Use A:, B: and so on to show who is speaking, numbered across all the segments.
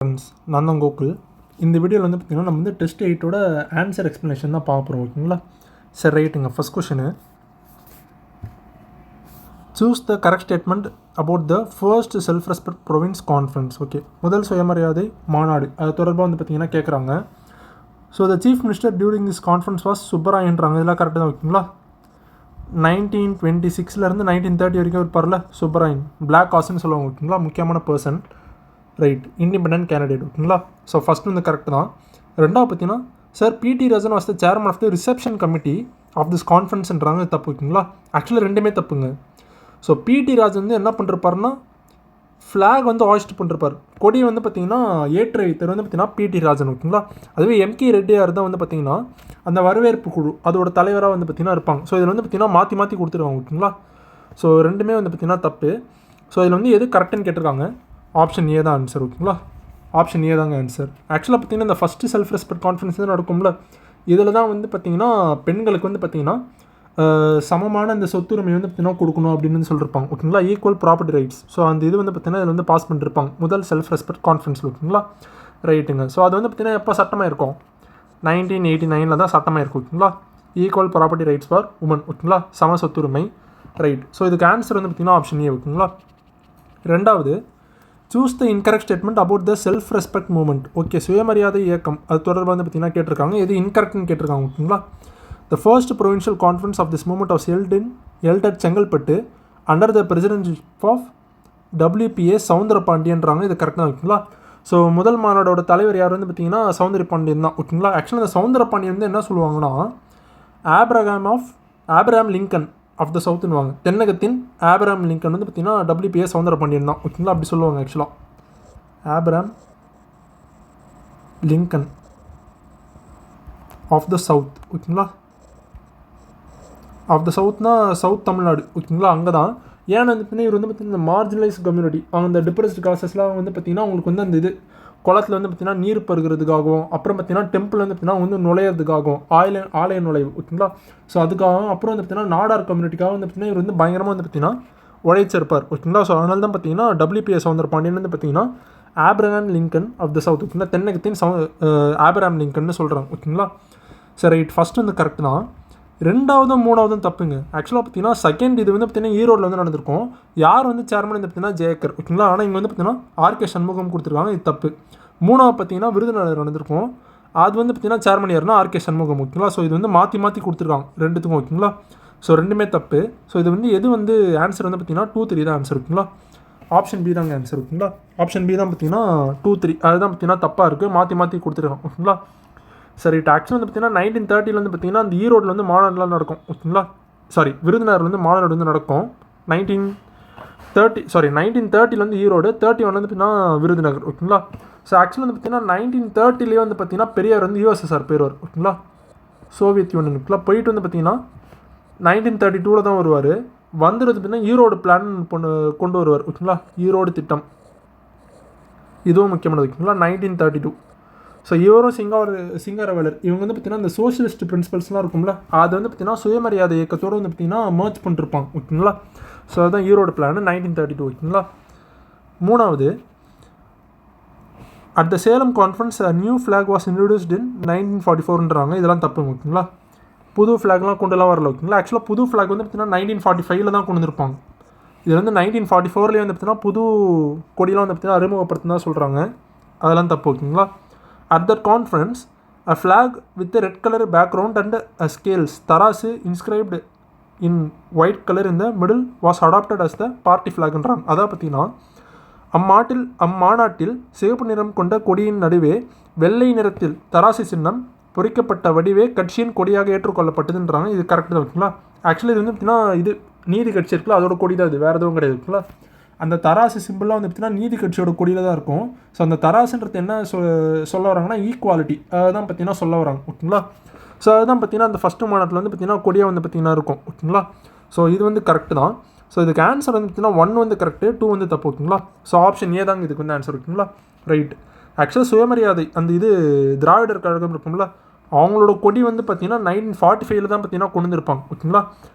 A: Friends, நான் தான் கோகுல். இந்த வீடியோவில் வந்து பார்த்திங்கன்னா நம்ம வந்து டெஸ்ட் 8ஓட ஆன்சர் எக்ஸ்ப்ளனேஷன் தான் பார்க்க போகிறோம். ஓகேங்களா? சரி, ரைட்டுங்க. First question, choose the correct statement about the first self respect province conference. Okay, முதல் சுயமரியாதை மாநாடு அது தொடர்பாக வந்து பார்த்திங்கன்னா கேட்குறாங்க. So the chief minister during this conference was சுப்பராயன்றாங்க. இதெல்லாம் கரெக்டாக தான். ஓகேங்களா? 1926 1930 வரைக்கும் இருப்பார்ல சுப்பராயன், பிளாக் காசுன்னு சொல்லுவாங்க. ஓகேங்களா? முக்கியமான பர்சன். Right, independent candidate. ஓகேங்களா? ஸோ ஃபஸ்ட்டு வந்து கரெக்ட் தான். ரெண்டாவது பார்த்தீங்கன்னா, sir P T Rajan was the chairman of the reception committee of this கான்ஃபரன்ஸ்ன்றாங்க. தப்பு. ஓகேங்களா? ஆக்சுவலாக ரெண்டுமே தப்புங்க. ஸோ பிடி ராஜன் வந்து என்ன பண்ணிருப்பாருன்னா, ஃப்ளாக் வந்து ஹாய்ஸ்ட் பண்ணிருப்பார். கொடி வந்து பார்த்திங்கன்னா ஏற்ற வைத்தர் வந்து பார்த்திங்கன்னா பிடி ராஜன். ஓகேங்களா? அதுவே எம்கே ரெட்டியார் தான் வந்து பார்த்திங்கன்னா அந்த வரவேற்பு குழு அதோட தலைவராக வந்து பார்த்திங்கன்னா இருப்பாங்க. ஸோ இதில் வந்து பார்த்திங்கன்னா மாற்றி கொடுத்துருவாங்க. ஓகேங்களா? ஸோ ரெண்டுமே வந்து பார்த்திங்கன்னா தப்பு. ஸோ இதில் வந்து எது கரெக்டுன்னு கேட்டிருக்காங்க. ஆப்ஷன் ஏ தான் ஆன்சர். ஓகேங்களா? ஆப்ஷன் ஏ தாங்க ஆன்சர். ஆக்சுவலாக பார்த்திங்கன்னா இந்த ஃபஸ்ட்டு செல்ஃப் ரெஸ்பெக்ட் கான்ஃபரன்ஸ் தான் நடக்கும்ல, இதில் தான் வந்து பார்த்திங்கன்னா பெண்களுக்கு வந்து பார்த்திங்கன்னா சமமான இந்த சொத்துரிமை வந்து பார்த்திங்கன்னா கொடுக்கணும் அப்படின்னு சொல்லியிருப்பாங்க. ஓகேங்களா? Equal property rights. ஸோ அந்த இது வந்து பார்த்திங்கன்னா இதில் வந்து பாஸ் பண்ணிருப்பாங்க முதல் செல்ஃப் ரெஸ்பெக்ட் கான்ஃபரன்ஸ். ஓகேங்களா? ரைட்டுங்க. ஸோ அது வந்து பார்த்திங்கன்னா எப்போ சட்டமாக இருக்கும், 1989 தான் சட்டமாக இருக்கும். ஓகேங்களா? Equal property rights for women. ஓகேங்களா? சம சொத்துரிமை. ரைட். ஸோ இதுக்கு ஆன்சர் வந்து பார்த்திங்கன்னா ஆப்ஷன் ஏ. ஓகேங்களா? ரெண்டாவது, choose the incorrect statement about the self respect movement. Okay, சுயமரியாதை இயக்கம் அது தொடர்பாக வந்து பார்த்திங்கன்னா கேட்டிருக்காங்க. எது இன்கரெக்ட்னு கேட்டிருக்காங்க. ஓகேங்களா? The first provincial conference of this movement of held at Chengalpattu under the presidentship of WPA சவுந்தரபாண்டியன்றாங்க. இது கரெக்டாக. ஓகேங்களா? ஸோ முதல் மாநாடோட தலைவர் யார் வந்து பார்த்திங்கன்னா சவுந்தரபாண்டியன் தான். ஓகேங்களா? ஆக்சுவலாக இந்த சவுந்தரபாண்டியன் வந்து என்ன சொல்லுவாங்கன்னா, ஆப்ரஹாம் லிங்கன் ஆஃப் த சவுத்துன்னுவாங்க. தென்னகத்தின் ஆப்ரஹாம் லிங்கன் வந்து பார்த்திங்கன்னா WPA சவுந்தரபாண்டியன் தான். ஓகேங்களா? அப்படி சொல்லுவாங்க. ஆக்சுவலாக Abraham Lincoln of the south. ஓகேங்களா? ஆஃப் த சவுத்னா சவுத் தமிழ்நாடு. ஓகேங்களா? அங்கே தான். ஏன்னா வந்து பார்த்திங்கன்னா இவர் வந்து பார்த்திங்கன்னா இந்த மார்ஜினலைஸ் கம்யூனிட்டி, அவங்க இந்த டிப்ரெஸ்ட் காசஸ்லாம் வந்து பார்த்திங்கன்னா அவங்களுக்கு வந்து அந்த இது குளத்தில் வந்து பார்த்திங்கன்னா நீர் பருகிறதுக்காகவும், அப்புறம் பார்த்திங்கன்னா டெம்பிள் வந்து பார்த்திங்கன்னா வந்து நுழையிறதுக்காகவும், ஆலய நுழைவு. ஓகேங்களா? ஸோ அதுக்காகவும், அப்புறம் வந்து பார்த்திங்கன்னா நாடார் கம்யூனிட்டிக்காக வந்து பார்த்திங்கன்னா இவர் வந்து பயங்கரமாக வந்து பார்த்திங்கன்னா உழைச்சிருப்பார். ஓகேங்களா? ஸோ அதனால தான் பார்த்திங்கன்னா WPA சவுந்தரபாண்டியன் வந்து பார்த்திங்கன்னா Abraham Lincoln of the south. ஓகேங்களா? தென்னகத்தின் ஆப்ரஹாம் லிங்கன்னு சொல்கிறாங்க. ஓகேங்களா? சரி, ரைட். ஃபஸ்ட்டு வந்து கரெக்ட் தான். ரெண்டாவதும் மூணாவதும் தப்புங்க. ஆக்சுவலாக பார்த்திங்கன்னா செகண்ட் இது வந்து பார்த்திங்கன்னா ஈரோடில் வந்து நடந்திருக்கும். யார் வந்து சேர்மன் வந்து பார்த்திங்கன்னா ஜெயக்கர். ஓகேங்களா? ஆனால் இங்கே வந்து பார்த்திங்கன்னா RK சண்முகம் கொடுத்துருக்காங்க. இது தப்பு. மூணாவது பார்த்திங்கன்னா விருதுநகர் நடந்திருக்கும். அது வந்து பார்த்திங்கன்னா சேர்மன் யாருன்னா RK சண்முகம். ஓகேங்களா? ஸோ இது வந்து மாற்றி கொடுத்துருக்காங்க ரெண்டுத்துக்கும். ஓகேங்களா? ஸோ ரெண்டுமே தப்பு. ஸோ இது வந்து எது வந்து ஆன்சர் வந்து பார்த்திங்கன்னா 2, 3 தான் ஆன்சர். ஓகேங்களா? ஆப்ஷன் பி தாங்க ஆன்சர். ஓகேங்களா? ஆப்ஷன் பி தான் பார்த்திங்கன்னா 2, 3 அதுதான் பார்த்திங்கன்னா தப்பாக இருக்குது. மாற்றி கொடுத்துருக்காங்க. ஓகேங்களா? சரி, ஆக்சுவலாக வந்து பார்த்திங்கன்னா 1930 வந்து பார்த்திங்கன்னா அந்த ஈரோடில் வந்து மாநாடுலாம் நடக்கும். ஓகேங்களா? விருதுநகர் வந்து மாநாடு வந்து நடக்கும். 1930 வந்து ஈரோடு, 31 வந்து பார்த்திங்கன்னா விருதுநகர். ஓகேங்களா? ஸோ ஆக்சுவலாக வந்து பார்த்திங்கன்னா 1930 வந்து பார்த்திங்கன்னா பெரியார் வந்து USSR போயிடுவார். ஓகேங்களா? சோவியத் யூனியனுக்குலாம் போயிட்டு வந்து பார்த்திங்கன்னா 1932 தான் வருவார். வந்துடுறது பார்த்திங்கன்னா ஈரோடு பிளான் கொண்டு வருவார். ஓகேங்களா? ஈரோடு திட்டம் இதுவும் முக்கியமானது. ஓகேங்களா? 1932. ஸோ இவரும் சிங்காரவேலர் இவங்க வந்து பார்த்திங்கன்னா இந்த சோஷியலிஸ்ட் பிரின்சிபல்ஸ்லாம் இருக்கும்ல, அது வந்து பார்த்திங்கன்னா சுயமரியாதை இயக்கத்தோடு வந்து பார்த்திங்கன்னா மர்ஜ் பண்ணிருப்பாங்க. ஓகேங்களா? ஸோ அதுதான் ஈரோடு பிளான் 1932. ஓகேங்களா? மூணாவது, at the Salem conference new flag was introduced in 1944ன்றாங்க. இதெல்லாம் தப்புங்க. ஓகேங்களா? புது ஃப்ளாக்லாம் கொண்டுலாம் வரல. ஓகேங்களா? ஆக்சுவலாக புது ஃப்ளாக் வந்து பார்த்திங்கன்னா 1945 தான் கொண்டு வந்திருப்பாங்க. இது வந்து 1944 வந்து பார்த்திங்கன்னா புது கொடியெலாம் வந்து பார்த்திங்கன்னா அறிமுகப்படுத்தினா சொல்கிறாங்க. அதெல்லாம் தப்பு. ஓகேங்களா? At that conference, a flag with a red color background and a scales தராசு inscribed in white color in the middle was adopted as the party flagன்றாங்க. அதான் பார்த்தீங்கன்னா அம்மாநாட்டில் சிவப்பு நிறம் கொண்ட கொடியின் நடுவே வெள்ளை நிறத்தில் தராசு சின்னம் பொறிக்கப்பட்ட வடிவே கட்சியின் கொடியாக ஏற்றுக்கொள்ளப்பட்டதுன்றாங்க. இது கரெக்டு தான். ஓகேங்களா? ஆக்சுவலி இது வந்து பார்த்திங்கன்னா இது நீதி கட்சி இருக்குல்ல, அதோட கொடி தான் இது, வேறு எதுவும் கிடையாது. ஓகேங்களா? அந்த தராசு சிம்பிளாக வந்து பார்த்திங்கன்னா நீதி கட்சியோட கொடியில் தான் இருக்கும். ஸோ அந்த தராசுன்றது என்ன சொல்ல வராங்கன்னா ஈக்குவாலிட்டி, அதுதான் பார்த்திங்கன்னா சொல்ல வராங்க. ஓகேங்களா? ஸோ அதுதான் பார்த்திங்கன்னா அந்த ஃபஸ்ட்டு மாநாட்டில் வந்து பார்த்திங்கன்னா கொடியாக வந்து பார்த்திங்கன்னா இருக்கும். ஓகேங்களா? ஸோ இது வந்து கரெக்டு தான். ஸோ இதுக்கு ஆன்சர் வந்து பார்த்திங்கன்னா 1 வந்து கரெக்டு, 2 வந்து தப்பு. ஓகேங்களா? ஸோ ஆப்ஷன் ஏ தாங்க இதுக்கு வந்து ஆன்சர். ஓகேங்களா? ரைட். ஆக்சுவலாக சுயமரியாதை அந்த இது திராவிடர் கழகம் இருக்கும்ல, அவங்களோட கொடி வந்து பார்த்திங்கன்னா 1945 தான் பார்த்திங்கன்னா கொண்டு வந்திருப்பாங்க. ஓகேங்களா?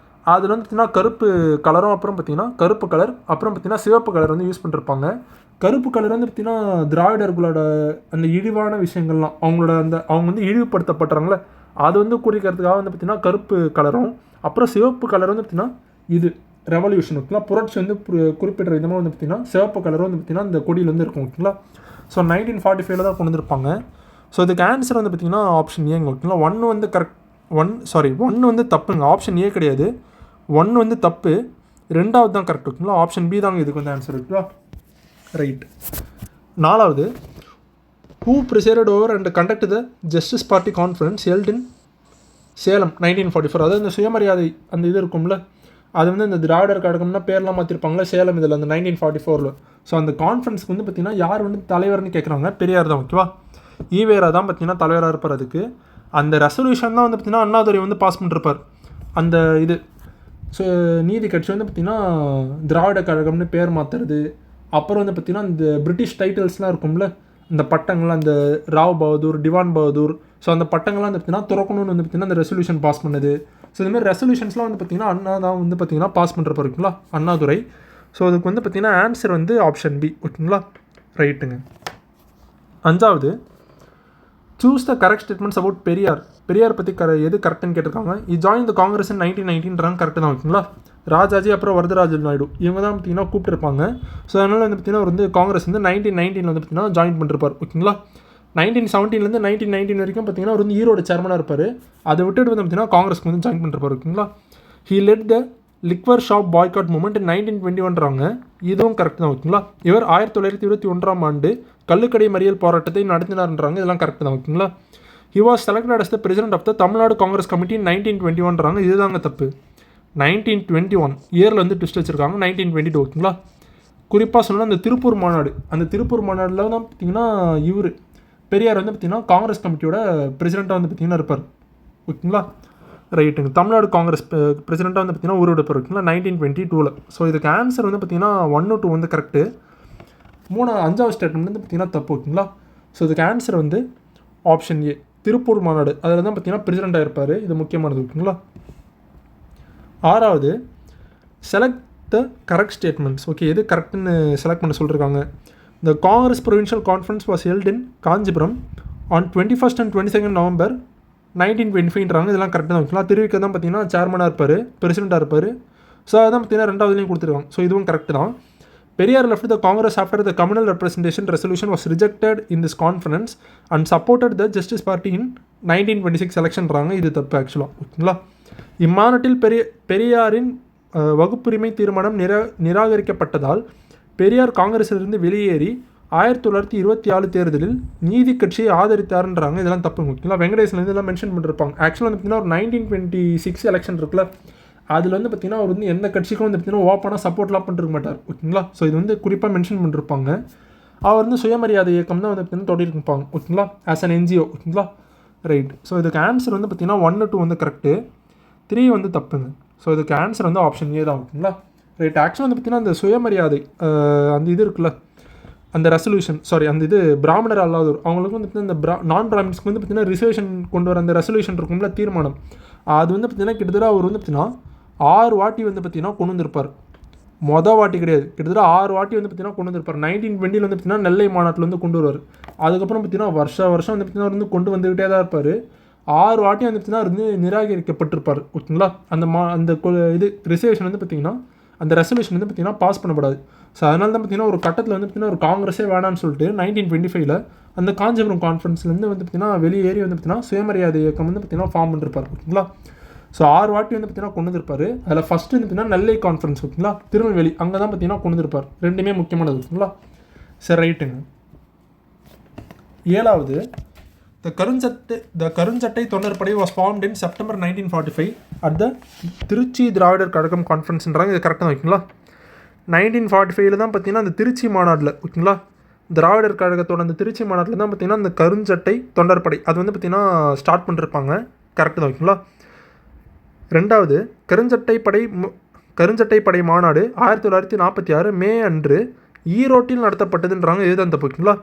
A: அதில் வந்து பார்த்திங்கன்னா கருப்பு கலரும் அப்புறம் பார்த்திங்கன்னா கருப்பு கலர் அப்புறம் பார்த்திங்கன்னா சிவப்பு கலர் வந்து யூஸ் பண்ணிருப்பாங்க. கருப்பு கலர் வந்து பார்த்திங்கன்னா திராவிடர்களோட அந்த இழிவான விஷயங்கள்லாம் அவங்க வந்து இழிவுபடுத்தப்படுறாங்களே அது வந்து குறிக்கிறதுக்காக வந்து பார்த்திங்கன்னா கருப்பு கலரும் அப்புறம் சிவப்பு கலர் வந்து பார்த்திங்கன்னா இது ரெவல்யூஷன் ஓகேங்களா, புரட்சி வந்து குறிப்பிட்ட விதமாக வந்து பார்த்திங்கன்னா சிவப்பு கலர் வந்து பார்த்திங்கன்னா இந்த கொடியில் வந்து இருக்கும் ஓகேங்களா. ஸோ 1945 தான் கொண்டு வந்திருப்பாங்க. ஸோ இதுக்கு ஆன்சர் வந்து பார்த்திங்கன்னா ஆப்ஷன் ஏங்க ஓகேங்களா. ஒன்று வந்து தப்புங்க, ஆப்ஷன் ஏ கிடையாது. 1 வந்து தப்பு, 2வது தான் கரெக்ட் ஓகேங்களா. ஆப்ஷன் பி தாங்க இதுக்கு வந்து ஆன்சர் ஓகேங்களா. ரைட். 4வது, who presided over and conducted the Justice Party conference held in Salem 1944. அதாவது இந்த சுயமரியாதை அந்த இது இருக்கும்ல, அது வந்து இந்த திராவிடர் கழகம்னா பேர்லாம் மாற்றிருப்பாங்களே சேலம் இதில் அந்த 1944. ஸோ அந்த கான்ஃபரன்ஸ்க்கு வந்து பார்த்திங்கன்னா யார் வந்து தலைவர்னு கேட்குறாங்க, பெரியார் தான் ஓகேவா. ஈவேரா தான் பார்த்திங்கன்னா தலைவராக இருப்பார். அதுக்கு அந்த ரெசல்யூஷன் தான் வந்து பார்த்திங்கன்னா அண்ணாதுரை வந்து பாஸ் பண்ணிருப்பார். அந்த இது ஸோ நீதி கட்சி வந்து பார்த்திங்கன்னா திராவிட கழகம்னு பேர் மாற்றுறது, அப்புறம் வந்து பார்த்திங்கன்னா இந்த பிரிட்டிஷ் டைட்டில்ஸ்லாம் இருக்கும்ல, இந்த பட்டங்கள்லாம் அந்த ராவ் பகதூர், திவான் பகதூர், ஸோ அந்த பட்டங்கள்லாம் வந்து பார்த்திங்கன்னா துறக்கணும்னு வந்து பார்த்திங்கன்னா அந்த ரெசல்யூஷன் பாஸ் பண்ணுது. ஸோ இதுமாதிரி ரெசல்யூஷன்ஸ்லாம் வந்து பார்த்திங்கன்னா அண்ணா தான் வந்து பார்த்திங்கன்னா பாஸ் பண்ணுறப்ப இருக்குங்களா, அண்ணாதுரை. ஸோ அதுக்கு வந்து பார்த்திங்கன்னா ஆன்சர் வந்து ஆப்ஷன் பி ஓகேங்களா. ரைட்டுங்க. 5வது, choose the correct statements about Periyar பற்றி எது கரெக்டுன்னு கேட்டிருக்காங்க. Join the Congress in 1919 correct தான் ஓகேங்களா. ராஜாஜி அப்புறம் வரதராஜன் நாயுடு இவங்க தான் பார்த்திங்கன்னா கூப்பிட்டுருப்பாங்க. ஸோ அதனால் வந்து பார்த்திங்கன்னா அவர் வந்து காங்கிரஸ் வந்து 1919 வந்து பார்த்திங்கன்னா ஜாயின் பண்ணிருப்பார் ஓகேங்களா. 1917 1919 வரைக்கும் பார்த்திங்கன்னா அவர் வந்து ஈரோடு சேர்மனாக இருப்பார். அதை விட்டுட்டு வந்து பார்த்திங்கன்னா காங்கிரஸ்க்கு வந்து ஜாயின் பண்ணிருப்பார் ஓகேங்களா. He led the liquor shop boycott movement 1921 இதுவும் கரெக்ட் தான் ஓகேங்களா. இவர் 1921 கள்ளுக்கடை மறியல் போராட்டத்தை நடத்தினார்ன்றாங்க, இதெல்லாம் கரெக்ட் தான் ஓகேங்களா. He was selected as the president of the Tamil Nadu Congress committee 1921 இதுதாங்க தப்பு. 1921 இயரில் வந்து ட்விஸ்ட் வச்சுருக்காங்க, 1922 ஓகேங்களா. குறிப்பாக சொன்னால் அந்த திருப்பூர் மாநாடில் தான் பார்த்திங்கன்னா இவர் பெரியார் வந்து பார்த்திங்கன்னா காங்கிரஸ் கமிட்டியோட பிரசிடெண்ட்டாக வந்து பார்த்திங்கன்னா இருப்பார் ஓகேங்களா. ரைட்டுங்க. தமிழ்நாடு காங்கிரஸ் பிரசிடெண்ட்டாக வந்து பார்த்திங்கன்னா ஊர் எடுப்பார் ஓகேங்களா 1922. ஸோ இதுக்கு ஆன்சர் வந்து பார்த்திங்கன்னா 1 2 வந்து கரெக்டு. 5வது ஸ்டேட்மெண்ட் வந்து பார்த்திங்கன்னா தப்பு ஓகேங்களா. ஸோ இதுக்கு ஆன்சர் வந்து ஆப்ஷன் ஏ திருப்பூர் மாநாடு, அதில் தான் பார்த்திங்கன்னா பிரசிடெண்ட்டாக இருப்பார். இது முக்கியமானது ஓகேங்களா. 6வது, select the correct statements. Okay, எது கரெக்டுன்னு செலக்ட் பண்ண சொல்லியிருக்காங்க. The Congress provincial conference was held in Kanchipuram on 21st and 22nd November 1925 இதெல்லாம் கரெக்டாக தான் ஓகேங்களா. திருவிக்க தான் பார்த்திங்கன்னா சேர்மனாக இருப்பார், பிரசிடெண்ட்டாக இருப்பார். ஸோ அதான் பார்த்திங்கன்னா 2வதுலேயும் கொடுத்துருக்காங்க. ஸோ இதுவும் கரெக்டு தான். Periyar left the Congress after the communal representation resolution was rejected in this conference and supported the Justice Party in 1926 எலெக்ஷன்றாங்க. இது தப்பு ஆக்சுவலாக ஓகேங்களா. இம்மாநாட்டில் பெரியாரின் வகுப்புரிமை தீர்மானம் நிராகரிக்கப்பட்டதால் பெரியார் காங்கிரஸிலிருந்து வெளியேறி 1924 தேர்தலில் நீதி கட்சியை ஆதரித்தாருன்றாங்க. இதெல்லாம் தப்பு ஓகேங்களா. வெங்கடேசன் இதெல்லாம் மென்ஷன் பண்ணிருப்பாங்க. ஆக்சுவலாக வந்து பார்த்திங்கன்னா ஒரு 1926 எலெக்ஷன் இருக்குல்ல, அதில் வந்து பார்த்திங்கன்னா அவர் வந்து எந்த கட்சிக்கும் வந்து பார்த்திங்கன்னா ஓப்பனாக சப்போர்ட்லாம் பண்ணிருக்க மாட்டார் ஓகேங்களா. ஸோ இது வந்து குறிப்பாக மென்ஷன் பண்ணிருப்பாங்க. அவர் வந்து சுயமரியாதை இயக்கம் தான் வந்து பார்த்திங்கன்னா தொடங்கியிருப்பாங்க ஓகேங்களா, ஆஸ் அன் NGO ஓகேங்களா. ரைட். ஸோ இதுக்கு ஆன்சர் வந்து பார்த்திங்கன்னா 1 2 வந்து கரெக்டு, 3 வந்து தப்புங்க. ஸோ இதுக்கு ஆன்சர் வந்து ஆப்ஷன் ஏ தான் ஓகேங்களா. ரைட். ஆக்சுவலாக வந்து பார்த்திங்கன்னா அந்த சுயமரியாதை அந்த இது இருக்குல்ல, அந்த ரெசல்யூஷன் அந்த இது பிராமணர் அல்லாதோர் அவங்களுக்கு வந்து பார்த்திங்கன்னா இந்த நான் பிராமின்ஸ்க்கு வந்து பார்த்திங்கன்னா ரிசர்வேஷன் கொண்டு வர அந்த ரெசல்யூஷன் இருக்கும்ல, தீர்மானம், அது வந்து பார்த்திங்கன்னா கிட்டத்தட்ட அவர் வந்து பார்த்திங்கன்னா 6 வாட்டி வந்து பார்த்திங்கன்னா கொண்டு வந்திருப்பார். மொதல் வாட்டி கிடையாது, கிட்டத்தட்ட 6 வாட்டி வந்து பார்த்திங்கன்னா கொண்டு வந்திருப்பார். 1920 வந்து பார்த்திங்கன்னா நெல்லை மாநாட்டில் வந்து கொண்டு வருவார். அதுக்கப்புறம் பார்த்திங்கன்னா வருஷம் வந்து பார்த்திங்கன்னா வந்து கொண்டு வந்துக்கிட்டே தான் இருப்பார். 6 வாட்டி வந்து பார்த்திங்கன்னா வந்து நிராகரிக்கப்பட்டிருப்பார் ஓகேங்களா. அந்த இது ரிசர்வேஷன் வந்து பார்த்திங்கன்னா அந்த ரெசல்யூஷன் வந்து பார்த்திங்கன்னா பாஸ் பண்ணப்படாது. ஸோ அதனால தான் பார்த்திங்கன்னா ஒரு கட்டத்தில் வந்து பார்த்திங்கன்னா ஒரு காங்கிரஸே வேணான்னு சொல்லிட்டு 1925 அந்த காஞ்சிபுரம் கான்ஃபரன்ஸ்லேருந்து வந்து பார்த்திங்கன்னா வெளியேறி வந்து பார்த்திங்கன்னா சுயமரியாதை இயக்கம் வந்து பார்த்திங்கன்னா ஃபார்ம் பண்ணிருப்பார் ஓகேங்களா. ஸோ 6 வாட்டி வந்து பார்த்திங்கன்னா கொண்டு வந்திருப்பார். அதில் ஃபஸ்ட்டு வந்து பார்த்திங்கன்னா நெல்லை கான்ஃபரன்ஸ் ஓகேங்களா, திருநெல்வேலி, அங்கே தான் பார்த்திங்கன்னா கொண்டு வந்திருப்பார். ரெண்டுமே முக்கியமானது ஓகேங்களா. சரி, ரைட்டுங்க. 7வது, the Karunchattai Thondarpadai was formed in September 1945 at the Trichy Dravidar Kazhagam கான்ஃபரன்ஸ்ன்றாங்க. இது கரெக்டாக ஓகேங்களா. 1945 தான் பார்த்திங்கன்னா அந்த திருச்சி மாநாட்டில் ஓகேங்களா, திராவிடர் கழகத்தோட அந்த திருச்சி மாநாட்டில் தான் பார்த்திங்கன்னா அந்த கருஞ்சட்டை தொண்டர்படை அது வந்து பார்த்திங்கன்னா ஸ்டார்ட் பண்ணிருப்பாங்க. கரெக்டு தான் ஓகேங்களா. 2வது, கருஞ்சட்டை படை மாநாடு 1946 மே அன்று ஈரோட்டில் நடத்தப்பட்டதுன்றாங்க. இதுதான் தப்பு ஓகேங்களா.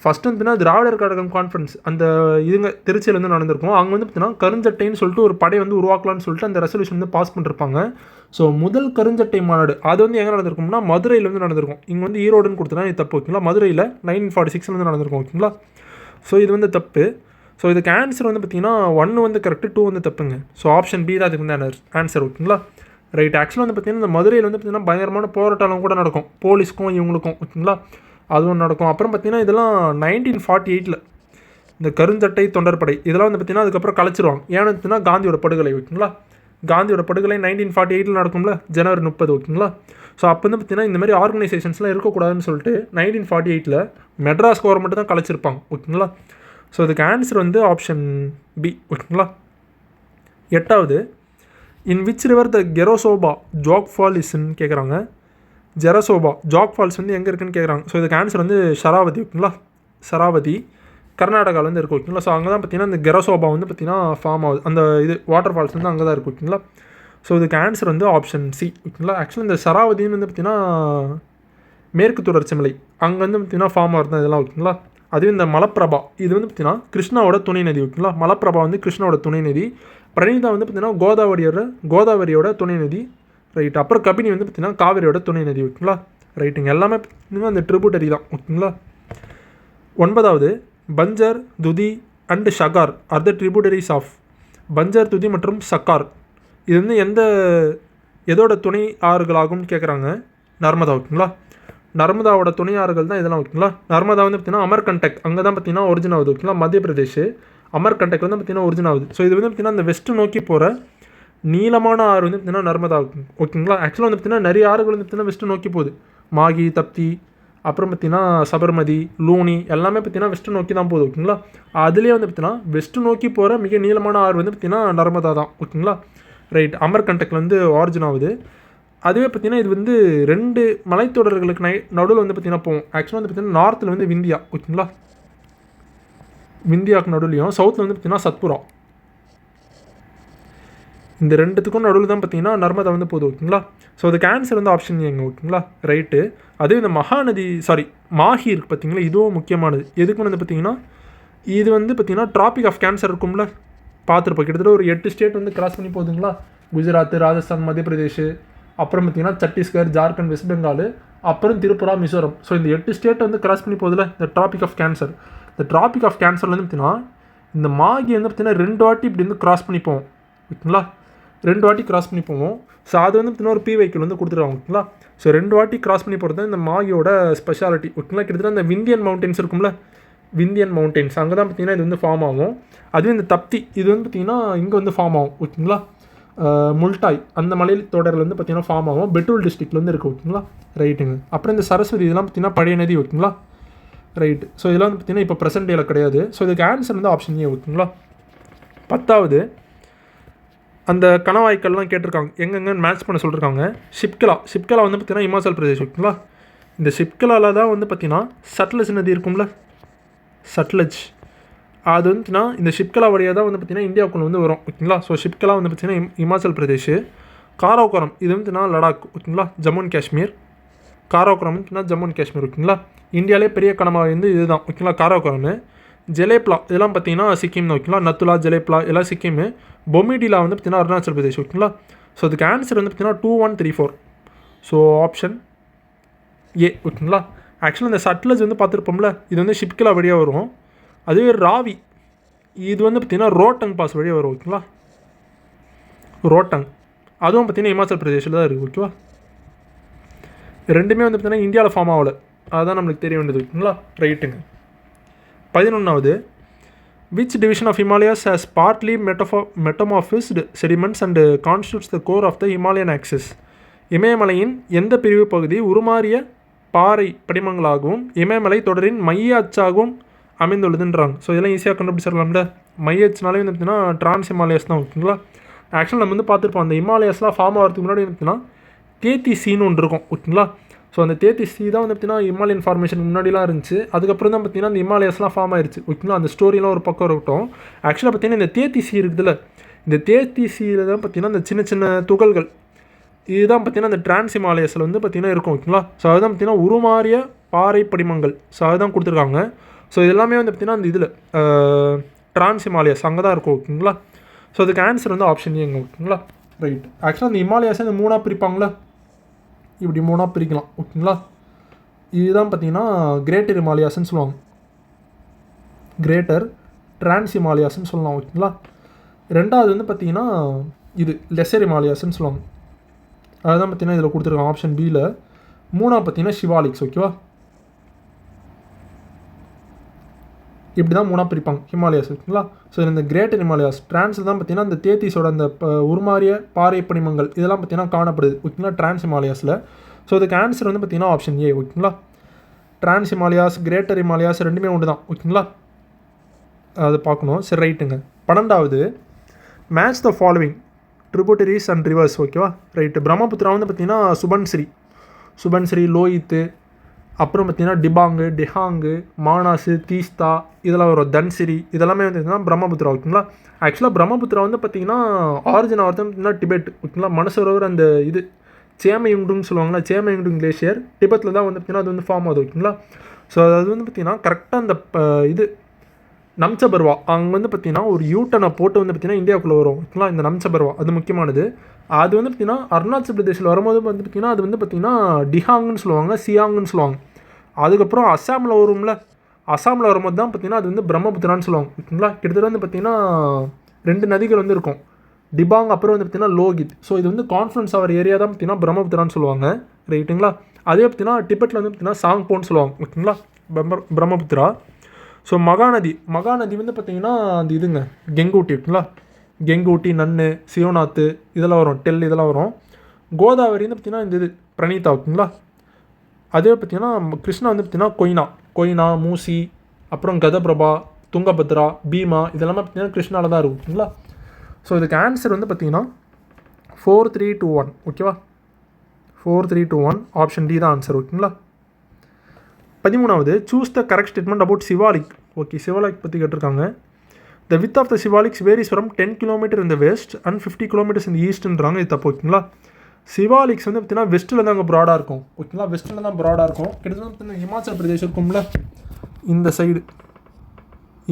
A: ஃபஸ்ட்டு வந்து பார்த்தீங்கன்னா திராவிடர் கழகம் கான்ஃபரன்ஸ் அந்த இதுங்க திருச்சியில் வந்து நடந்திருக்கும். அங்கே வந்து பார்த்தீங்கன்னா கருஞ்சட்டைன்னு சொல்லிட்டு ஒரு படை வந்து உருவாக்கலாம்னு சொல்லிட்டு அந்த ரெசல்யூஷன் வந்து பாஸ் பண்ணிருப்பாங்க. ஸோ முதல் கருஞ்சட்டை மாநாடு அது வந்து எங்கே நடந்திருக்கும்னா மதுரையில் வந்து நடந்திருக்கும். இங்கே வந்து ஈரோடுன்னு கொடுத்தனா இது தப்பு ஓகேங்களா. மதுரையில் 1946 வந்து நடந்திருக்கும் ஓகேங்களா. ஸோ இது வந்து தப்பு. ஸோ இதுக்கு ஆன்சர் வந்து பார்த்தீங்கன்னா 1 வந்து கரெக்டு, 2 வந்து தப்புங்க. ஸோ ஆப்ஷன் பி தான் அதுக்கு வந்து ஆன்சர் ஓகேங்களா. ரைட். ஆக்சுவலாக வந்து பார்த்தீங்கன்னா இந்த மதுரையில் வந்து பார்த்தீங்கன்னா பயங்கரமான போராட்டம் கூட நடக்கும் போலீஸ்க்கும் இவங்களுக்கும் ஓகேங்களா. அதுவும் நடக்கும். அப்புறம் பார்த்தீங்கன்னா இதெல்லாம் 1948 இந்த கருஞ்சட்டை தொண்டர்படை இதெல்லாம் வந்து பார்த்தீங்கன்னா அதுக்கப்புறம் கலைச்சிருவாங்க. ஏன்னு பார்த்தீங்கன்னா காந்தியோட படுகொலை ஓகேங்களா. காந்தியோட படுகொலை 1948 நடக்கும்ல, ஜனவரி 30 ஓகேங்களா. ஸோ அப்போ வந்து பார்த்தீங்கன்னா இந்த மாதிரி ஆர்கனைசேஷன்ஸ்லாம் இருக்கக்கூடாதுன்னு சொல்லிட்டு 1948 மெட்ராஸ் கவர்மெண்ட் தான் கலைச்சிருப்பாங்க ஓகேங்களா. ஸோ இதுக்கு ஆன்சர் வந்து ஆப்ஷன் பி ஓகேங்களா. 8வது, in which river the Gerusoppa Jog fall இஸ்ன்னு கேட்குறாங்க. ஜெரசோபா ஜாக் ஃபால்ஸ் வந்து எங்கே இருக்குன்னு கேட்குறாங்க. ஸோ இதுக்கு ஆன்சர் வந்து ஷராவதி ஓகேங்களா. ஷராவதி கர்நாடகாவில் வந்து இருக்குது ஓகேங்களா. ஸோ அங்கே தான் பார்த்தீங்கன்னா இந்த கெரோசோபா வந்து பார்த்தீங்கன்னா ஃபார்ம் ஆகுது. அந்த இது வாட்டர் ஃபால்ஸ் வந்து அங்கே தான் இருக்குது ஓகேங்களா. ஸோ இதுக்கு ஆன்சர் வந்து ஆப்ஷன் சி ஓகேங்களா. ஆக்சுவலி இந்த ஷராவதின்னு வந்து பார்த்தீங்கன்னா மேற்கு தொடர்ச்சி மலை அங்கே வந்து பார்த்தீங்கன்னா ஃபார்ம் ஆகுது தான் இதெல்லாம் ஓகேங்களா. அதுவும் இந்த மலப்பிரபா இது வந்து பார்த்தீங்கன்னா கிருஷ்ணாவோட துணை நதி ஓகேங்களா. மலப்பிரபா வந்து கிருஷ்ணாவோட துணை நதி. பிரணீதா வந்து பார்த்தீங்கன்னா கோதாவரியோட துணை நதி. ரைட். அப்புறம் கபினி வந்து பார்த்தீங்கன்னா காவிரியோட துணை நதி ஓகேங்களா. ரைட்டுங்க. எல்லாமே பார்த்தீங்கன்னா அந்த ட்ரிபியூட்டரி தான் ஓகேங்களா. 9வது, Banjar, Dudhi and Shakkar are the tributaries of. Banjar, Dudhi மற்றும் சக்கார் இது வந்து எதோட துணை ஆறுகளாகும்னு கேட்குறாங்க. நர்மதா ஓகேங்களா. நர்மதாவோட துணை ஆறுகள் தான் இதெல்லாம் ஓகேங்களா. நர்மதா வந்து பார்த்தீங்கன்னா அமர்கண்டக் அங்கே தான் பார்த்தீங்கன்னா ஒரிஜின் ஆகுது ஓகேங்களா. மத்திய பிரதேஷ் அமர்கண்டக் வந்து பார்த்தீங்கன்னா ஒரிஜின் ஆகுது. ஸோ இது வந்து பார்த்தீங்கன்னா அந்த வெஸ்ட்டு நோக்கி போகிற நீளமான ஆறு வந்து பார்த்தீங்கன்னா நர்மதா ஓகேங்களா. ஆக்சுவலாக வந்து பார்த்தீங்கன்னா நிறைய ஆறுகள் வந்து பார்த்தீங்கன்னா வெஸ்ட்டு நோக்கி போகுது. மாகி, தப்தி, அப்புறம் பார்த்தீங்கன்னா சபர்மதி, லூனி எல்லாமே பார்த்தீங்கன்னா வெஸ்ட்டு நோக்கி தான் போகுது ஓகேங்களா. அதுலேயே வந்து பார்த்தீங்கன்னா வெஸ்ட்டு நோக்கி போகிற மிக நீளமான ஆறு வந்து பார்த்தீங்கன்னா நர்மதா தான் ஓகேங்களா. ரைட். அமர்கண்டக்கில் வந்து ஆரிஜின் ஆகுது. அதுவே பார்த்தீங்கன்னா இது வந்து 2 மலைத்தொடர்களுக்கு நடுவில் வந்து பார்த்தீங்கன்னா போகும். ஆக்சுவலாக வந்து பார்த்தீங்கன்னா நார்த்தில் வந்து விந்தியா ஓகேங்களா. விந்தியாவுக்கு நடுவுலையும் சவுத்தில் வந்து பார்த்தீங்கன்னா சத்புரா. இந்த 2த்துக்கும் நடுவில் தான் பார்த்தீங்கன்னா நர்மதா வந்து போகுது ஓகேங்களா. ஸோ அதுக்கு ஆன்சர் வந்து ஆப்ஷன் எங்க ஓகேங்களா. ரைட்டு. அதே இந்த மகாநதி மாஹி இருக்குது பார்த்தீங்களா. இதுவும் முக்கியமானது. எதுக்கு வந்து பார்த்தீங்கன்னா இது வந்து பார்த்தீங்கன்னா ட்ராபிக் ஆஃப் கேன்சர் இருக்கும்ல பார்த்துருப்போம். கிட்டத்தட்ட ஒரு 8 ஸ்டேட் வந்து கிராஸ் பண்ணி போகுதுங்களா. குஜராத், ராஜஸ்தான், மத்திய பிரதேஷ், அப்புறம் பார்த்தீங்கன்னா சத்தீஸ்கர், ஜார்க்கண்ட், வெஸ்ட் பெங்கால், அப்புறம் திரிபுரா, மிசோரம். ஸோ இந்த 8 ஸ்டேட் வந்து கிராஸ் பண்ணி போகுதுல இந்த ட்ராபிக் ஆஃப் கேன்சர். இந்த ட்ராபிக் ஆஃப் கேன்சரில் வந்து பார்த்தீங்கன்னா இந்த மாகி வந்து பார்த்தீங்கன்னா 2 வாட்டி இப்படி வந்து கிராஸ் பண்ணி போவோம் ஓகேங்களா. 2 வாட்டி கிராஸ் பண்ணி போவோம். ஸோ அது வந்து பார்த்தீங்கன்னா ஒரு வெஹிக்கிள் வந்து கொடுத்துருவாங்க ஓகேங்களா. ஸோ 2 வாட்டி கிராஸ் பண்ணி போகிறது தான் இந்த மாகியோட ஸ்பெஷாலிட்டி ஓகேங்களா. கிட்டத்தட்ட இந்த விந்தியன் மவுண்டன்ஸ் இருக்கும்ல, விந்தியன் மவுண்டன்ஸ் அங்கே தான் பார்த்தீங்கன்னா இது வந்து ஃபார்ம் ஆகும். அதுவும் இந்த தப்தி இது வந்து பார்த்தீங்கன்னா இங்கே வந்து ஃபார்ம் ஆகும் ஓகேங்களா. முல்டாய் அந்த மலை தொடரில் வந்து பார்த்தீங்கன்னா ஃபார்ம் ஆகும். பெட்டூல் டிஸ்ட்ரிக்டில் வந்து இருக்குது ஓகேங்களா. ரைட்டுங்க. அப்புறம் இந்த சரஸ்வதி இதெல்லாம் பார்த்தீங்கன்னா பழைய நதி ஓகேங்களா. ரைட்டு. ஸோ இதெல்லாம் வந்து பார்த்தீங்கன்னா இப்போ ப்ரெசென்ட் டேல கிடையாது. ஸோ இதுக்கு ஆன்சர் வந்து ஆப்ஷன் ஏ ஓகேங்களா. 10வது, அந்த கணவாய்க்கள்லாம் கேட்டிருக்காங்க எங்கெங்கன்னு மேட்ச் பண்ண சொல்லியிருக்காங்க. ஷிப்கலா வந்து பார்த்தீங்கன்னா இமாச்சல் பிரதேஷ் ஓகேங்களா. இந்த ஷிப்கலாவில் தான் வந்து பார்த்தீங்கன்னா சட்லஜ் நதி இருக்கும்ல, சட்லஜ் அது வந்துட்டுனா இந்த ஷிப்கலா வழியாக தான் வந்து பார்த்திங்கன்னா இந்தியாவுக்குள்ள வந்து வரும் ஓகேங்களா. ஸோ ஷிப்கலா வந்து பார்த்திங்கன்னா இமாச்சல் பிரதேஷ். காராகோரம் இது வந்துட்டுனா லடாக் ஓகேங்களா, ஜம்மு அண்ட் காஷ்மீர். காராகோரம் வந்துட்டுனா ஜம்மு அண்ட் காஷ்மீர் ஓகேங்களா. இந்தியாவிலே பெரிய கணவாய் வந்து இதுதான் ஓகேங்களா காராகோரம். ஜெலேப்லா இதெல்லாம் பார்த்தீங்கன்னா சிக்கிம் தான் ஓகேங்களா. நத்துலா, ஜெலேப்லா எல்லாம் சிக்கிம். பொமிடிலா வந்து பார்த்திங்கன்னா அருணாச்சல் பிரதேஷ் ஓகேங்களா. ஸோ அதுக்கு ஆன்சர் வந்து பார்த்திங்கன்னா 2, 1, 3, 4. ஸோ ஆப்ஷன் ஏ ஓகேங்களா. ஆக்சுவலாக இந்த சட்லஜ் வந்து பார்த்துருப்போம்ல இது வந்து ஷிப்கலா வழியாக வரும். அதுவே ராவி இது வந்து பார்த்திங்கன்னா ரோட்டங் பாஸ் வழியாக வரும் ஓகேங்களா. ரோட்டங் அதுவும் பார்த்திங்கன்னா இமாச்சல் பிரதேஷில் தான் இருக்குது ஓகேவா. ரெண்டுமே வந்து பார்த்திங்கன்னா இந்தியாவில் ஃபார்ம் ஆகலை, அதுதான் நம்மளுக்கு தெரிய வேண்டியது ஓகேங்களா. ரைட்டுங்க. 11வது, which division of Himalayas has partly metamorphosed sediments and constitutes the core of the Himalayan axis. இமயமலையின் எந்த பிரிவு பகுதி உருமாறிய பாறை படிமங்களாகவும் இமயமலை தொடரின் மைய அச்சாகவும் அமைந்துள்ளதுன்றாங்க. ஸோ இதெல்லாம் ஈஸியாக கண்டுபிடிச்சிடலாம்ல. மைய அச்சுனாலே வந்து பார்த்திங்கன்னா டிரான்ஸ் ஹிமாலயாஸ் தான் ஓகேங்களா. ஆக்சுவலாக நம்ம வந்து பார்த்துருப்போம் அந்த ஹிமாலயாஸ்லாம் ஃபார்ம் ஆகிறதுக்கு முன்னாடி பார்த்தீங்கன்னா தேத்தி சீன்னு ஒன்று இருக்கும் ஓகேங்களா. ஸோ அந்த தேத்தி சி தான் வந்து பார்த்திங்கன்னா ஹிமாலயன் ஃபார்மேஷன் முன்னாடிலாம் இருந்துச்சு. அதுக்கப்புறம் தான் பார்த்திங்கன்னா அந்த ஹிமாலயாஸ்லாம் ஃபார்ம் ஆயிடுச்சு ஓகேங்களா. அந்த ஸ்டோரிலாம் ஒரு பக்கம் இருக்கட்டும். ஆக்சுவலாக பார்த்திங்கன்னா இந்த தேத்தி சி இருக்குதுல்ல, இந்த தேத்தி சியில் தான் பார்த்திங்கன்னா இந்த சின்ன சின்ன துகள்கள் இதுதான் பார்த்திங்கன்னா இந்த டிரான்ஸ் ஹிமாலயஸில் வந்து பார்த்திங்கன்னா இருக்கும் ஓகேங்களா. ஸோ அதுதான் பார்த்திங்கன்னா உருமாறிய பாறை படிமங்கள். ஸோ அதுதான் கொடுத்துருக்காங்க. ஸோ எல்லாமே வந்து பார்த்திங்கன்னா அந்த இதில் ட்ரான்ஸ் ஹிமாலயாஸ் அங்கே தான் இருக்கும் ஓகேங்களா. ஸோ அதுக்கு ஆன்சர் வந்து ஆப்ஷன் ஏங்க ஓகேங்களா. ரைட். ஆக்சுவலாக அந்த ஹிமாலயாஸை இந்த 3ஆக பிரிப்பாங்களா, இப்படி 3ஆக பிரிக்கலாம் ஓகேங்களா. இதுதான் பார்த்திங்கன்னா கிரேட்டர் ஹிமாலயாஸ்ன்னு சொல்லுவாங்க, கிரேட்டர் ட்ரான்ஸ் ஹிமாலயாஸ்ன்னு சொல்லலாம் ஓகேங்களா. ரெண்டாவது வந்து பார்த்திங்கன்னா இது லெசர் ஹிமாலயாஸ்ன்னு சொல்லுவாங்க, அதுதான் பார்த்திங்கன்னா இதில் கொடுத்துருக்காங்க ஆப்ஷன் பியில். மூணாவது பார்த்திங்கன்னா ஷிவாலிக்ஸ் ஓகேவா. இப்படி தான் 3ஆக பிரிப்பாங்க ஹிமாலயாஸ் ஓகேங்களா. ஸோ இந்த கிரேட்டர் ஹிமாலயாஸ் ட்ரான்ஸில் தான் பார்த்திங்கன்னா அந்த தேத்தீஸோட அந்த உருமாறிய பாறை படிமங்கள் இதெல்லாம் பார்த்திங்கன்னா காணப்படுது ஓகேங்களா ட்ரான்ஸ் ஹிமாலயாஸில். ஸோ அதுக்கு ஆன்சர் வந்து பார்த்திங்கன்னா ஆப்ஷன் ஏ ஓகேங்களா. ட்ரான்ஸ் ஹிமாலயாஸ் கிரேட்டர் ஹிமாலயாஸ் ரெண்டுமே ஒன்று தான் ஓகேங்களா, அது பார்க்கணும். சரி ரைட்டுங்க. 12வது match the following tributaries and reverse ஓகேவா. ரைட்டு. பிரம்மபுத்திரா வந்து பார்த்திங்கன்னா சுபன்ஸ்ரீ, லோயித்து, அப்புறம் பார்த்திங்கன்னா டிபாங்கு, டிஹாங்கு, மானாசு, தீஸ்தா இதெல்லாம் வரும், தன்சிரி இதெல்லாமே வந்து பார்த்திங்கன்னா பிரம்மபுத்திரா ஓகேங்களா. ஆக்சுவலாக பிரம்மபுத்திரா வந்து பார்த்திங்கன்னா ஆரிஜின் ஆகிறது பார்த்திங்கன்னா டிபெட் ஓகேங்களா. மனசரோவர் அந்த இது சேமயுங்டுன்னு சொல்லுவாங்களா, சேமயுங்டுங் கிளேஷியர் டிபெட்டில் தான் வந்து பார்த்திங்கன்னா அது வந்து ஃபார்ம் ஆகுது ஓகேங்களா. ஸோ அது வந்து பார்த்திங்கன்னா கரெக்டாக அந்த இது நம்சபர்வா அங்கே வந்து பார்த்திங்கன்னா ஒரு யூட்டனை போட்டு வந்து பார்த்திங்கன்னா இந்தியாவுக்குள்ளே வரும் ஓகேங்களா. இந்த நம்சபர்வா அது முக்கியமானது. அது வந்து பார்த்திங்கன்னா அருணாச்சல் பிரதேசில் வரும்போது வந்து பார்த்திங்கன்னா அது வந்து பார்த்திங்கன்னா டிஹாங்னு சொல்லுவாங்க, சியாங்னு சொல்லுவாங்க. அதுக்கப்புறம் அஸ்ஸாமில் வரும்போது தான் பார்த்திங்கன்னா அது வந்து பிரம்மபுத்திரான்னு சொல்லுவாங்க ஓகேங்களா. கிட்டத்தட்ட வந்து பார்த்திங்கன்னா 2 நதிகள் வந்து இருக்கும், டிபாங் அப்புறம் வந்து பார்த்திங்கன்னா லோகித். ஸோ இது வந்து கான்ஃபரன்ஸ் ஆகிற ஏரியா தான் பார்த்திங்கன்னா பிரம்மபுத்திரான்னு சொல்லுவாங்க ரைட்டுங்களா. அதே பார்த்திங்கன்னா டிபெட்டில் வந்து பார்த்திங்கன்னா சாங்போன்னு சொல்லுவாங்க ஓகேங்களா பிரம்மபுத்திரா. ஸோ மகாநதி வந்து பார்த்திங்கன்னா அந்த இதுங்க கெங்கூட்டி ஓகேங்களா. கெங்கூட்டி, நன்னு, சிவநாத்து இதெல்லாம் வரும், டெல் இதெல்லாம் வரும். கோதாவரி வந்து பார்த்திங்கன்னா இந்த இது பிரணீதா ஓகேங்களா. அதே பார்த்திங்கன்னா கிருஷ்ணா வந்து பார்த்திங்கன்னா கொய்னா, மூசி, அப்புறம் கதபிரபா, துங்கபத்ரா, பீமா இதெல்லாமே பார்த்திங்கன்னா கிருஷ்ணாவில் தான் இருக்கும் ஓகேங்களா. ஸோ இதுக்கு ஆன்சர் வந்து பார்த்திங்கன்னா 4-3-2-1 ஓகேவா. 4-3-2-1 ஆப்ஷன் டி தான் ஆன்சர் ஓகேங்களா. 13வது choose the correct statement about Siwalik. Okay, Siwalik பற்றி கேட்டிருக்காங்க. The width of the Siwaliks varies from 10 kilometre in the west and 50 kilometres in ஈஸ்ட்ன்றாங்க. இது தப்பு ஓகேங்களா. சிவாலிக்ஸ் வந்து பார்த்திங்கன்னா வெஸ்ட்டில் தான் அங்கே ப்ராடாக இருக்கும் ஓகேங்களா. வெஸ்ட்டில் தான் ப்ராடாக இருக்கும். கிட்டத்தட்ட பார்த்திங்கன்னா ஹிமாச்சல் பிரதேஷ் இருக்கும்ல, இந்த சைடு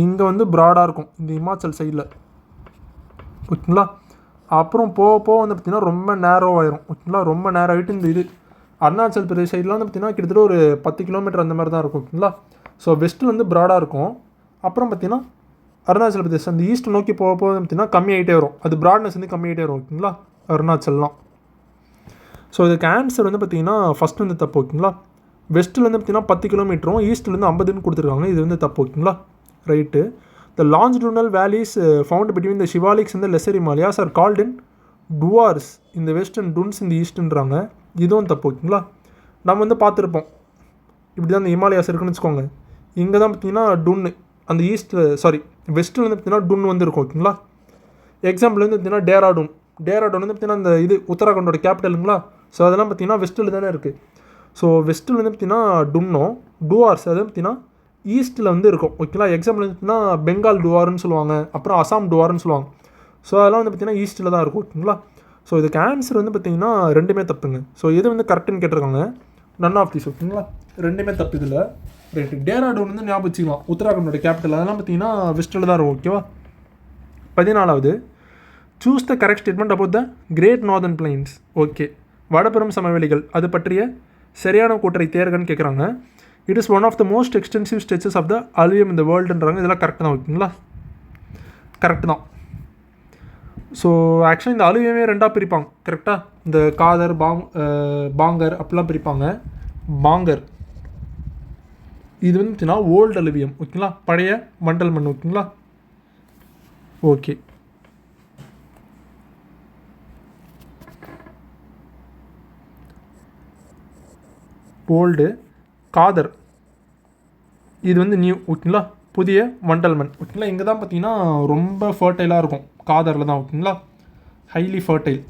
A: இங்கே வந்து ப்ராடாக இருக்கும் இந்த ஹிமாச்சல் சைடில் ஓகேங்களா. அப்புறம் போக வந்து பார்த்திங்கன்னா ரொம்ப நேரோவாயிரும் ஓகேங்களா. ரொம்ப நேரம் ஆகிட்டு இந்த இது அருணாச்சல் பிரதேஷ் சைட்லாம் வந்து பார்த்திங்கன்னா கிட்டத்தட்ட ஒரு 10 கிலோமீட்டர் அந்த மாதிரி தான் இருக்கும் ஓகேங்களா. ஸோ வெஸ்ட்டில் வந்து ப்ராடாக இருக்கும். அப்புறம் பார்த்திங்கன்னா அருணாச்சல் பிரதேஷ் அந்த ஈஸ்ட் நோக்கி போக பார்த்திங்கன்னா கம்மியாகிட்டே வரும், அது ப்ராட்னஸ் வந்து கம்மியாகிட்டே வரும் ஓகேங்களா அருணாச்சல்லாம். ஸோ இதுக்கு ஆன்சர் வந்து பார்த்திங்கன்னா ஃபஸ்ட் வந்து தப்பு ஓகேங்களா. வெஸ்ட்டில் வந்து பார்த்திங்கன்னா 10 கிலோமீட்டரும் ஈஸ்ட்லேருந்து 50ன்னு கொடுத்துருக்காங்க, இது வந்து தப்பு ஓகேங்களா. ரைட்டு. The longitudinal valleys found between the Shiwaliks and the lesser Himalayas are called in Duars in the west and Duns in the ஈஸ்ட்ன்றாங்க, இதுவும் தப்பு ஓகேங்களா. நம்ம வந்து பார்த்துருப்போம் இப்படி தான் அந்த ஹிமாலயாஸ் இருக்குன்னு வச்சுக்கோங்க. இங்கே தான் பார்த்திங்கன்னா டுன்னு அந்த வெஸ்ட்டில் வந்து பார்த்திங்கன்னா டுன் வந்து இருக்கும் ஓகேங்களா. எக்ஸாம்பிள் வந்து பார்த்திங்கன்னா டேராடூன் வந்து பார்த்திங்கன்னா அந்த இது உத்தராகண்டோட கேபிட்டலுங்களா. ஸோ அதெல்லாம் பார்த்திங்கன்னா வெஸ்ட்டில் தானே இருக்குது. ஸோ வெஸ்ட்டில் வந்து பார்த்திங்கன்னா டுன்னும், டுவார்ஸ் அது பார்த்திங்கன்னா ஈஸ்ட்டில் வந்து இருக்கும் ஓகேங்களா. எக்ஸாம்பிள் வந்து பார்த்திங்கன்னா பெங்கால் டுவார்னு சொல்லுவாங்க, அப்புறம் அசாம் டுவார்னு சொல்லுவாங்க. ஸோ அதெல்லாம் வந்து பார்த்திங்கன்னா ஈஸ்ட்டில் தான் இருக்கும் ஓகேங்களா. ஸோ இதுக்கு ஆன்சர் வந்து பார்த்திங்கன்னா ரெண்டுமே தப்புங்க. ஸோ எது வந்து கரெக்டுன்னு கேட்டிருக்காங்க, நன் ஆஃப் தீஸ் ஓகேங்களா. ரெண்டுமே தப்பு இதில். ரைட்டு. டேராடூன் வந்து ஞாபகம் வச்சுக்கலாம், உத்தராகண்டோட கேபிட்டல், அதெல்லாம் பார்த்திங்கன்னா வெஸ்ட்டில் தான் இருக்கும் ஓகேவா. 14வது choose the correct statement about the great northern plains. Okay, வடபெரும் சமவெளிகள் அது பற்றிய சரியான கூற்றை தேர்கன்னு கேட்குறாங்க. It is one of the most extensive stretches of the alluvium in the வேர்ல்டுன்றாங்க. இதெல்லாம் கரெக்ட் தான் ஓகேங்களா, கரெக்ட் தான். ஸோ ஆக்சுவலி இந்த அலுவியமே 2ஆக பிரிப்பாங்க கரெக்டாக. இந்த காதர், பாங்கர் அப்படிலாம் பிரிப்பாங்க. பாங்கர் இது வந்து பார்த்தீங்கன்னா ஓல்டு அலுவியம் ஓகேங்களா, பழைய மண்டல் மண் ஓகேங்களா. Okay, old. காதர் இது வந்து நியூ ஓகேங்களா, புதிய மண்டல் மண் ஓகேங்களா. இங்கே தான் பார்த்தீங்கன்னா ரொம்ப ஃபர்டைலாக இருக்கும், காதரில் தான் ஓகேங்களா, ஹைலி ஃபர்டைல்.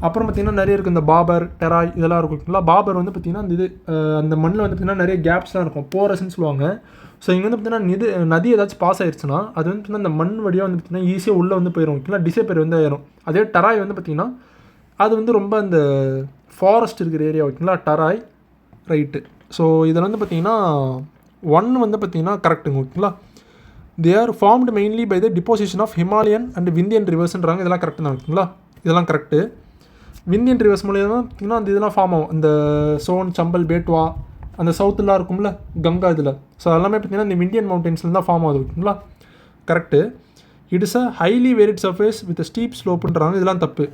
A: அப்புறம் பார்த்திங்கன்னா நிறைய இருக்குது, இந்த பாபர், டெராய் இதெல்லாம் இருக்கும் ஓகேங்களா. பாபர் வந்து பார்த்திங்கன்னா அந்த இது அந்த மண்ணில் வந்து பார்த்திங்கன்னா நிறைய கேப்ஸ்லாம் இருக்கும், போரஸ்ன்னு சொல்லுவாங்க. ஸோ இங்கே வந்து பார்த்திங்கன்னா நதி ஏதாச்சும் பாஸ் ஆயிடுச்சுன்னா அது வந்து பார்த்திங்கன்னா அந்த மண் வழியாக வந்து பார்த்திங்கன்னா ஈஸியாக உள்ளே வந்து போயிடும் ஓகேங்களா, டிசேப்பர் வந்து ஆயிரும். அதே டெராய் வந்து பார்த்திங்கன்னா அது வந்து ரொம்ப அந்த ஃபாரஸ்ட் இருக்கிற ஏரியா ஓகேங்களா, டராய். ரைட்டு. ஸோ இதில் வந்து பார்த்தீங்கன்னா 1 வந்து பார்த்தீங்கன்னா கரெக்டுங்க ஓகேங்களா. They are formed mainly by the deposition of Himalayan and Vindhyan ரிவர்ஸ்ன்றாங்க. இதெல்லாம் கரெக்டு தான் ஓகேங்களா. இதெல்லாம் கரெக்டு. விந்தியன் ரிவர்ஸ் மூலியமாக பார்த்தீங்கன்னா அந்த இதெல்லாம் ஃபார்ம் ஆகும். இந்த சோன், சம்பல், பேட்வா, அந்த சவுத்துலாம் இருக்கும்ல கங்கா இதில். ஸோ எல்லாமே பார்த்தீங்கன்னா இந்த விந்தியன் மவுண்டன்ஸில் தான் ஃபார்ம் ஆகுது ஓகேங்களா. Correct. It is a highly varied surface with steep ஸ்லோப்புன்றாங்க. இதெல்லாம் தப்பு.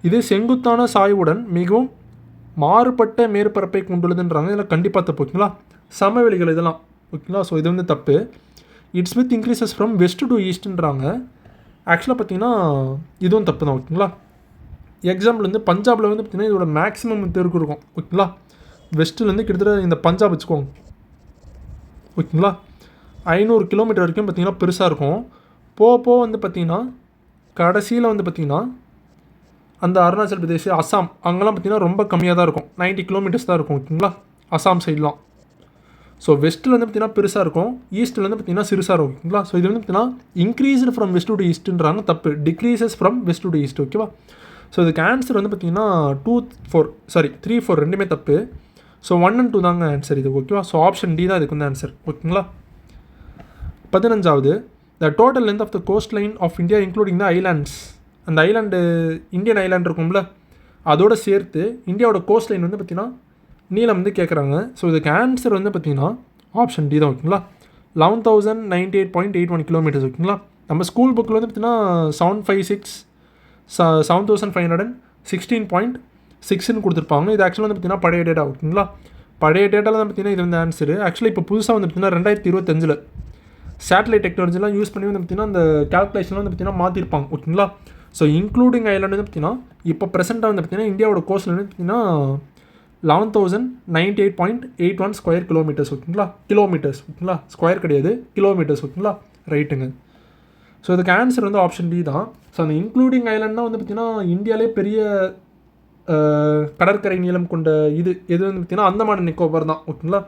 A: இது செங்குத்தான சாய்வுடன் மிகவும் மாறுபட்ட மேற்பரப்பை கொண்டுள்ளதுன்றாங்க. இதெல்லாம் கண்டிப்பாக தப்பு ஓகேங்களா. சமவெளிகள் இதெல்லாம் ஓகேங்களா. ஸோ இது வந்து தப்பு. It's width increases from west to ஈஸ்ட்ன்றாங்க. ஆக்சுவலாக பார்த்தீங்கன்னா இதுவும் தப்பு தான் ஓகேங்களா. எக்ஸாம்பிள் வந்து பஞ்சாபில் வந்து பார்த்தீங்கன்னா இதோட மேக்ஸிமம் தெருக்கு இருக்கும் ஓகேங்களா. வெஸ்ட்லேருந்து கிட்டத்தட்ட இந்த பஞ்சாப் வச்சுக்கோங்க ஓகேங்களா. 500 கிலோமீட்டர் வரைக்கும் பார்த்திங்கன்னா பெருசாக இருக்கும். போக வந்து பார்த்திங்கன்னா கடைசியில் வந்து பார்த்திங்கன்னா அந்த அருணாச்சல் பிரதேஷ், அஸ்ஸாம் அங்கெல்லாம் பார்த்திங்கன்னா ரொம்ப கம்மியாக தான் இருக்கும். 90 கிலோமீட்டர்ஸ் தான் இருக்கும் ஓகேங்களா. அஸ்ஸாம் சைட்லாம். ஸோ வெஸ்ட்டில் வந்து பார்த்திங்கன்னா பெருசாக இருக்கும், ஈஸ்ட்டில் வந்து பார்த்திங்கன்னா சிறுசாக இருக்கும் ஓகேங்களா. ஸோ இது வந்து பார்த்திங்கன்னா இன்க்ரீஸ்டு ஃப்ரம் வெஸ்ட் டு ஈஸ்ட்டுன்றாங்க. தப்பு. Decreases from west to east ஓகேவா. ஸோ இதுக்கு ஆன்சர் வந்து பார்த்திங்கன்னா 3, 4 ரெண்டுமே தப்பு. ஸோ 1 and 2 தாங்க ஆன்சர் இது ஓகேவா. ஸோ ஆப்ஷன் டி தான் இதுக்கு வந்து ஆன்சர் ஓகேங்களா. 15வது, the total length of the coast line of India including the islands. அந்த ஐலாண்டு இந்தியன் ஐலாண்ட் இருக்கும்ல அதோடு சேர்த்து இந்தியாவோட கோஸ்ட் லைன் வந்து பார்த்திங்கன்னா நீளம் வந்து கேட்குறாங்க. ஸோ இதுக்கு ஆன்சர் வந்து பார்த்திங்கன்னா ஆப்ஷன் டி தான் ஓகேங்களா. 11,098.81 கிலோமீட்டர்ஸ் ஓகேங்களா. நம்ம ஸ்கூல் புக்கில் வந்து பார்த்திங்கன்னா 7,516.16.6ன்னு கொடுத்துருப்பாங்க. இது ஆக்சுவலாக வந்து பார்த்திங்கன்னா பழைய டேட்டா ஓகேங்களா. பழைய டேட்டாவில் தான் பார்த்திங்கன்னா இது வந்து ஆன்சரு. ஆக்சுவலாக இப்போ புதுசாக வந்து பார்த்திங்கன்னா 2025 சேட்டலைட் டெக்னாலஜிலாம் யூஸ் பண்ணி வந்து பார்த்திங்கன்னா அந்த கேல்குலேஷன்லாம் வந்து பார்த்திங்கன்னா மாற்றிருப்பாங்க ஓகேங்களா. ஸோ இன்க்ளூடிங் ஐலாண்டு வந்து பார்த்திங்கன்னா இப்போ ப்ரெசென்ட்டாக வந்து பார்த்திங்கன்னா இந்தியாவோட கோஸ்ட்டில் வந்து பார்த்திங்கன்னா 11,098.81 ஸ்கொயர் கிலோமீட்டர்ஸ் ஓகேங்களா. கிலோமீட்டர்ஸ் ஓகேங்களா, ஸ்கொயர் கிடையாது, கிலோமீட்டர்ஸ் ஓகேங்களா. ரைட்டுங்க. ஸோ இதுக்கு ஆன்சர் வந்து ஆப்ஷன் டி தான். ஸோ அந்த இன்க்ளூடிங் ஐலாண்ட்னா வந்து பார்த்திங்கன்னா இந்தியாவிலே பெரிய கடற்கரை நீளம் கொண்ட எது வந்து பார்த்திங்கன்னா அந்தமான் நிக்கோபார் தான் ஓகேங்களா.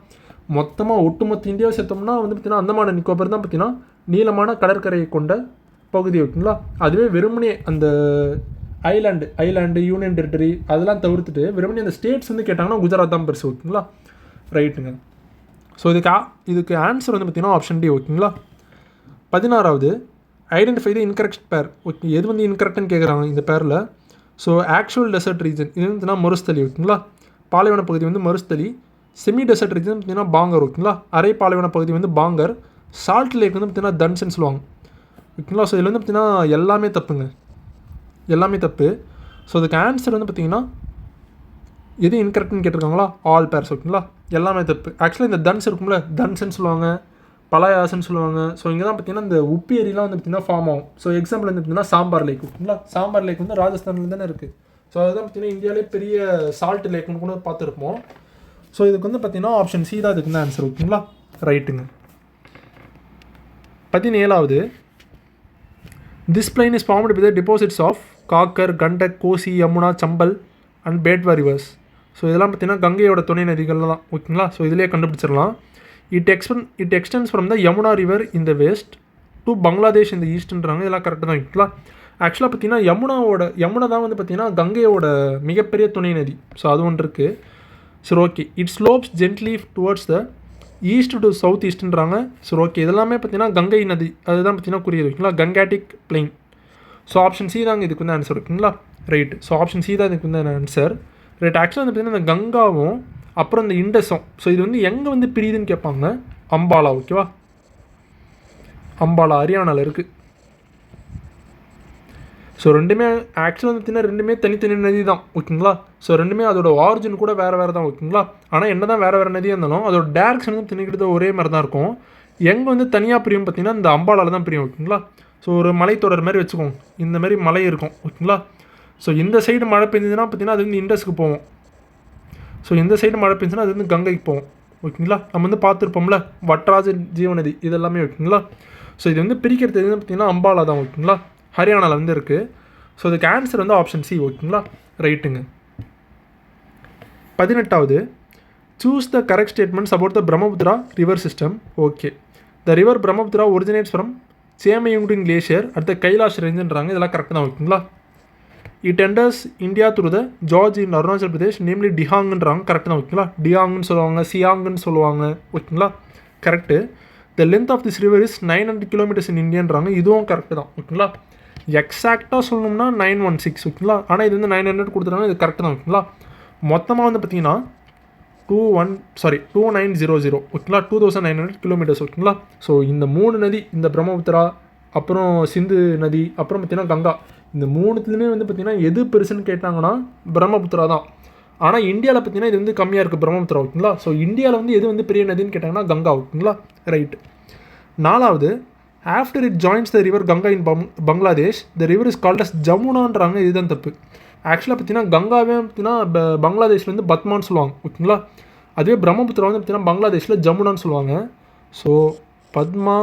A: மொத்தமாக ஒட்டுமொத்த இந்தியாவை சேர்த்தோம்னா வந்து பார்த்திங்கன்னா அந்தமான் நிக்கோபார் தான் பார்த்திங்கன்னா நீளமான கடற்கரையை கொண்ட பகுதி ஓகேங்களா. அதுவே வெறுமனே அந்த ஐலாண்டு யூனியன் டெரிட்டரி அதெல்லாம் தவிர்த்துட்டு வெறுமனே அந்த ஸ்டேட்ஸ் வந்து கேட்டாங்கன்னா குஜராத் தான் பெருசு ஓகேங்களா. ரைட்டுங்க. ஸோ இதுக்கு ஆன்சர் வந்து பார்த்திங்கன்னா ஆப்ஷன் டி ஓகேங்களா. 16வது, identify the incorrect pair. Okay, எது வந்து இன்கரெக்ட்னு கேட்குறாங்க இந்த பேரில். ஸோ ஆக்சுவல் டெசர்ட் ரீஜன் இது வந்து மருஸ்தலி ஓகேங்களா. பாலைவன பகுதி வந்து மருஸ்தலி. செமி டெசர்ட் ரீஜன் பார்த்திங்கன்னா பாங்கர் ஓகேங்களா. அரை பாலைவன பகுதி வந்து பாங்கர். சால்ட் லேக் வந்து பார்த்திங்கன்னா தன்சன் சொல்லுவாங்க ஓகேங்களா. ஸோ இதில் வந்து பார்த்திங்கன்னா எல்லாமே தப்புங்க, எல்லாமே தப்பு. ஸோ அதுக்கு ஆன்சர் வந்து பார்த்திங்கன்னா எது இன்கரெக்ட்னு கேட்டிருக்காங்களா, ஆல் பேர்ஸ் ஓகேங்களா. எல்லாமே தப்பு. ஆக்சுவலாக இந்த தன்ஸ் இருக்கும்ல, தன்சன் சொல்லுவாங்க, பலாயாசன்னு சொல்லுவாங்க. ஸோ இங்கே தான் பார்த்திங்கன்னா இந்த உப்பு ஏரிலாம் வந்து பார்த்திங்கன்னா ஃபார்ம் ஆகும். ஸோ எக்ஸாம்பிள் வந்து பார்த்திங்கன்னா சாம்பார் லேக் ஓகேங்களா. சாம்பார் லேக் வந்து ராஜஸ்தானில் தானே இருக்குது. ஸோ அதுதான் பார்த்திங்கன்னா இந்தியாவிலே பெரிய சால்ட் லேக்னு கூட பார்த்துருப்போம். ஸோ இதுக்கு வந்து பார்த்திங்கன்னா ஆப்ஷன் சி தான் இதுக்கு தான் ஆன்சர் ஓகேங்களா. ரைட்டுங்க. 17வது, this plain is formed with deposits of Ghaggar, Gandak, Kosi, Yamuna, Chambal and Betwa rivers. So இதெல்லாம் பார்த்திங்கன்னா கங்கையோட துணை நதிகள் தான் ஓகேங்களா. ஸோ இதிலே கண்டுபிடிச்சிடலாம். It extends from the Yamuna river in the west to Bangladesh இந்த ஈஸ்ட்ன்றாங்க. இதெல்லாம் கரெக்டாக தான் ஓகேங்களா. ஆக்சுவலாக பார்த்திங்கன்னா யமுனா தான் வந்து பார்த்திங்கன்னா கங்கையோட மிகப்பெரிய துணை நதி. ஸோ அது ஒன்று இருக்குது. சரி okay. It slopes gently towards the east to south ஈஸ்ட்ன்றாங்க. சரி ஓகே. இதெல்லாமே பார்த்திங்கன்னா கங்கை நதி அதுதான் பார்த்திங்கன்னா குறியது ஓகேங்களா. கங்காட்டிக் பிளைன். ஸோ ஆப்ஷன் சி தாங்க இதுக்கு வந்து ஆன்சர் ஓகேங்களா. ரைட். ஸோ ஆப்ஷன் சி தான் இதுக்கு வந்து ஆன்சர். ரைட். ஆக்சுவலாக வந்து பார்த்திங்கன்னா இந்த கங்காவும் அப்புறம் இந்த இண்டஸும், ஸோ இது வந்து எங்கே வந்து பிரியுதுன்னு கேட்பாங்க. அம்பாலா ஓகேவா. அம்பாலா ஹரியானாவில் இருக்குது. ஸோ ரெண்டுமே ஆக்சுவலாக வந்து பார்த்திங்கன்னா ரெண்டுமே தனித்தனி நதி தான் ஓகேங்களா. ஸோ ரெண்டுமே அதோட ஆரிஜின் கூட வேறு வேறு தான் ஓகேங்களா. ஆனால் என்ன தான் வேறு நதியாக இருந்தாலும் அதோட டேரக்ஷன் வந்து திணிக்கிட்டு ஒரே மாதிரி தான் இருக்கும். எங்கே வந்து தனியாக பிரியும் பார்த்திங்கன்னா இந்த அம்பாலாவில் தான் பிரியும் ஓகேங்களா. ஸோ ஒரு மலைத்தொடர் மாதிரி வச்சுக்கோங்க. இந்த மாதிரி மலை இருக்கும் ஓகேங்களா. ஸோ இந்த சைடு மழை பெஞ்சதுன்னா பார்த்திங்கன்னா அது வந்து இண்டஸ்க்கு போவோம். ஸோ இந்த சைடு மழை பெஞ்சுன்னா அது வந்து கங்கைக்கு போவோம் ஓகேங்களா. நம்ம வந்து பார்த்துருப்போம்ல வட்ராஜ ஜீவநதி இதெல்லாமே ஓகேங்களா. ஸோ இது வந்து பிரிக்கிறது எதுன்னு பார்த்திங்கன்னா அம்பாலா தான் ஓகேங்களா. ஹரியானாவில் வந்து இருக்குது. ஸோ இதுக்கு ஆன்சர் வந்து ஆப்ஷன் சி ஓகேங்களா. ரைட்டுங்க. 18வது, choose the correct statements about the Brahmaputra river system. Okay. The river Brahmaputra originates from Chemayungdung glacier at the Kailash ரேஞ்சுன்றாங்க. இதெல்லாம் கரெக்டாக தான் ஓகேங்களா. It enters India through the gorge in Arunachal Pradesh namely டிஹாங்ன்றாங்க கரெக்ட் தான் ஓகேங்களா. டிஹாங்னு சொல்லுவாங்க, சியாங்குன்னு சொல்லுவாங்க ஓகேங்களா, correct. The length of this river is 900 kilometres in இந்தியன்றாங்க, இதுவும் கரெக்டு தான் ஓகேங்களா. எக்ஸாக்டாக சொல்லணும்னா 916 ஓகேங்களா, ஆனால் இது வந்து 900 கொடுத்துருக்காங்க, இது கரெக்டு தான் ஓகேங்களா. மொத்தமாக வந்து பார்த்தீங்கன்னா 2900 ஓகேங்களா, 2900 கிலோமீட்டர்ஸ் ஓகேங்களா. ஸோ இந்த 3 நதி, இந்த பிரம்மபுத்திரா, அப்புறம் சிந்து நதி, அப்புறம் பார்த்தீங்கன்னா கங்கா, இந்த 3த்துலேயுமே வந்து பார்த்திங்கன்னா எது பெருசுன்னு கேட்டாங்கன்னா பிரம்மபுத்திரா தான். ஆனால் இந்தியாவில் பார்த்தீங்கன்னா இது வந்து கம்மியாக இருக்குது பிரம்மபுத்திரா ஓகேங்களா. ஸோ இந்தியாவில் வந்து எது வந்து பெரிய நதின்னு கேட்டாங்கன்னா கங்கா ஓகேங்களா, ரைட். 4வது, after it joins the river Ganga in Bangladesh the river is called as ஜமுனான்றாங்க, இதுதான் தப்பு. ஆக்சுவலாக பார்த்தீங்கன்னா கங்காவே பார்த்தீங்கன்னா பங்களாதேஷில் வந்து பத்மான்னு சொல்லுவாங்க ஓகேங்களா. அதுவே பிரம்மபுத்திரா வந்து பார்த்தீங்கன்னா பங்களாதேஷில் ஜமுனான்னு சொல்லுவாங்க. ஸோ பத்மா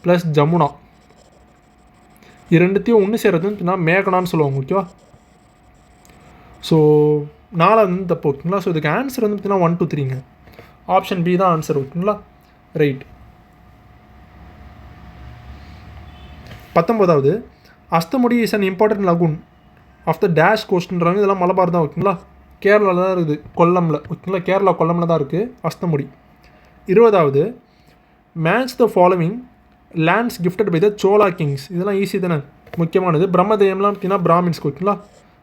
A: ப்ளஸ் ஜமுனா இரண்டுத்தையும் ஒன்று சேர்றது வந்து மேகனான்னு சொல்லுவாங்க ஓகேவா. ஸோ 4வது வந்து தப்பு ஓகேங்களா. ஸோ இதுக்கு ஆன்சர் வந்து பார்த்தீங்கன்னா 1 2 3ங்க, ஆப்ஷன் பி தான் ஆன்சர் ஓகேங்களா, ரைட். 19வது, Ashtamudi is an important lagoon of the dash கோஸ்ட்ன்றாங்க, இதெல்லாம் மலபார் தான் ஓகேங்களா, கேரளாவில் தான் இருக்குது, கொல்லமில் ஓகேங்களா, கேரளா கொல்லமில் தான் இருக்குது அஸ்தமுடி. 20வது, match the following lands gifted by the Chola kings, இதெல்லாம் ஈஸி தானே, முக்கியமானது. பிரம்மதேயம்லாம் பார்த்தீங்கன்னா பிராமின்ஸ்க்கு ஓகேங்களா.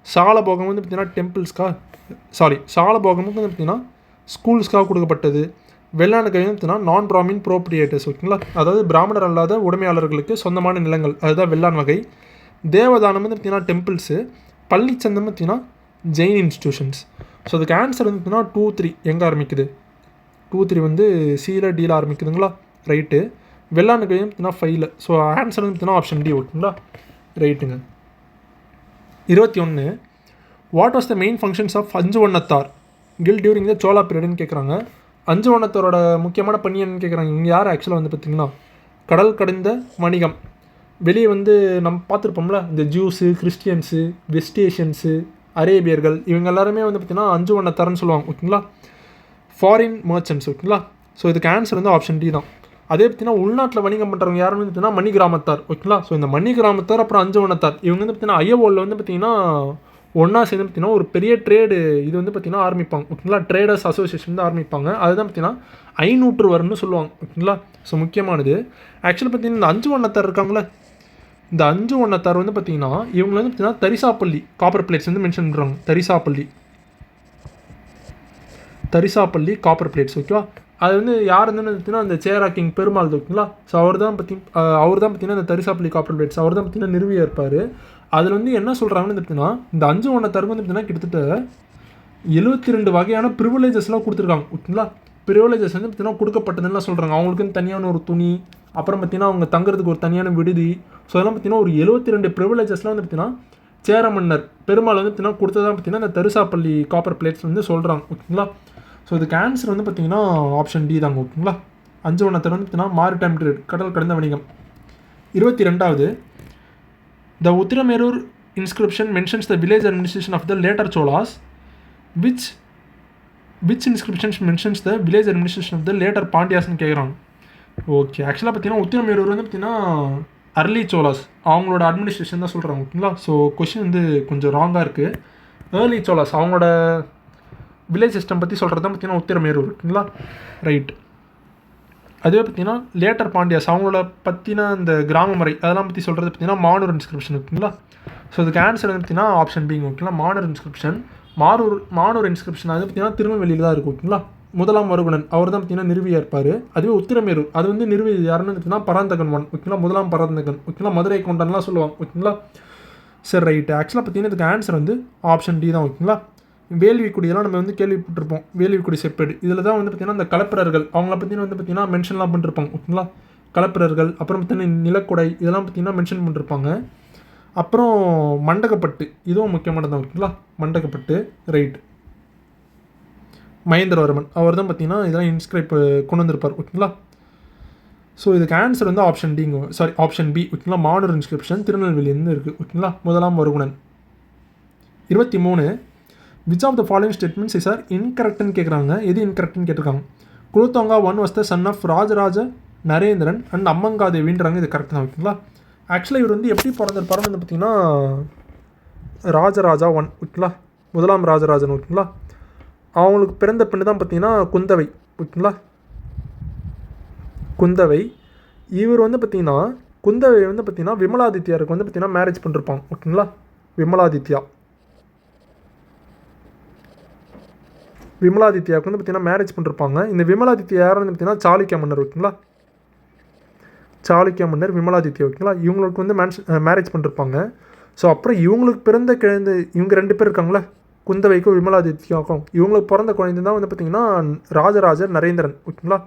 A: சாலபோகம் வந்து பார்த்தீங்கன்னா சாலபோகமுக்கு வந்து பார்த்தீங்கன்னா ஸ்கூல்ஸ்க்காக கொடுக்கப்பட்டது. வெள்ளாண்கை வந்து பார்த்தீங்கன்னா நான் பிராமின் ப்ரோப்ரியேட்டர்ஸ் ஓகேங்களா, அதாவது பிராமணர் அல்லாத உடைமையாளர்களுக்கு சொந்தமான நிலங்கள், அதுதான் வெள்ளாண் வகை. தேவதானம் வந்து பார்த்தீங்கன்னா டெம்பிள்ஸு. பள்ளிச்சந்தம் பார்த்தீங்கன்னா ஜெயின் இன்ஸ்டியூஷன்ஸ். ஸோ அதுக்கு ஆன்சர் வந்து பார்த்தீங்கன்னா 2 3 எங்கே ஆரம்பிக்குது, 2 3 வந்து சீல டீல ஆரம்பிக்குதுங்களா, ரைட்டு. வெள்ளாண்கை வந்து பார்த்தீங்கன்னா 5ல். ஸோ ஆன்சர் வந்து பார்த்தீங்கன்னா ஆப்ஷன் டி ஓகேங்களா, ரைட்டுங்க. 21, what was the main functions of Anjuvannattar guild during the Chola பீரியட்னு கேட்குறாங்க. அஞ்சுவண்ணத்தாரோட முக்கியமான பணி என்னன்னு கேட்குறாங்க. இங்கே யார் ஆக்சுவலாக வந்து பார்த்திங்கன்னா கடல் கடந்த வணிகம். வெளியே வந்து நம்ம பார்த்துருப்போம்ல, இந்த ஜூஸு, கிறிஸ்டியன்ஸு, வெஸ்ட் ஏஷியன்ஸு, அரேபியர்கள், இவங்க எல்லாருமே வந்து பார்த்திங்கன்னா அஞ்சுவண்ணத்தார்னு சொல்லுவாங்க ஓகேங்களா, ஃபாரின் மர்ச்சன்ட்ஸ் ஓகேங்களா. ஸோ இதுக்கு ஆன்சர் வந்து ஆப்ஷன் டி தான். அதே பார்த்திங்கன்னா உள்நாட்டில் வணிகம் பண்ணுறவங்க யாருன்னு பார்த்தீங்கன்னா மணி கிராமத்தார் ஓகேங்களா. ஸோ இந்த மணி கிராமத்தார் அப்புறம் அஞ்சுவண்ணத்தார் இவங்க வந்து பார்த்திங்கன்னா ஐயவோலில் வந்து பார்த்திங்கன்னா ஒன்றா சேர்ந்து பார்த்திங்கன்னா ஒரு பெரிய ட்ரேடு இது வந்து பார்த்திங்கன்னா ஆரம்பிப்பாங்க ஓகேங்களா. ட்ரேடர்ஸ் அசோசியேஷன் தான் ஆரம்பிப்பாங்க. அதுதான் பார்த்திங்கன்னா 500 வரும்னு சொல்லுவாங்க ஓகேங்களா. ஸோ முக்கியமானது ஆக்சுவலாக பார்த்திங்கன்னா இந்த அஞ்சுவண்ணத்தார் இருக்காங்களே, இந்த அஞ்சுவண்ணத்தார் வந்து பார்த்திங்கன்னா இவங்க வந்து பார்த்திங்கன்னா தரிசாப்பள்ளி காப்பர் பிளேட்ஸ் வந்து மென்ஷன் பண்ணுறாங்க. தரிசாப்பள்ளி காப்பர் பிளேட்ஸ் ஓகேவா. அது வந்து யார் வந்து பார்த்தீங்கன்னா அந்த சேரா கிங் பெருமாள் ஓகேங்களா. ஸோ அவர் தான் பார்த்தீங்கன்னா இந்த தரிசாப்பள்ளி காப்பர் பிளேட்ஸ் அவர் தான் பார்த்தீங்கன்னா நிறுவியாக இருப்பார். அதில் வந்து என்ன சொல்கிறாங்கன்னு பார்த்தீங்கன்னா இந்த அஞ்சுவண்ணத்தாருக்கு வந்து பார்த்தீங்கன்னா கிட்டத்தட்ட 72 வகையான ப்ரிவிலேஜஸ்லாம் கொடுத்துருக்காங்க ஓகேங்களா. ப்ரிவிலேஜஸ் வந்து பார்த்தீங்கன்னா கொடுக்கப்பட்டதுன்னு சொல்கிறாங்க. அவங்களுக்குன்னு தனியான ஒரு துணி, அப்புறம் பார்த்தீங்கன்னா அவங்க தங்குறதுக்கு ஒரு தனியான விடுதி. ஸோ அதெல்லாம் பார்த்தீங்கன்னா ஒரு 72 ப்ரிவிலேஜஸ்லாம் வந்து பார்த்தீங்கன்னா சேர மன்னர் பெருமாள் வந்து பார்த்தீங்கன்னா கொடுத்ததான் பார்த்தீங்கன்னா இந்த தரிசாப்பள்ளி காப்பர் பிளேட்ஸ் வந்து சொல்கிறாங்க ஓகேங்களா. ஸோ இதுக்கு ஆன்சர் வந்து பார்த்தீங்கன்னா ஆப்ஷன் டி தாங்க ஓகேங்களா. அஞ்சுவண்ணத்தார் வந்து பார்த்தீங்கன்னா மாரிடைம் ட்ரேட் கடல் கடந்த வணிகம். 22வது, the Uttiramerur inscription mentions the village administration of the later Cholas. Which inscriptions mentions the village administration of the later பாண்டியாஸ்ன்னு கேட்குறாங்க. ஓகே, ஆக்சுவலாக பார்த்தீங்கன்னா உத்திரமேரூர் வந்து பார்த்தீங்கன்னா அர்லி சோலாஸ் அவங்களோட அட்மினிஸ்ட்ரேஷன் தான் சொல்கிறாங்க ஓகேங்களா. ஸோ கொஷின் வந்து கொஞ்சம் ராங்காக இருக்குது. ஏர்லி சோலாஸ் அவங்களோட வில்லேஜ் சிஸ்டம் பற்றி சொல்கிறது தான் பார்த்தீங்கன்னா உத்திரமேரூர் ஓகேங்களா, ரைட். அதுவே பார்த்தீங்கன்னா லேட்டர் பாண்டியாஸ் அவங்களோட பற்றின இந்த கிராம முறை அதெல்லாம் பற்றி சொல்கிறது பார்த்தீங்கன்னா மானூர் இன்ஸ்கிரிப்ஷன் ஓகேங்களா. ஸோ இதுக்கு ஆன்சர் வந்து பார்த்தீங்கன்னா ஆப்ஷன் பிங்க ஓகேங்களா, மானூர் இன்ஸ்கிரிப்ஷன். மானூர் இன்ஸ்கிரிப்ஷன் அது பார்த்தீங்கன்னா திருநெல்வேலியில் தான் இருக்குது ஓகேங்களா. முதலாம் வருகுணன் அவர் தான் பார்த்தீங்கன்னா நிறுவியாக இருப்பார். அதுவே உத்திரமேரூர் அது வந்து நிறுவி யாருன்னு பார்த்தீங்கன்னா பராந்தகன் 1 ஓகேங்களா, முதலாம் பராந்தகன் ஓகேங்களா, மதுரை கொண்டன்லாம் சொல்லுவாங்க ஓகேங்களா. சரி, ரைட்டு. ஆக்சுவலாக பார்த்தீங்கன்னா இதுக்கு ஆன்சர் வந்து ஆப்ஷன் டி தான் ஓகேங்களா. வேள்விக்குடியெல்லாம் நம்ம வந்து கேள்விப்பட்டிருப்போம், வேள்விக்குடி செப்பேடு. இதில் தான் வந்து பார்த்திங்கன்னா இந்த கலப்பிரர்கள் அவங்கள பற்றின வந்து பார்த்திங்கன்னா மென்ஷன்லாம் பண்ணிருப்பாங்க ஓகேங்களா. கலப்பிரர்கள் அப்புறம் பார்த்திங்கன்னா நிலக்குடை இதெல்லாம் பார்த்திங்கன்னா மென்ஷன் பண்ணிருப்பாங்க. அப்புறம் மண்டகப்பட்டு இதுவும் முக்கியமானது ஓகேங்களா, மண்டகப்பட்டு, ரைட். மகேந்திரவர்மன் அவர் தான் பார்த்திங்கன்னா இதெல்லாம் இன்ஸ்கிரைப் கொண்டு வந்திருப்பார் ஓகேங்களா. ஸோ இதுக்கு ஆன்சர் வந்து ஆப்ஷன் பி ஓகேங்களா, மானூர் இன்ஸ்கிரிப்ஷன் திருநெல்வேலியிலேருந்து இருக்குது ஓகேங்களா, முதலாம் Varagunan. 23, which of the following statements is are இன்கரெக்ட்னு கேட்குறாங்க. எது இன்கரெக்ட்னு கேட்டிருக்காங்க. Kulothunga 1 was the son of Rajaraja Narendran and அம்மங்காதேவின்றாங்க, இது கரெக்ட் தான் ஓகேங்களா. ஆக்சுவலாக இவர் வந்து எப்படி பிறந்திருப்பாருன்னு வந்து பார்த்திங்கன்னா ராஜராஜா 1 ஓகேங்களா, முதலாம் ராஜராஜன் ஓகேங்களா. அவங்களுக்கு பிறந்த பெண்ணு தான் பார்த்தீங்கன்னா குந்தவை ஓகேங்களா. குந்தவை இவர் வந்து பார்த்திங்கன்னா குந்தவை வந்து பார்த்திங்கன்னா விமலாதித்யாருக்கு வந்து பார்த்திங்கன்னா மேரேஜ் பண்ணிருப்பாங்க ஓகேங்களா. விமலாதித்யாவுக்கு வந்து பார்த்திங்கன்னா மேரேஜ் பண்ணிருப்பாங்க. இந்த விமலாதித்யா யாருன்னு பார்த்திங்கன்னா சாளுக்கிய மன்னர் ஓகேங்களா. சாளுக்கிய மன்னர் விமலாதித்யா ஓகேங்களா. இவங்களுக்கு வந்து மேரேஜ் பண்ணிருப்பாங்க. ஸோ அப்புறம் இவங்களுக்கு பிறந்த குழந்தை இவங்க 2 பேர் இருக்காங்களே, குந்தவைக்கும் விமலாதித்யாவுக்கும், இவங்களுக்கு பிறந்த குழந்தை தான் வந்து பார்த்திங்கன்னா ராஜராஜ நரேந்திரன் ஓகேங்களா.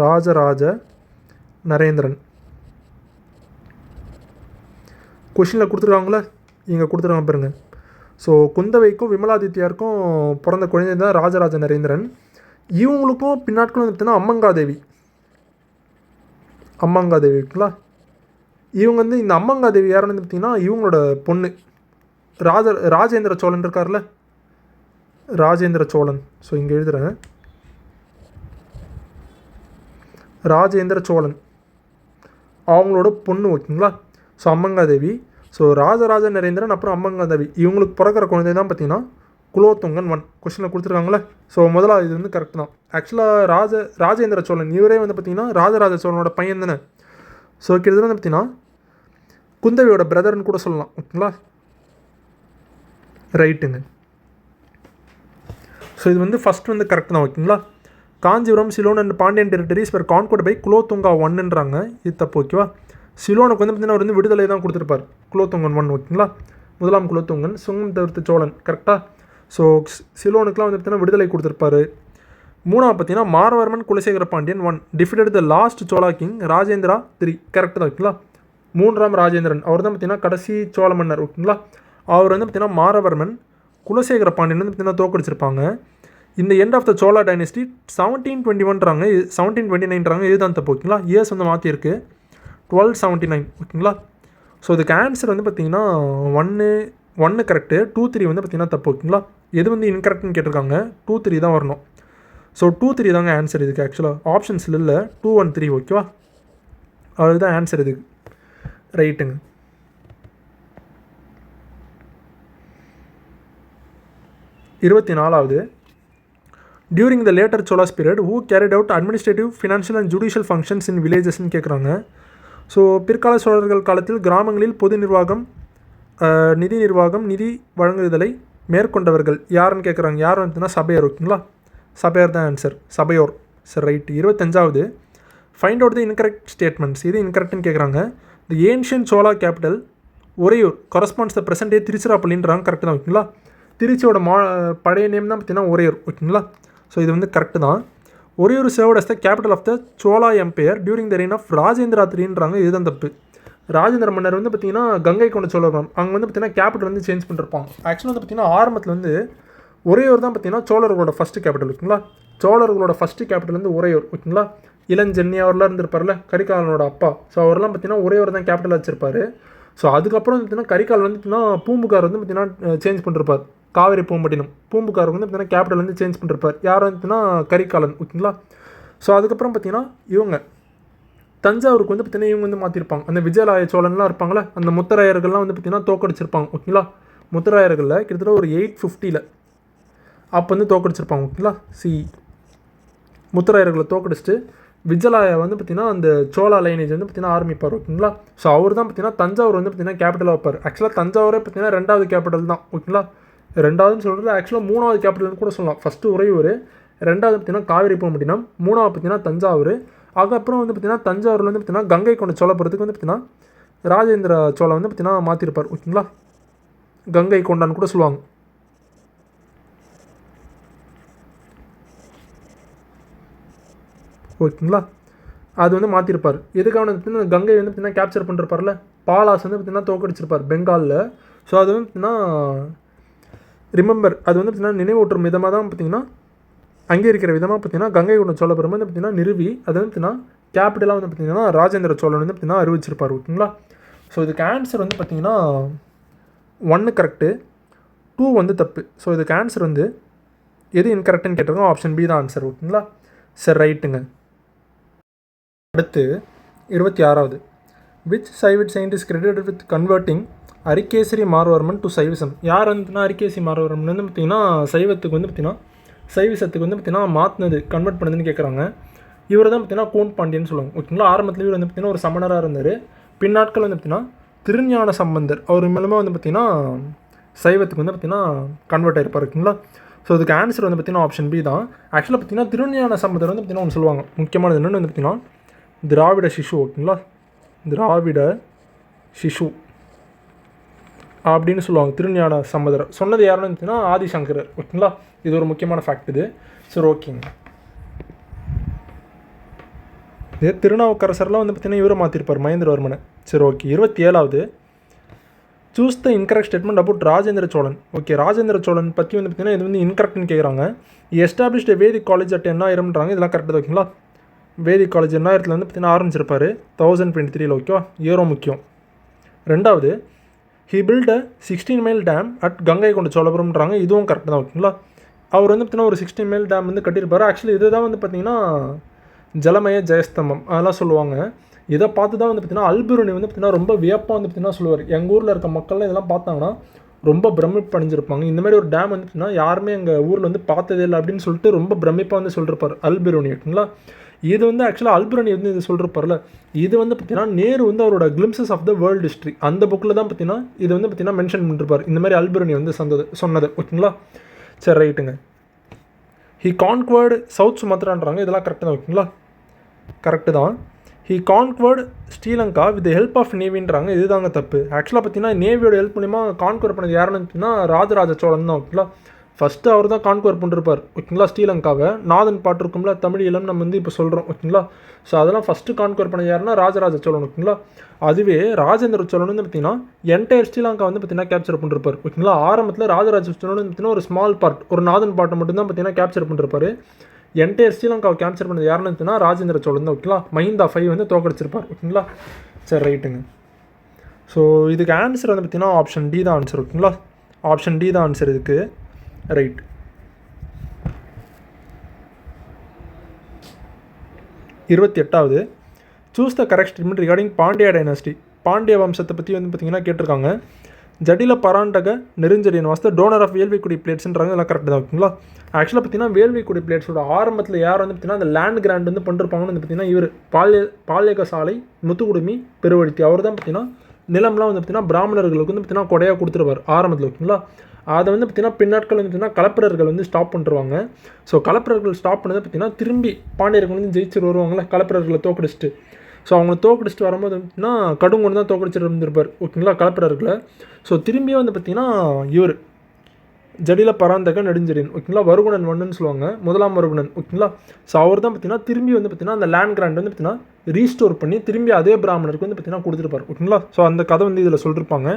A: ராஜராஜ நரேந்திரன் கொஷினில் கொடுத்துருக்காங்களே, இங்கே கொடுத்துருக்காங்க பாருங்க. ஸோ குந்தவைக்கும் விமலாதித்யாருக்கும் பிறந்த குழந்தை தான் ராஜராஜ நரேந்திரன். இவங்களுக்கும் பின்னாட்களும் வந்து பார்த்திங்கன்னா அம்மங்காதேவி ஓகேங்களா. இவங்க வந்து இந்த அம்மங்காதேவி யாருன்னு வந்து பார்த்திங்கன்னா இவங்களோட பொண்ணு ராஜேந்திர சோழன் இருக்கார்ல, ராஜேந்திர சோழன். ஸோ இங்கே எழுதுகிறேன், ராஜேந்திர சோழன் அவங்களோட பொண்ணு ஓகேங்களா. ஸோ அம்மங்காதேவி. ஸோ ராஜராஜ நரேந்திரன் அப்புறம் அம்மங்காதேவி இவங்களுக்கு பிறக்கிற குழந்தை தான் பார்த்திங்கன்னா குலோத்துங்கன் 1 கொஸ்டினில் கொடுத்துருக்காங்களே. ஸோ முதலாவது இது வந்து கரெக்ட் தான். ஆக்சுவலாக ராஜேந்திர சோழன் இவரே வந்து பார்த்திங்கன்னா ராஜராஜ சோழனோட பையன் தானே. ஸோ கிட்டத்தட்ட வந்து பார்த்திங்கன்னா குந்தவையோட பிரதர்னு கூட சொல்லலாம் ஓகேங்களா. ரைட்டுங்க. ஸோ இது வந்து ஃபஸ்ட் வந்து கரெக்ட் தான் ஓகேங்களா. Kanchipuram, Ceylon and Pandyan territories were conquered by Kulothunga 1ன்றாங்க. இது தப்பு ஓகேவா. சிலோனுக்கு வந்து பார்த்திங்கன்னா அவர் வந்து விடுதலை தான் கொடுத்துருப்பார், குலோத்துங்கன் 1 ஓகேங்களா. முதலாம் குலோத்துங்கன், சுங்கம் தவிர்த்து சோழன் கரெக்டாக. ஸோ சிலோனுக்குலாம் வந்து பார்த்திங்கன்னா விடுதலை கொடுத்துருப்பாரு. 3ஆவது பார்த்திங்கன்னா Maravarman Kulasekara Pandian 1 defeated the last Chola king Rajendra 3 correct தான் ஓகேங்களா. 3ஆம் ராஜேந்திரன் அவர் தான் பார்த்திங்கன்னா கடைசி சோழ மன்னர் ஓகேங்களா. அவர் வந்து பார்த்திங்கன்னா மாரவர்மன் குலசேகர பாண்டியன் வந்து பார்த்திங்கன்னா தோக்கடிச்சிருப்பாங்க. இந்த end of the Chola dynasty 1721றாங்க, 1729றாங்க. இதுதான் தப்பு ஓகேங்களா. இயர்ஸ் வந்து மாற்றிருக்கு, 1279 ஓகேங்களா. ஸோ இதுக்கு ஆன்சர் வந்து பார்த்திங்கன்னா 1 கரெக்டு, 2, 3 வந்து பார்த்திங்கன்னா தப்பு ஓகேங்களா. எது வந்து இன்கரெக்ட்னு கேட்டிருக்காங்க, 2, 3 தான் வரணும். ஸோ 2, 3 தாங்க ஆன்சர் இதுக்கு. ஆக்சுவலாக ஆப்ஷன்ஸில் இல்லை, 2, 1, 3 ஓகேவா. அதுதான் ஆன்சர் இதுக்கு. ரைட்டுங்க. இருபத்தி 4வது during the later Cholas period who carried out administrative, financial and judicial functions in வில்லேஜஸ்ன்னு கேட்குறாங்க. ஸோ பிற்கால சோழர்கள் காலத்தில் கிராமங்களில் பொது நிர்வாகம், நிதி நிர்வாகம், நிதி வழங்குதலை மேற்கொண்டவர்கள் யாருன்னு கேட்குறாங்க. யார் வந்துன்னா சபையோர் ஓகேங்களா. சபையோர் தான் ஆன்சர், சபையோர். சரி ரைட்டு. 25வது find out the incorrect statements. இது இன்கரெக்ட்னு கேட்குறாங்க. The ancient Chola capital Uraiyur corresponds the present day திருச்சிராப்பள்ளின்றாங்க. கரெக்டு தான் ஓகேங்களா. திருச்சியோட பழைய நேம் தான் பார்த்திங்கன்னா உறையூர் ஓகேங்களா. ஸோ இது வந்து கரெக்டு தான். Uraiyur served as the capital of the Chola empire during the reign of Rajendra 3ன்றாங்க. இதுதான் தப்பு. ராஜேந்திர மன்னர் வந்து பார்த்திங்கன்னா கங்கை கொண்ட சோழபுரம் அங்கே வந்து பார்த்திங்கன்னா கேபிட்டல் வந்து சேஞ்ச் பண்ணிருப்பாங்க. ஆக்சுவலாக வந்து பார்த்திங்கன்னா ஆரம்பத்தில் வந்து உறையூர் தான் பார்த்திங்கன்னா சோழர்களோட ஃபஸ்ட்டு கேபிட்டல் ஓகேங்களா. சோழர்களோட ஃபஸ்ட்டு கேபிட்டல் வந்து உறையூர் ஓகேங்களா. இளஞ்சென்னி அவர்லாம் இருந்திருப்பார்ல, கரிகாலனோட அப்பா. ஸோ அவர்லாம் பார்த்திங்கன்னா உறையூர் தான் கேபிட்டல் வச்சிருப்பார். ஸோ அதுக்கப்புறம் வந்து பார்த்திங்கன்னா கரிகால் வந்து பார்த்திங்கன்னா பூம்புகார் வந்து பார்த்திங்கன்னா சேஞ்ச் பண்ணிருப்பார், காவிரி பூம்பட்டினம். பூம்புகார் வந்து பார்த்திங்கன்னா கேபிட்டல் வந்து சேஞ்ச் பண்ணிருப்பார். யார் வந்துன்னா கரிகாலன் ஓகேங்களா. ஸோ அதுக்கப்புறம் பார்த்திங்கன்னா இவங்க தஞ்சாவூருக்கு வந்து பார்த்திங்கன்னா இவங்க வந்து மாற்றிருப்பாங்க. அந்த விஜயலாய சோழன்லாம் இருப்பாங்களே, அந்த முத்தராயர்கள்லாம் வந்து பார்த்திங்கன்னா தோக்கடிச்சிருப்பாங்க ஓகேங்களா. முத்தராயர்களில் கிட்டத்தட்ட ஒரு 850 அப்போ வந்து தோக்கடிச்சிருப்பாங்க ஓகேங்களா. முத்தராயர்களை தோக்கடிச்சிட்டு விஜயலாயா வந்து பார்த்திங்கன்னா அந்த சோழா லைனேஜ் வந்து பார்த்திங்கன்னா ஆரம்பிப்பார் ஓகேங்களா. ஸோ அவர் தான் பார்த்திங்கன்னா தஞ்சாவூர் வந்து பார்த்திங்கன்னா கேபிட்டலாக வைப்பார். ஆக்சுவலாக தஞ்சாவூரே பார்த்திங்கன்னா 2வது கேபிட்டல் தான் ஓகேங்களா. 2வதுன்னு சொல்கிறது ஆக்சுவலாக 3வது கேபிட்டல்னு கூட சொல்லலாம். ஃபஸ்ட்டு உறையூர், 2வது பார்த்திங்கன்னா காவிரி பூம்பட்டினம், 3வது பார்த்திங்கன்னா தஞ்சாவூர். அதுக்கப்புறம் வந்து பார்த்திங்கன்னா தஞ்சாவூரில் வந்து பார்த்திங்கன்னா கங்கை கொண்ட சோழபுரத்துக்கு வந்து பார்த்திங்கன்னா ராஜேந்திர சோழன் வந்து பார்த்திங்கன்னா மாற்றிருப்பார் ஓகேங்களா. கங்கை கொண்டான்னு கூட சொல்லுவாங்க. ஓகேங்களா. அது வந்து மாற்றிருப்பார். எதுக்காக வந்து பார்த்திங்கன்னா கங்கை வந்து பார்த்திங்கன்னா கேப்சர் பண்ணிருப்பார்ல, பாலாஸ் வந்து பார்த்திங்கன்னா தோக்கடிச்சிருப்பார் பெங்காலில். ஸோ அது வந்து பார்த்திங்கன்னா ரிமெம்பர், அது வந்து பார்த்திங்கன்னா நினைவூட்டும் விதமாக தான் பார்த்திங்கன்னா அங்கே இருக்கிற விதமாக பார்த்திங்கன்னா கங்கை கொண்ட சோழபுரம் வந்து பார்த்திங்கன்னா நிறுவி அது வந்து பார்த்திங்கன்னா கேபிட்டலாக வந்து பார்த்திங்கன்னா ராஜேந்திர சோழன் வந்து பார்த்திங்கன்னா அறிவிச்சிருப்பார் ஓகேங்களா. ஸோ இதுக்கு ஆன்சர் வந்து பார்த்திங்கன்னா 1 கரெக்டு, 2 வந்து தப்பு. ஸோ இதுக்கு ஆன்சர் வந்து எது இன்கரெக்டுன்னு கேட்டிருக்கோம், ஆப்ஷன் பி தான் ஆன்சர் ஓகேங்களா. சரி ரைட்டுங்க. அடுத்து 26வது which Saivite saint is credited with converting Arikesari Maravarman to Saivism. யார் வந்துன்னா அரிகேசரி மார்வர்மன் வந்து பார்த்திங்கன்னா சைவத்துக்கு வந்து பார்த்திங்கன்னா சைவிசத்துக்கு வந்து பார்த்திங்கன்னா மாற்றினது கன்வெர்ட் பண்ணதுன்னு கேட்குறாங்க. இவர் தான் பார்த்திங்கன்னா கூன் பாண்டியன்னு சொல்லுவாங்க. ஓகேங்களா. ஆரம்பத்தில் இவர் வந்து பார்த்திங்கன்னா ஒரு சமணராக இருந்தார். பின்னாட்கள் வந்து பார்த்திங்கன்னா திருஞான சம்பந்தர் அவர் மூலமாக வந்து பார்த்திங்கன்னா சைவத்துக்கு வந்து பார்த்திங்கன்னா கன்வெர்ட் ஆகிருப்பார். ஓகேங்களா. ஸோ இதுக்கு ஆன்சர் வந்து பார்த்திங்கன்னா ஆப்ஷன் பி தான். ஆக்சுவலாக பார்த்திங்கன்னா திருஞான சம்பந்தர் வந்து பார்த்திங்கன்னா ஒன்று சொல்லுவாங்க. முக்கியமானது என்னென்னு வந்து பார்த்திங்கன்னா திராவிட சிசு. ஓகேங்களா. திராவிட சிசு அப்படின்னு சொல்லுவாங்க. திருஞான சம்பந்தர் சொன்னது யாருன்னு பார்த்தீங்கன்னா ஆதிசங்கரர். ஓகேங்களா. இது ஒரு முக்கியமான ஃபேக்ட் இது. சரி ஓகேங்க. இது திருநாவுக்கரசர்லாம் வந்து பார்த்தீங்கன்னா இவரை மாற்றிருப்பார் மகேந்திரவர்மனை. சரி ஓகே. 27வது choose the incorrect statement about Rajendra Cholan. Okay. Rajendra Cholan பற்றி வந்து பார்த்தீங்கன்னா இது வந்து இன்கரெக்ட்னு கேட்குறாங்க. Established Vedic college at Ennayiram. இதெல்லாம் கரெக்டாக ஓகேங்களா. வேதிக் காலேஜ் எண்ணாயிரத்தில் வந்து பார்த்தீங்கன்னா ஆரம்பிச்சிருப்பார் 1023. ஓகேவா. ஏரோ முக்கியம். ரெண்டாவது he built 16 mile dam at Gangaikonda சோழபுரம்ன்றாங்க. இதுவும் கரெக்டாக தான் ஓகேங்களா. அவர் வந்து பார்த்தீங்கன்னா ஒரு 16 மைல் டேம் வந்து கட்டியிருப்பார். ஆக்சுவலி இதுதான் வந்து பார்த்தீங்கன்னா ஜலமய ஜெயஸ்தம்பம் அதெல்லாம் சொல்லுவாங்க. இதை பார்த்து தான் வந்து பார்த்திங்கன்னா அல்பிருனி வந்து பார்த்திங்கன்னா ரொம்ப வியப்பாக வந்து பார்த்திங்கன்னா சொல்லுவார். எங்கள் ஊரில் இருக்க மக்கள்லாம் இதெல்லாம் பார்த்தாங்கன்னா ரொம்ப பிரமிப்பு அடைஞ்சிருப்பாங்க. இந்த மாதிரி ஒரு டேம் வந்து பார்த்திங்கன்னா யாருமே எங்கள் ஊரில் வந்து பார்த்ததே இல்லை அப்படின்னு சொல்லிட்டு ரொம்ப பிரமிப்பாக வந்து சொல்லிருப்பார் அல்பிருனி. ஓகேங்களா. இது வந்து ஆக்சுவலாக அல்பிருனி வந்து இது சொல்லிருப்பார்ல, இது வந்து பார்த்திங்கன்னா நேரு வந்து அவரோட Glimpses of the World History அந்த புக்கில் தான் பார்த்திங்கன்னா இது வந்து பார்த்திங்கன்னா மென்ஷன் பண்ணிருப்பார். இந்த மாதிரி அல்பிருனி வந்து சொன்னது. ஓகேங்களா. சரி ரைட்டுங்க. ஹி கான்க்வர்டு சவுத் சுமத்ரான்றாங்க. இதெல்லாம் கரெக்டு தான். ஓகேங்களா. கரெக்டு தான். He conquered Sri Lanka with help of நேவின்றாங்க. இதுதாங்க தப்பு. ஆக்சுவலாக பார்த்தீங்கன்னா நேவியோட ஹெல்ப் மூலிமா கான்க்வர் பண்ணது யாருன்னு பார்த்தீங்கன்னா ராஜராஜ சோழன் தான். ஓகேங்களா. ஃபஸ்ட்டு அவர் தான் கான்க்வர் பண்ணிருப்பார். ஓகேங்களா. ஸ்ரீலங்காவை நாதன் பாட்டு இருக்கும்ல தமிழ் ஈழம் நம்ம வந்து இப்போ சொல்கிறோம். ஓகேங்களா. ஸோ அதெல்லாம் ஃபஸ்ட்டு கான்க்வர் பண்ண யாருன்னா ராஜராஜ சோழன். ஓகேங்களா. அதுவே ராஜேந்திர சோழன் வந்து பார்த்திங்கன்னா என்டையர் ஸ்ரீலங்கா வந்து பார்த்திங்கன்னா கேப்சர் பண்ணிருப்பார். ஓகேங்களா. ஆரம்பத்தில் ராஜராஜ சோழன் வந்து பார்த்திங்கன்னா ஒரு ஸ்மால் பார்ட் ஒரு நாதன் பாட்டை மட்டும்தான் பார்த்திங்கன்னா கேப்சர் பண்ணிருப்பார். என்டையர் ஸ்ரீலங்காவை கேப்சர் பண்ணது யாருன்னு பார்த்தீங்கன்னா ராஜேந்திர சோழன் தான். ஓகேங்களா. மஹிந்தா 5 வந்து தோக்கடிச்சிருப்பார். ஓகேங்களா. சரி ரைட்டுங்க. ஸோ இதுக்கு ஆன்சர் வந்து பார்த்திங்கன்னா ஆப்ஷன் டி தான் ஆன்சர். ஓகேங்களா. ஆப்ஷன் டி தான் ஆன்சர் இதுக்கு. ரைட். 28வது choose the correct statement regarding Pandya dynasty. பாண்டிய வம்சத்தை பற்றி வந்து பார்த்திங்கன்னா கேட்டிருக்காங்க. Jatila Parantaka Nedunjeliyan was the donor of Velvikudi பிளேட்ஸ்ன்றாங்க. இதெல்லாம் கரெக்டாக தான். ஓகேங்களா. ஆக்சுவலாக பார்த்தீங்கன்னா வேள்விக்குடி பிளேட்ஸோட ஆரம்பத்தில் யார் வந்து பார்த்தீங்கன்னா அந்த லேண்ட் கிராண்ட் வந்து பண்ணிருப்பாங்கன்னு வந்து பார்த்தீங்கன்னா இவர் பால்யக சாலை முத்துக்குடுமி பெருவழுத்தி அவர் தான் பார்த்தீங்கன்னா நிலம்லாம் வந்து பார்த்தீங்கன்னா பிராமணர்களுக்கு வந்து பார்த்தீங்கன்னா கொடையாக கொடுத்துருவார் ஆரம்பத்தில். ஓகேங்களா. அதை வந்து பார்த்திங்கன்னா பின்னாட்கள் வந்து பார்த்திங்கன்னா கலப்பரர்கள் வந்து ஸ்டாப் பண்ணிருவாங்க. ஸோ கலப்பரர்கள் ஸ்டாப் பண்ணதை பார்த்திங்கன்னா திரும்பி பாண்டியர்கள் வந்து ஜெயிச்சுட்டு வருவாங்களே கலப்பரர்களை தோக்கடிச்சிட்டு. ஸோ அவங்கள தோக்கடிச்சிட்டு வரும்போது பார்த்திங்கன்னா கடுங்கொண்டு தான் தோக்கடிச்சிட்டு இருந்திருப்பார். ஓகேங்களா. கலப்பரர்களை. ஸோ திரும்பியும் வந்து பார்த்திங்கன்னா இவர் ஜடில பராந்தக நெடுஞ்செழியன். ஓகேங்களா. வருகுணன் ஒன்றுன்னு சொல்லுவாங்க. முதலாம் வருகுணன். ஓகேங்களா. ஸோ அவர் தான் பார்த்திங்கன்னா திரும்பி வந்து பார்த்திங்கன்னா அந்த லேண்ட் கிராண்ட் வந்து பார்த்திங்கன்னா ரீஸ்டோர் பண்ணி திரும்பி அதே பிராமணருக்கு வந்து பார்த்திங்கன்னா கொடுத்துருப்பார். ஓகேங்களா. ஸோ அந்த கதை வந்து இதில் சொல்லியிருப்பாங்க.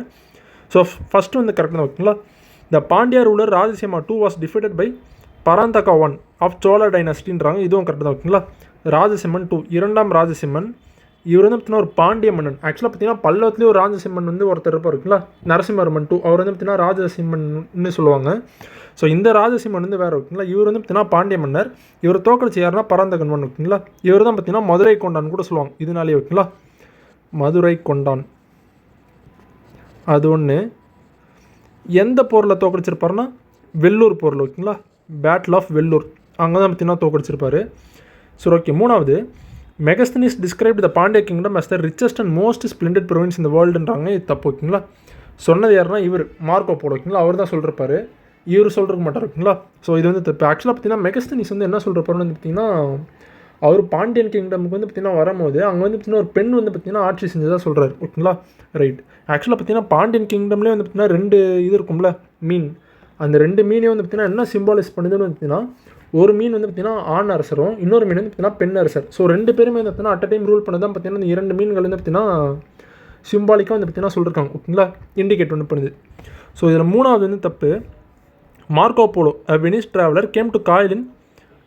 A: ஸோ ஃபஸ்ட்டு வந்து கரெக்டாக தான். ஓகேங்களா. The Pandya ruler Rajasimha 2 was defeated by Parantaka 1 of Chola டைனாஸ்டின்றாங்க. இதுவும் கரெக்டாக தான். ஓகேங்களா. ராஜசிம்மன் 2 இரண்டாம் ராஜசிம்மன் இவர் வந்து பார்த்திங்கன்னா ஒரு பாண்டிய மன்னன். ஆக்சுவலாக பார்த்திங்கன்னா பல்லவத்துலேயே ஒரு ராஜசிம்மன் வந்து ஒருத்தர் இருப்பார். ஓகேங்களா. நரசிம்மர்மன் 2 அவர் வந்து பார்த்திங்கன்னா ராஜசிம்மன்னு சொல்லுவாங்க. ஸோ இந்த ராஜசிம்மன் வந்து வேறு. ஓகேங்களா. இவர் வந்து பார்த்திங்கன்னா பாண்டிய மன்னர். இவர் தோக்கடிச்சு யாருன்னா பராந்தகன் 1. ஓகேங்களா. இவர் தான் பார்த்திங்கன்னா மதுரை கொண்டான் கூட சொல்லுவாங்க இதனாலே. ஓகேங்களா. மதுரை கொண்டான் அது ஒன்று. எந்த போரில் தோக்கடிச்சிருப்பாருன்னா வெள்ளூர் போரில். ஓகேங்களா. பேட்டில் ஆஃப் வெள்ளூர் அங்கே தான் பார்த்திங்கன்னா தோக்கடிச்சிருப்பார். சரி ஓகே. 3வது Megasthenes described the Pandya kingdom as the richest and most splendid province in the வேர்ல்டுன்றாங்க. இது தப்பு. ஓகேங்களா. சொன்னது யாருன்னா இவர் மார்க்கோ போலோ. ஓகேங்களா. அவர் தான் சொல்லிருப்பார். இவர் சொல்லிருக்க மாட்டார். ஓகேங்களா. ஸோ இது வந்து தப்பு. ஆக்சுவலாக பார்த்திங்கன்னா மெகஸ்தனிஸ் வந்து என்ன சொல்கிறப்பாருன்னு வந்து பார்த்திங்கன்னா அவர் பாண்டியன் கிங்டமுக்கு வந்து பார்த்திங்கன்னா வரும்போது அங்கே வந்து பார்த்திங்கன்னா ஒரு பெண் வந்து பார்த்திங்கன்னா ஆட்சி செஞ்சதாக சொல்கிறார். ஓகேங்களா. ரைட். ஆக்சுவலாக பார்த்திங்கன்னா பாண்டியன் கிங்டம்லேயே வந்து பார்த்திங்கன்னா 2 இது இருக்கும்ல மீன். அந்த 2 மீனையும் வந்து பார்த்திங்கன்னா என்ன சிம்பாலைஸ் பண்ணுதுன்னு வந்து பார்த்திங்கன்னா ஒரு மீன் வந்து பார்த்திங்கன்னா ஆண் அரசரும் இன்னொரு மீன் வந்து பார்த்திங்கன்னா பெண் அரசர். ஸோ 2 பேருமே வந்து பார்த்திங்கன்னா அட் அ டைம் ரூல் பண்ண தான் பார்த்திங்கன்னா இந்த 2 மீன்கள் வந்து பார்த்திங்கன்னா சிம்பாலிக்காக வந்து பார்த்திங்கன்னா சொல்லியிருக்காங்க. ஓகேங்களா. இண்டிகேட் வந்து பண்ணுது. ஸோ இதில் 3வது வந்து தப்பு. Marco Polo a Venice traveller came to Kayal in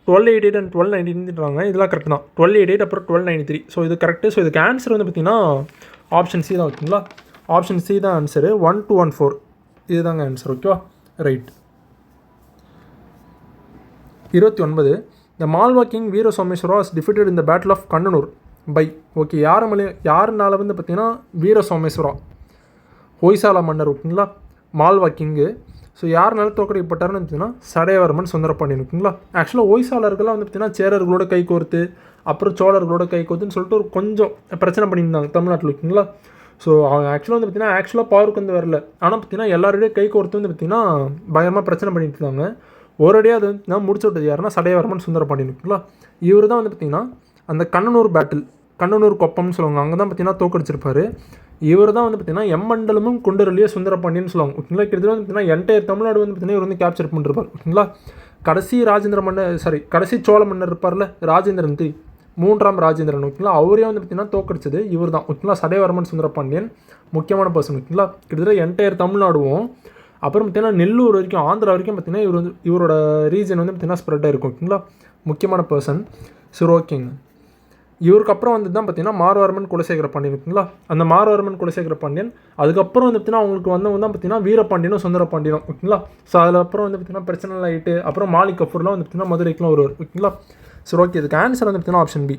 A: 1288 and 1293ன்றாங்க. இதெல்லாம் கரெக்ட் தான். 1288 அப்புறம் 1293. ஸோ இது கரெக்டு. ஸோ இதுக்கு ஆன்சர் வந்து பார்த்திங்கன்னா ஆப்ஷன் சி தான். ஓகேங்களா. ஆப்ஷன் சி தான் ஆன்சரு. 1214 இதுதாங்க ஆன்சர். ஓகேவா. Right. 29 the Malwa king Vira Someshwara was defeated in the battle of Kannanur by. Okay. யாருனால வந்து பார்த்திங்கன்னா வீர சோமேஸ்வரா. ஹொய்சாலா மன்னர் ஓகேங்களா, மால்வா கிங்கு. ஸோ யாருனால தோற்கடிக்கப்பட்டார்னு பார்த்தீங்கன்னா சடையவர்மன் சுந்தரபாண்டியன் ஓகேங்களா. ஆக்சுவலாக ஹொய்சாலர்கள்லாம் வந்து பார்த்தீங்கன்னா சேரர்களோட கை கோர்த்து அப்புறம் சோழர்களோட கை கோர்த்துன்னு சொல்லிட்டு ஒரு கொஞ்சம் பிரச்சனை பண்ணியிருந்தாங்க தமிழ்நாட்டில் ஓகேங்களா. ஸோ அவங்க ஆக்சுவலாக வந்து பார்த்தீங்கன்னா பவருக்கு வந்து வரல, ஆனால் பார்த்தீங்கன்னா எல்லாருடைய கை கோர்த்து வந்து பார்த்தீங்கன்னா பயங்கரமாக பிரச்சனை பண்ணிட்டு இருந்தாங்க. ஒரேடியாக அது வந்து நான் முடிச்சு விட்டது யாருன்னா சடையவர்மன் சுந்தரபாண்டியன் ஓகேங்களா. இவர் தான் வந்து பார்த்தீங்கன்னா அந்த கண்ணனூர் பேட்டில், கண்ணனூர் கொப்பம்னு சொல்லுவாங்க, அங்கே தான் பார்த்தீங்கன்னா தோக்கடிச்சிருப்பார். இவர் தான் வந்து பார்த்தீங்கன்னா எம்மண்டலமும் கொண்டரலிய சுந்தரபாண்டியன் சொல்லுவாங்க ஓகேங்களா. கிட்டத்தட்ட வந்து பார்த்தீங்கன்னா என்டையர் தமிழ்நாடு வந்து பார்த்தீங்கன்னா இவர் வந்து கேப்சர் பண்ணிருப்பார் ஓகேங்களா. கடைசி சோழ மன்னர் இருப்பார்ல ராஜேந்திரன் 3, 3ஆம் ராஜேந்திரன் ஓகேங்களா, அவரே வந்து பார்த்தீங்கன்னா தோக்கடிச்சது இவர் தான் ஓகேங்களா. சடையவர்மன் சுந்தரபாண்டியன் முக்கியமான பர்சன் ஓகேங்களா. கிட்டத்தட்ட என்டையர் தமிழ்நாடுவும் அப்புறம் பார்த்தீங்கன்னா நெல்லூர் வரைக்கும் ஆந்திரா வரைக்கும் பார்த்தீங்கன்னா இவர் வந்து இவரோட ரீஜன் வந்து பார்த்தீங்கன்னா ஸ்ப்ரெட் ஆகிருக்கும் ஓகேங்களா. முக்கியமான பர்சன். சரி ஓகேங்க. இவருக்கு அப்புறம் வந்து தான் பார்த்தீங்கன்னா மார்வர்மன் குலசேகர பாண்டியன் ஓகேங்களா. அந்த மார்வர்மன் குலசேகர பாண்டியன் அதுக்கப்புறம் வந்து பார்த்தீங்கன்னா அவங்களுக்கு வந்தவங்க தான் பார்த்தீங்கன்னா வீரபாண்டியனும் சுந்தரபாண்டியனும் ஓகேங்களா. ஸோ அதில் அப்புறம் வந்து பார்த்தீங்கன்னா பிரச்சனை ஆகிட்டு அப்புறம் மாலிக் கஃபூர்லாம் வந்து பார்த்தீங்கன்னா மதுரைக்குலாம் வருவார் ஓகேங்களா. சரி ஓகே, இதுக்கு ஆன்சர் வந்து பார்த்தீங்கன்னா ஆப்ஷன் பி.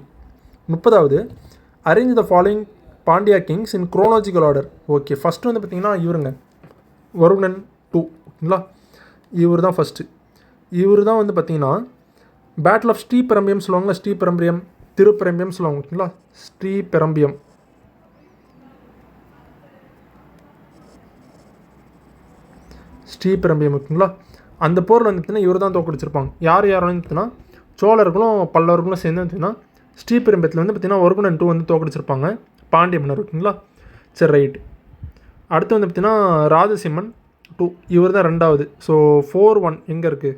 A: 30வது arrange the following Pandya kings in chronological order. Okay, first வந்து பார்த்தீங்கன்னா இவருங்க வருணன் 2 ஓகேங்களா. இவர் தான் ஃபஸ்ட்டு. இவர் தான் வந்து பார்த்தீங்கன்னா பேட்டில் ஆஃப் ஸ்ரீபெரம்பியம் சொல்லுவாங்களா, ஸ்ரீபெரம்பியம் திருப்பெரம்பியம் சொல்லுவாங்க ஓகேங்களா. ஸ்ரீபெரம்பியம் ஓகேங்களா. அந்த போரில் வந்து பார்த்தீங்கன்னா இவர் தான் தோக்கடிச்சிருப்பாங்க. யார் வந்து பார்த்தீங்கன்னா சோழர்களும் பல்லவர்களும் சேர்ந்து பார்த்தீங்கன்னா ஸ்ரீபெரம்பியத்தில் வந்து பார்த்தீங்கன்னா வருகுணன் 2 வந்து தோக்கடிச்சிருப்பாங்க பாண்டிய மன்னர் ஓகேங்களா. சரி ரைட். அடுத்து வந்து பார்த்தீங்கன்னா ராஜசிம்மன் 2, இவர் தான் 2வது. ஸோ 4-1 எங்கே இருக்குது?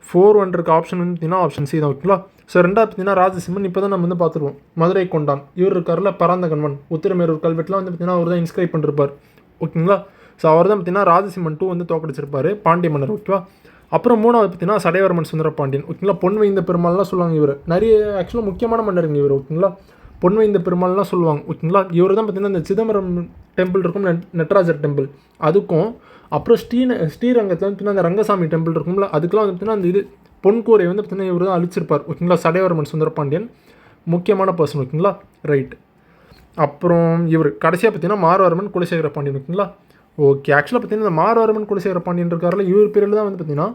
A: 4-1 இருக்க ஆப்ஷன் வந்து பார்த்தீங்கன்னா ஆப்ஷன் சி தான் ஓகேங்களா. ஸோ 2வது பார்த்தீங்கன்னா ராஜசிம்மன் இப்போ தான் நம்ம வந்து பார்த்துருவோம். மதுரை கொண்டான் இவர் இருக்கார்ல, பராந்தகன்மன் உத்திரமேரூர் கல்வெட்டுலாம் வந்து பார்த்தீங்கன்னா அவர் தான் இன்ஸ்கிரைப் பண்ணிருப்பார் ஓகேங்களா. ஸோ அவர் தான் பார்த்தீங்கன்னா ராஜசிம்மன் 2 வந்து தோக்கடிச்சிருப்பார் பாண்டிய மன்னர் ஓகேவா. அப்புறம் 3வது பார்த்தீங்கன்னா சடையவர்மன் சுந்தரபாண்டியன் ஓகேங்களா. பொன்வைந்த பெருமாள்லாம் சொல்லுவாங்க இவர். நிறைய ஆக்சுவலாக முக்கியமான மன்னருங்க இவர் ஓகேங்களா. பொன்வைந்த பெருமாள்லாம் சொல்லுவாங்க ஓகேங்களா. இவர் தான் பார்த்தீங்கன்னா இந்த சிதம்பரம் டெம்பிள் இருக்கும், நட்ராஜர் டெம்பிள் அதுக்கும் அப்புறம் ஸ்ரீரங்கத்தில் வந்து அந்த ரங்கசாமி டெம்பிள் இருக்கும்ல அதுக்கெலாம் வந்து பார்த்தீங்கன்னா அந்த இது பொன்கூரை வந்து பார்த்தீங்கன்னா இவர் தான் அழிச்சிருப்பார் ஓகேங்களா. சடையவர்மன் சுந்தரபாண்டியன் முக்கியமான பர்சன் ஓகேங்களா. ரைட். அப்புறம் இவர் கடைசியாக பார்த்தீங்கன்னா மார்வர்மன் குலசேகர பாண்டியன் ஓகேங்களா. ஓகே, ஆக்சுவலாக பார்த்தீங்கன்னா இந்த மார்வர்மன் குலசேகர பாண்டியன் இருக்கார்ல, இவர் பீரியடில் தான் வந்து பார்த்தீங்கன்னா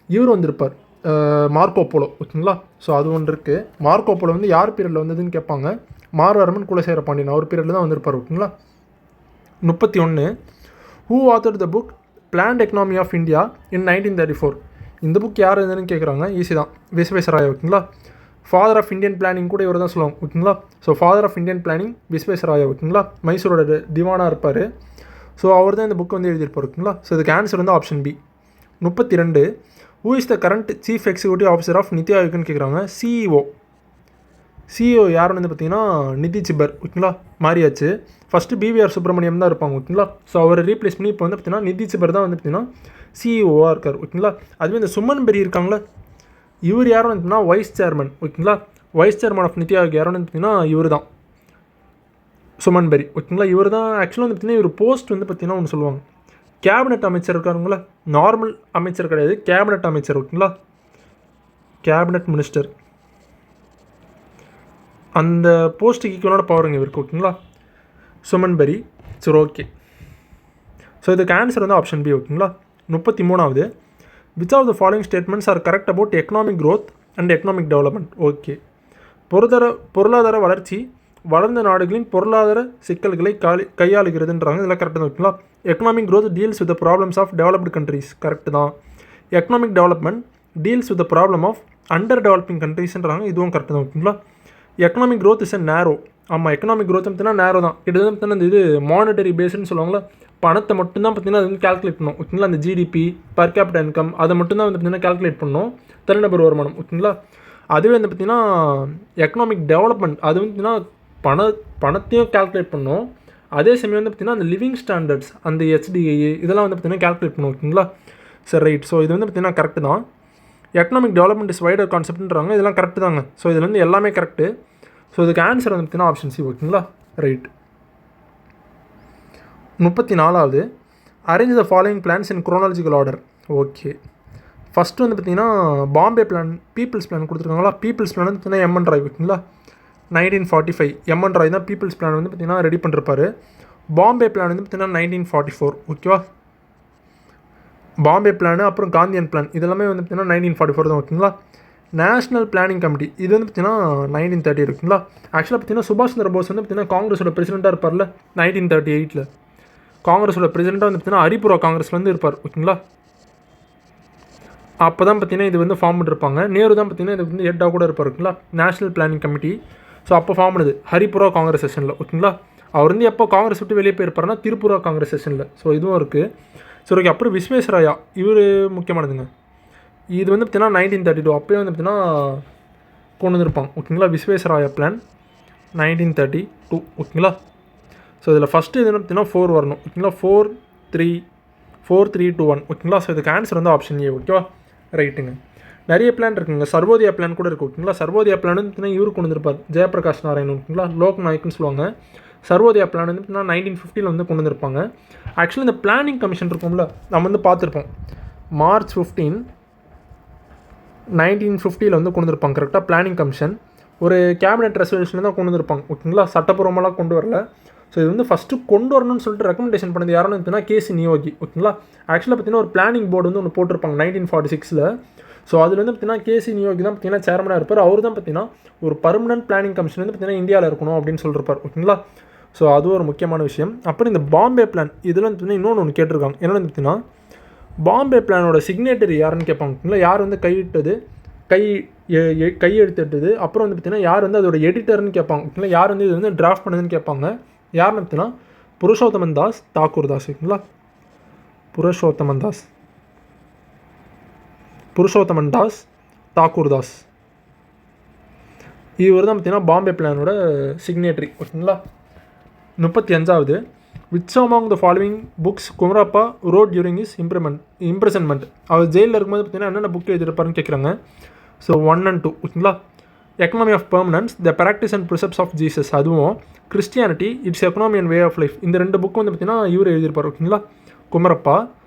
A: இவர் வந்திருப்பார் மார்க்கோ போலோ ஓகேங்களா. ஸோ அது ஒன்று இருக்குது. மார்க்கோ போலோ வந்து யார் பீரியடில் வந்ததுன்னு கேட்பாங்க. மார்வர்மன் குலசேகர பாண்டியன் அவர் பீரியடில் தான் வந்திருப்பார் ஓகேங்களா. 31 who author the book planned economy of India in 1934. இந்த புக் யார் இருந்ததுன்னு கேட்குறாங்க. ஈஸி தான், விஸ்வேஸ்வராயா ஓகேங்களா. ஃபாதர் ஆஃப் இந்தியன் பிளானிங் கூட இவர் தான் சொல்லுவாங்க ஓகேங்களா. So father of Indian planning Visvesvaraya ஓகேங்களா. மைசூரோட திவானாக இருப்பார். ஸோ அவர் தான் இந்த புக் வந்து எழுதியிருப்பார் ஓகேங்களா. ஸோ இதுக்கு ஆன்சர் வந்து option B. 32 who is the current chief executive officer of NITI ஆயோக்னு கேட்குறாங்க. சிஇஓ யாருன்னு வந்து பார்த்தீங்கன்னா நிதி சிபர் ஓகேங்களா. மாறியாச்சு. ஃபஸ்ட்டு பிவிஆர் சுப்பிரமணியம் தான் இருப்பாங்க ஓகேங்களா. ஸோ அவரை ரீப்ளேஸ் பண்ணி இப்போ வந்து பார்த்தீங்கன்னா நிதி சிபர் தான் வந்து பார்த்தீங்கன்னா சிஇஓவாக இருக்கார் ஓகேங்களா. அதுவே இந்த சுமன் பெரி இருக்காங்களா, இவர் யாரும் வந்து பார்த்தீங்கன்னா வைஸ் சேர்மன் ஓகேங்களா. Vice chairman of NITI Aayog யாருன்னு வந்து பார்த்தீங்கன்னா இவர் தான் சுமன் பெரி ஓகேங்களா. இவர் தான் ஆக்சுவலாக வந்து பார்த்தீங்கன்னா இவர் போஸ்ட் வந்து பார்த்தீங்கன்னா ஒன்று சொல்லுவாங்க, கேபினட் அமைச்சர் இருக்காருங்களா. நார்மல் அமைச்சர் கிடையாது, கேபினட் அமைச்சர் ஓகேங்களா. கேபினட் மினிஸ்டர் அந்த போஸ்ட்டுக்கு ஈக்குவலான பவருங்க இவருக்கு ஓகேங்களா. சுமன் பெரி. சரி ஓகே. ஸோ இதுக்கு ஆன்சர் வந்து ஆப்ஷன் பி ஓகேங்களா. 33வது which of the following statements are correct about economic growth and economic development. Okay, பொருளாதார வளர்ச்சி வளர்ந்த நாடுகளின் பொருளாதார சிக்கல்களை கையாளுகிறதுன்றாங்க. இதெல்லாம் கரெக்டு தான் ஓகேங்களா. Economic growth deals with the problems of developed countries correct தான். Economic development deals with the problem of under developing கண்ட்ரீஸ்ன்றாங்க. இதுவும் கரெக்டு தான் ஓகேங்களா. எக்கனாமிக் க்ரோத் இஸ் நேரோ. ஆமாம், எக்கனாமிக் க்ரோத் பார்த்தீங்கன்னா நேரோ தான். கிட்டத்தட்ட பார்த்தீங்கன்னா இந்த இது மானிட்டரி பேஸ்ன்னு சொல்லுவாங்களா, பணத்தை மட்டும்தான் பார்த்தீங்கன்னா அது வந்து கேல்குலேட் பண்ணணும் ஓகேங்களா. அந்த ஜிடிபி பர் கேபிட்டல் இன்கம் அதை மட்டும்தான் வந்து பார்த்தீங்கன்னா கேல்குலேட் பண்ணணும், தனிநபர் வருமானம் ஓகேங்களா. அதுவே வந்து பார்த்தீங்கன்னா எக்கனாமிக் டெவலப்மெண்ட் அது வந்து பார்த்தீங்கன்னா பணத்தையும் கேல்குலேட் பண்ணணும், அதே சமயம் வந்து பார்த்தீங்கன்னா அந்த லிவிங் ஸ்டாண்டர்ட்ஸ் அந்த HDI இதெல்லாம் வந்து பார்த்தீங்கன்னா கேல்குலேட் பண்ணணும் ஓகேங்களா. சரி ரைட். ஸோ இது வந்து பார்த்தீங்கன்னா கரெக்டு தான். எக்கனாமிக் டெவலப்மெண்ட் இஸ் வைடர் கான்செப்ட்ன்றாங்க. இதெல்லாம் கரெக்டு தாங்க. ஸோ இதில் வந்து எல்லாமே கரெக்டு. ஸோ இதுக்கு ஆன்சர் வந்து பார்த்தீங்கன்னா ஆப்ஷன் சி ஓகேங்களா. ரைட். 34வது arrange the following plans in chronological order. Okay, first வந்து பார்த்தீங்கன்னா பாம்பே பிளான், பீப்புள்ஸ் பிளான் கொடுத்துருக்காங்களா. பீப்புள்ஸ் பிளான் வந்து பார்த்தீங்கன்னா எம்என் ராய் ஓகேங்களா. 1945 எம்என் ராய் தான் பீப்புள்ஸ் பிளான் வந்து பார்த்தீங்கன்னா ரெடி பண்ணிருப்பார். பாம்பே பிளான் வந்து பார்த்தீங்கன்னா 1944 ஓகேவா. பாம்பே பிளான் அப்புறம் காந்தியன் பிளான் இதெல்லாமே வந்து பார்த்தீங்கன்னா 1944 தான் ஓகேங்களா. நேஷனல் பிளானிங் கமிட்டி இது வந்து பார்த்தீங்கன்னா 1930 இருக்குங்களா. ஆக்சுவலாக பார்த்தீங்கன்னா சுபாஷ் சந்திர போஸ் வந்து பார்த்தீங்கன்னா காங்கிரஸோட பிரசிடெண்ட்டாக இருப்பார்ல 1938. காங்கிரஸோட பிரசிடெண்ட்டாக வந்து பார்த்தீங்கன்னா ஹரிபுரா காங்கிரஸில் வந்து இருப்பார் ஓகேங்களா. அப்போ தான் பார்த்தீங்கன்னா இது வந்து ஃபார்ம் பண்ணிருப்பாங்க. நேரு தான் பார்த்தீங்கன்னா இது வந்து ஹெட்டாக கூட இருப்பார் ஓகேங்களா. நேஷனல் பிளானிங் கமிட்டி ஸோ அப்போ ஃபார்ம் பண்ணுது ஹரிபுரா காங்கிரஸ் செஷனில் ஓகேங்களா. அவர் வந்து எப்போ காங்கிரஸ் விட்டு வெளியே போயிருப்பாருன்னா திரிபுரா காங்கிரஸ் செஷனில். ஸோ இதுவும் இருக்குது. சரி ஓகே. அப்புறம் விஸ்வேஸ்வராயா இவர் முக்கியமானதுங்க. இது வந்து பார்த்தீங்கன்னா 1932 அப்போயே வந்து பார்த்தீங்கன்னா கொண்டு வந்திருப்பாங்க ஓகேங்களா. விஸ்வேஸ்வராயா பிளான் 1932 ஓகேங்களா. ஸோ இதில் ஃபஸ்ட்டு இது வந்து பார்த்தீங்கன்னா 4 வரணும் ஓகேங்களா. 4 3 4 3 2 1 ஓகேங்களா. ஸோ இதுக்கு ஆன்சர் வந்து ஆப்ஷன் ஏ ஓகேவா. ரைட்டுங்க. நிறைய பிளான் இருக்குங்க. சர்வோதயா பிளான் கூட இருக்குது ஓகேங்களா. சர்வோதயா பிளான் வந்து பார்த்தீங்கன்னா இவரு கொண்டு வந்திருப்பார் ஜெயபிரகாஷ் நாராயணன் ஓகேங்களா. லோக் நாயக்னு சொல்லுவாங்க. சர்வோதயா பிளான் வந்து பார்த்தீங்கன்னா 1950 வந்து கொண்டு வந்திருப்பாங்க. ஆக்சுவலி இந்த பிளானிங் கமிஷன் இருக்கும்ல நம்ம வந்து பார்த்துருப்போம். மார்ச் 15 1950 வந்து கொண்டு வந்திருப்பாங்க கரெக்டாக. பிளானிங் கமிஷன் ஒரு கேபினெட் ரெசல்யூஷன் தான் கொண்டு வந்திருப்பாங்க ஓகேங்களா. சட்டப்பூர்வமெல்லாம் கொண்டு வரல. ஸோ இது வந்து ஃபஸ்ட்டு கொண்டு வரணும்னு சொல்லிட்டு ரெக்கமெண்டேஷன் பண்ணது யாருன்னு பார்த்தீங்கன்னா கேசி நியோகி ஓகேங்களா. ஆக்சுவலாக பார்த்தீங்கன்னா ஒரு பிளானிங் போர்டு வந்து ஒன்று போட்டிருப்பாங்க 1946. ஸோ அதில் வந்து பார்த்தீங்கன்னா கேசி நியோகி தான் பார்த்தீங்கன்னா சேர்மனாக இருப்பார். அவர் தான் பார்த்தீங்கன்னா ஒரு பர்மனன்ட் பிளானிங் கமிஷன் வந்து பார்த்தீங்கன்னா இந்தியாவில் இருக்கணும் அப்படின்னு சொல்லியிருப்பார் ஓகேங்களா. ஸோ அது ஒரு முக்கியமான விஷயம். அப்புறம் இந்த பாம்பே பிளான் இதில் வந்து பார்த்தீங்கன்னா இன்னொன்று கேட்டிருக்காங்க. என்னென்னு பார்த்தீங்கன்னா பாம்பே பிளானோட சிக்னேட்டரி யாருன்னு கேட்பாங்க ஓகேங்களா. யார் வந்து கையிட்டது கையெழுத்திட்டது. அப்புறம் வந்து பார்த்தீங்கன்னா யார் வந்து அதோட எடிட்டர்னு கேட்பாங்க ஓகேங்களா. யார் வந்து இது வந்து டிராஃப்ட் பண்ணதுன்னு கேட்பாங்க. யாருன்னு பார்த்தீங்கன்னா புருஷோத்தமன் தாஸ் தாக்கூர் தாஸ் ஓகேங்களா. புருஷோத்தமன் தாஸ் தாக்கூர் தாஸ் இவர் தான் பார்த்தீங்கன்னா பாம்பே பிளானோட சிக்னேட்டரி ஓகேங்களா. 35வது which among the following books Kumarappa wrote during his imprisonment. அவர் ஜெயிலில் இருக்கும்போது பார்த்தீங்கன்னா என்னென்ன புக் எழுதியிருப்பாருன்னு கேட்குறாங்க. ஸோ 1 and 2 ஓகேங்களா. Economy of permanence the practice and precepts of Jesus அதுவும் Christianity it's economy and way of life இந்த 2 புக்கு வந்து பார்த்தீங்கன்னா இவர் எழுதியிருப்பார் ஓகேங்களா குமரப்பா.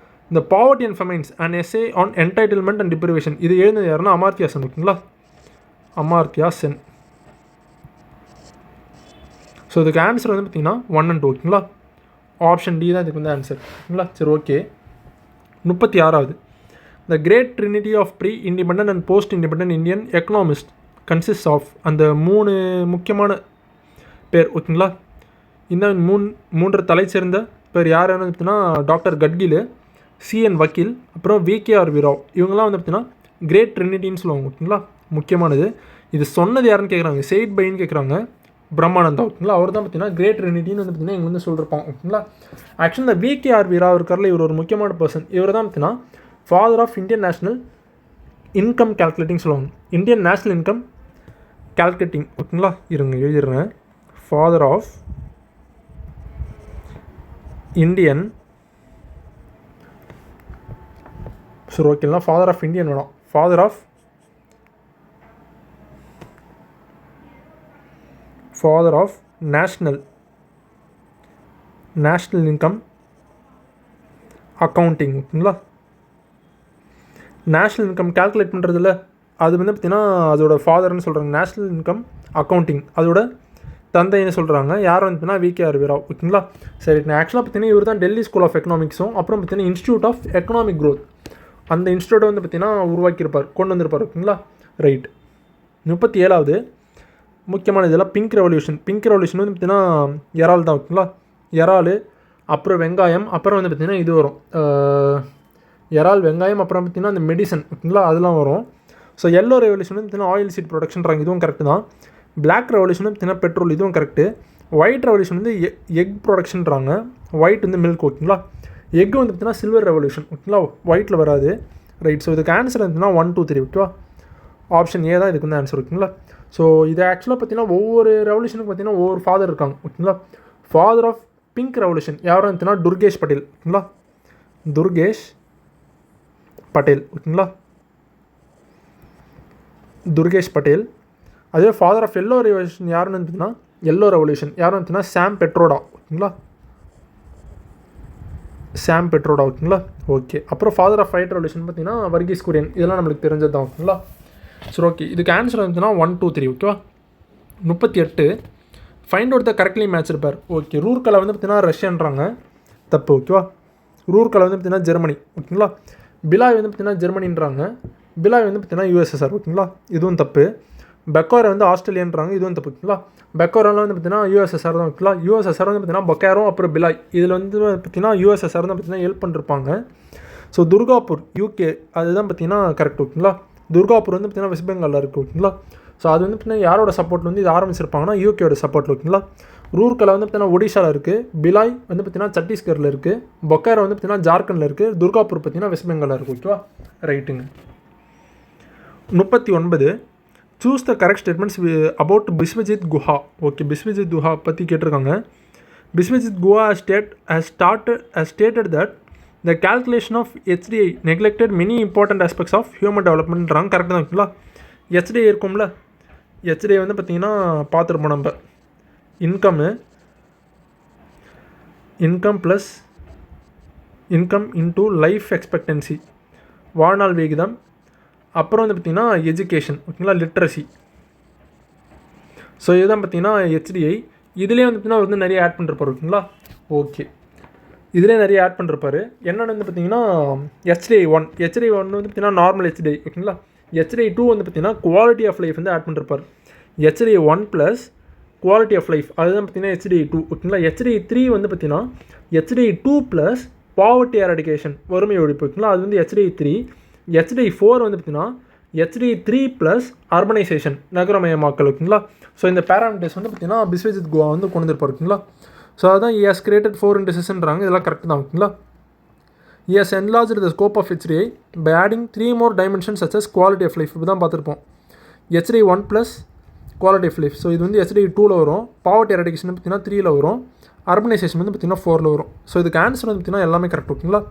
A: இந்த poverty and famines and essay on entitlement and deprivation இது எழுந்தது யாருன்னா அமார்த்தியா சென் ஓகேங்களா. அமார்த்தியா சென். ஸோ இதுக்கு ஆன்சர் வந்து பார்த்தீங்கன்னா 1 and 2 ஓகேங்களா. ஆப்ஷன் டி தான் இதுக்கு வந்து ஆன்சர் ஓகேங்களா. சரி ஓகே. 36வது the great trinity of pre independent and post independent Indian economist consist of அந்த 3 முக்கியமான பேர் ஓகேங்களா. இந்த மூன்று தலை சேர்ந்த பேர் யார் யாருன்னு பார்த்தீங்கன்னா டாக்டர் கட்கில், சிஎன் வக்கீல், அப்புறம் விகேஆர் ராவ் இவங்கெல்லாம் வந்து பார்த்தீங்கன்னா கிரேட் ட்ரினிட்டின்னு சொல்லுவாங்க ஓகேங்களா. முக்கியமானது இது சொன்னது யாருன்னு கேட்குறாங்க. செயிட் பைன்னு கேட்குறாங்க. பிரம்மானந்தா ஓகேங்களா. அவர் தான் பார்த்தீங்கன்னா கிரேட் ட்ரினிட்டின்னு வந்து பார்த்தீங்கன்னா இங்கே வந்து சொல்லியிருப்பாங்க ஓகேங்களா. ஆக்சுவலி இந்த விகேஆர் ராவ் இருக்கார்ல இவர் ஒரு முக்கியமான பர்சன். இவர் தான் பார்த்தீங்கன்னா father of Indian national income calculating சொல்லுவாங்க. இந்தியன் நேஷனல் இன்கம் கேல்குலேட்டிங் ஓகேங்களா. இருங்க எழுதிடுறேன். ஃபாதர் ஆஃப் இந்தியன் சரி ஓகேங்களா. ஃபாதர் ஆஃப் இந்தியன் வேணும். Father of national income accounting ஓகேங்களா. நேஷ்னல் இன்கம் கேல்குலேட் பண்ணுறதுல அது வந்து பார்த்திங்கன்னா அதோட ஃபாதர்னு சொல்கிறாங்க. நேஷ்னல் இன்கம் அக்கௌண்டிங் அதோட தந்தைன்னு சொல்கிறாங்க. யார் வந்துன்னா விகேஆர் ராவ் ஓகேங்களா. சரி ஆக்சுவலாக பார்த்தீங்கன்னா இவர் தான் டெல்லி ஸ்கூல் ஆஃப் எக்கனாமிக்ஸும் அப்புறம் பார்த்தீங்கன்னா இன்ஸ்டியூட் ஆஃப் எக்கனாமிக் க்ரோத் அந்த இன்ஸ்டியூட்டை வந்து பார்த்திங்கன்னா உருவாக்கியிருப்பார் கொண்டு வந்திருப்பார் ஓகேங்களா. ரைட். 37வது முக்கியமான இதெல்லாம் பிங்க் ரெவல்யூஷன் வந்து பார்த்திங்கன்னா இறால் தான் ஓகேங்களா. இறால் அப்புறம் வெங்காயம் அப்புறம் வந்து பார்த்திங்கன்னா இது வரும் இறால் வெங்காயம் அப்புறம் பார்த்திங்கன்னா அந்த மெடிசன் ஓகேங்களா அதெல்லாம் வரும். ஸோ எல்லோ ரெவல்யூஷன் வந்து பார்த்திங்கன்னா ஆயில் சீட் ப்ரொடக்ஷன்றாங்க. இதுவும் கரெக்டு தான். பிளாக் ரெவல்யூஷன் வந்து பார்த்திங்கன்னா பெட்ரோல் இதுவும் கரெக்டு. ஒயிட் ரெவல்யூஷன் வந்து எக் ப்ரொடக்ஷன்றாங்க. ஒயிட் வந்து மில்க் ஓகேங்களா. எக் வந்து பார்த்திங்கன்னா சில்வர் ரெவல்யூஷன் ஓகேங்களா. ஒயிட்டில் வராது. ரைட். ஸோ இதுக்கு ஆன்சர் வந்துன்னா 1 2 3 ஓகேவா. ஆப்ஷன் ஏ தான் இதுக்கு வந்து ஆன்சர் ஓகேங்களா. ஸோ இது ஆக்சுவலாக பார்த்திங்கன்னா ஒவ்வொரு ரெவல்யூஷனுக்கு பார்த்திங்கன்னா ஒவ்வொரு ஃபாதர் இருக்காங்க ஓகேங்களா. ஃபாதர் ஆஃப் பிங்க் ரெவல்யூஷன் யாரும் வந்துன்னா துர்கேஷ் பட்டேல் ஓகேங்களா. துர்கேஷ் பட்டேல். அதே ஃபாதர் ஆஃப் எல்லோ ரெவல்யூஷன் யாருன்னு வந்துன்னா யாரும் வந்துன்னா சாம் பெட்ரோடா ஓகேங்களா. ஓகே. அப்புறம் ஃபாதர் ஆஃப் ஒயிட் ரெவல்யூஷன் பார்த்தீங்கன்னா வர்கீஸ் குரியன். இதெல்லாம் நம்மளுக்கு தெரிஞ்சது தான் ஓகேங்களா. சரி ஓகே. இதுக்கு ஆன்சர் வந்துன்னா 1 2 3 ஓகேவா. 38 ஃபைண்ட் அவுட் த கரெக்ட்லி மேட்ச் இருப்பார். ஓகே, ரூர்கலை வந்து பார்த்தீங்கன்னா ரஷ்யன்றாங்க, தப்பு. ஓகேவா, ரூர்கலை வந்து பார்த்தீங்கன்னா ஜெர்மனி. ஓகேங்களா, பிலாய் வந்து பார்த்தீங்கன்னா ஜெர்மனின்றாங்க, பிலாய் வந்து பார்த்தீங்கன்னா யூஎஸ்எஸ்ஆர். ஓகேங்களா, இதுவும் தப்பு. பெக்கோரை வந்து ஆஸ்திரேலியன்றாங்க, இதுவும் தப்பு. ஓகேங்களா, பெக்கோரெல்லாம் வந்து பார்த்தீங்கன்னா யூஎஸ்எஸ்ஆர் தான். ஓகேங்களா, யூஎஸ்எஸ்ஆர் வந்து பார்த்தீங்கன்னா பக்காரோ அப்புறம் பிலாய், இதில் வந்து பார்த்தீங்கன்னா யூஎஸ்எஸ்ஆர் தான் பார்த்தீங்கன்னா ஹெல்ப் பண்ணிருப்பாங்க. ஸோ துர்காப்பூர் யூகே, அதுதான் பார்த்தீங்கன்னா கரெக்ட். ஓகேங்களா, துர்காப்பூர் வந்து பார்த்தீங்கன்னா வெஸ்ட் பெங்காலில் இருக்குது. ஓகேங்களா, ஸோ அது வந்து பார்த்தீங்கன்னா யாரோட சப்போர்ட்டில் வந்து இது ஆரம்பிச்சிருப்பாங்கன்னா யூகேயோட சப்போர்ட்டில். ஓகேங்களா, ரூர்கலை வந்து பார்த்தீங்கன்னா ஒடிஷாவில் இருக்குது, பிலாய் வந்து பார்த்தீங்கன்னா சத்தீஸ்கரில் இருக்குது, பொக்காரோ வந்து பார்த்தீங்கன்னா ஜார்க்கண்டில் இருக்குது, துர்காப்பூர் பார்த்தீங்கன்னா வெஸ்ட் பெங்காலில் இருக்குது. ஓகேவா, ரைட்டுங்க. 39 choose the correct statements about Biswajit Guha. Okay, Biswajit Guha பற்றி கேட்டிருக்காங்க. Biswajit Guha has stated that the calculation of HDI neglected many important aspects of human developmentன்றாங்க. கரெக்டாக தான். ஓகேங்களா, HDI இருக்கும்ல, HDI வந்து பார்த்திங்கன்னா பார்த்துருப்போம் நம்ம. Income plus income into life expectancy, வாழ்நாள் விகிதம், அப்புறம் வந்து பார்த்திங்கன்னா எஜுகேஷன். ஓகேங்களா, லிட்ரஸி. ஸோ இதுதான் பார்த்திங்கன்னா HDI. இதிலே வந்து பார்த்திங்கன்னா வந்து நிறைய ஆட் பண்ணிருப்பார். ஓகேங்களா, ஓகே, இதிலே நிறைய ஆட் பண்ணிருப்பார். என்னென்னு வந்து பார்த்திங்கன்னா HDI1 வந்து பார்த்திங்கன்னா நார்மல் HDI. ஓகேங்களா, HDI2 வந்து பார்த்திங்கன்னா குவாலிட்டி ஆஃப் லைஃப் வந்து ஆட் பண்ணிருப்பார். HDI1 plus quality of life, அதுதான் பார்த்திங்கன்னா HDI2. ஓகேங்களா, HDI3 வந்து பார்த்திங்கன்னா HDI2 ப்ளஸ் பாவர்ட்டி எரடிகேஷன், வறுமை ஒழிப்பு. ஓகேங்களா, அது வந்து HDI3. HDI4 வந்து பார்த்திங்கன்னா HDI3 ப்ளஸ் அர்பனைசேஷன், நகரமயமாக்கல். ஓகேங்களா, ஸோ இந்த பேராமீட்டர்ஸ் வந்து பார்த்திங்கன்னா பிஸ்வஜித் குஹா வந்து கொண்டு வந்திருப்பார். ஓகேங்களா, ஸோ அதான் he has created 4 indices-ன்றாங்க, இதெல்லாம் கரெக்ட் தான். ஓகேங்களா, he has enlarged the scope of HDI by adding 3 more dimensions such as quality of life. இப்படி தான் பார்த்துருப்போம். HDI1 plus quality of life, so இது வந்து HDI2ல வரும். பாவர்ட்டி எரடிகேஷன் வந்து பார்த்திங்கன்னா 3ல வரும். அர்பனைசேஷன் வந்து பார்த்திங்கன்னா 4ல வரும். ஸோ இதுக்கு ஆன்சர் வந்து பார்த்திங்கன்னா எல்லாமே கரெக்ட். ஓகேங்களா,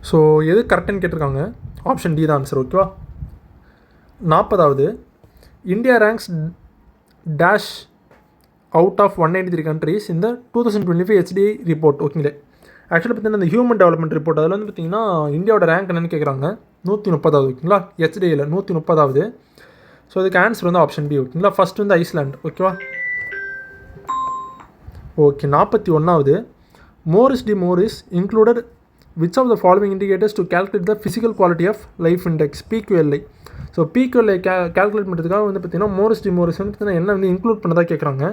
A: ஸோ எது கரெக்டுன்னு கேட்டிருக்காங்க, ஆப்ஷன் டி தான் ஆன்சர். ஓகேவா, 40வது India ranks dash out of 193 countries in the 2025 HDI report. ஓகேங்களே, ஆக்சுவலாக பார்த்தீங்கன்னா இந்த ஹியூமன் டெவலப்மெண்ட் ரிப்போர்ட், அதில் வந்து பார்த்திங்கன்னா இந்தியாவோட ரேங்க் என்னென்னு கேட்குறாங்க, 130வது. ஓகேங்களா, HDIயில் 130வது. ஸோ இதுக்கு ஆன்சர் வந்து ஆப்ஷன் பி. ஓகேங்களா, ஃபஸ்ட் வந்து ஐஸ்லாண்ட். ஓகேவா, ஓகே. 41வது Morris D Morris included which of the following indicators to calculate the physical quality of life index, PQLI. So PQLI calculate பண்ணுறதுக்காக வந்து பார்த்திங்கன்னா மோரிஸ் டி மோரிஸ் வந்து பார்த்திங்கன்னா என்ன வந்து இன்க்ளூட் பண்ணதாக கேட்குறாங்க.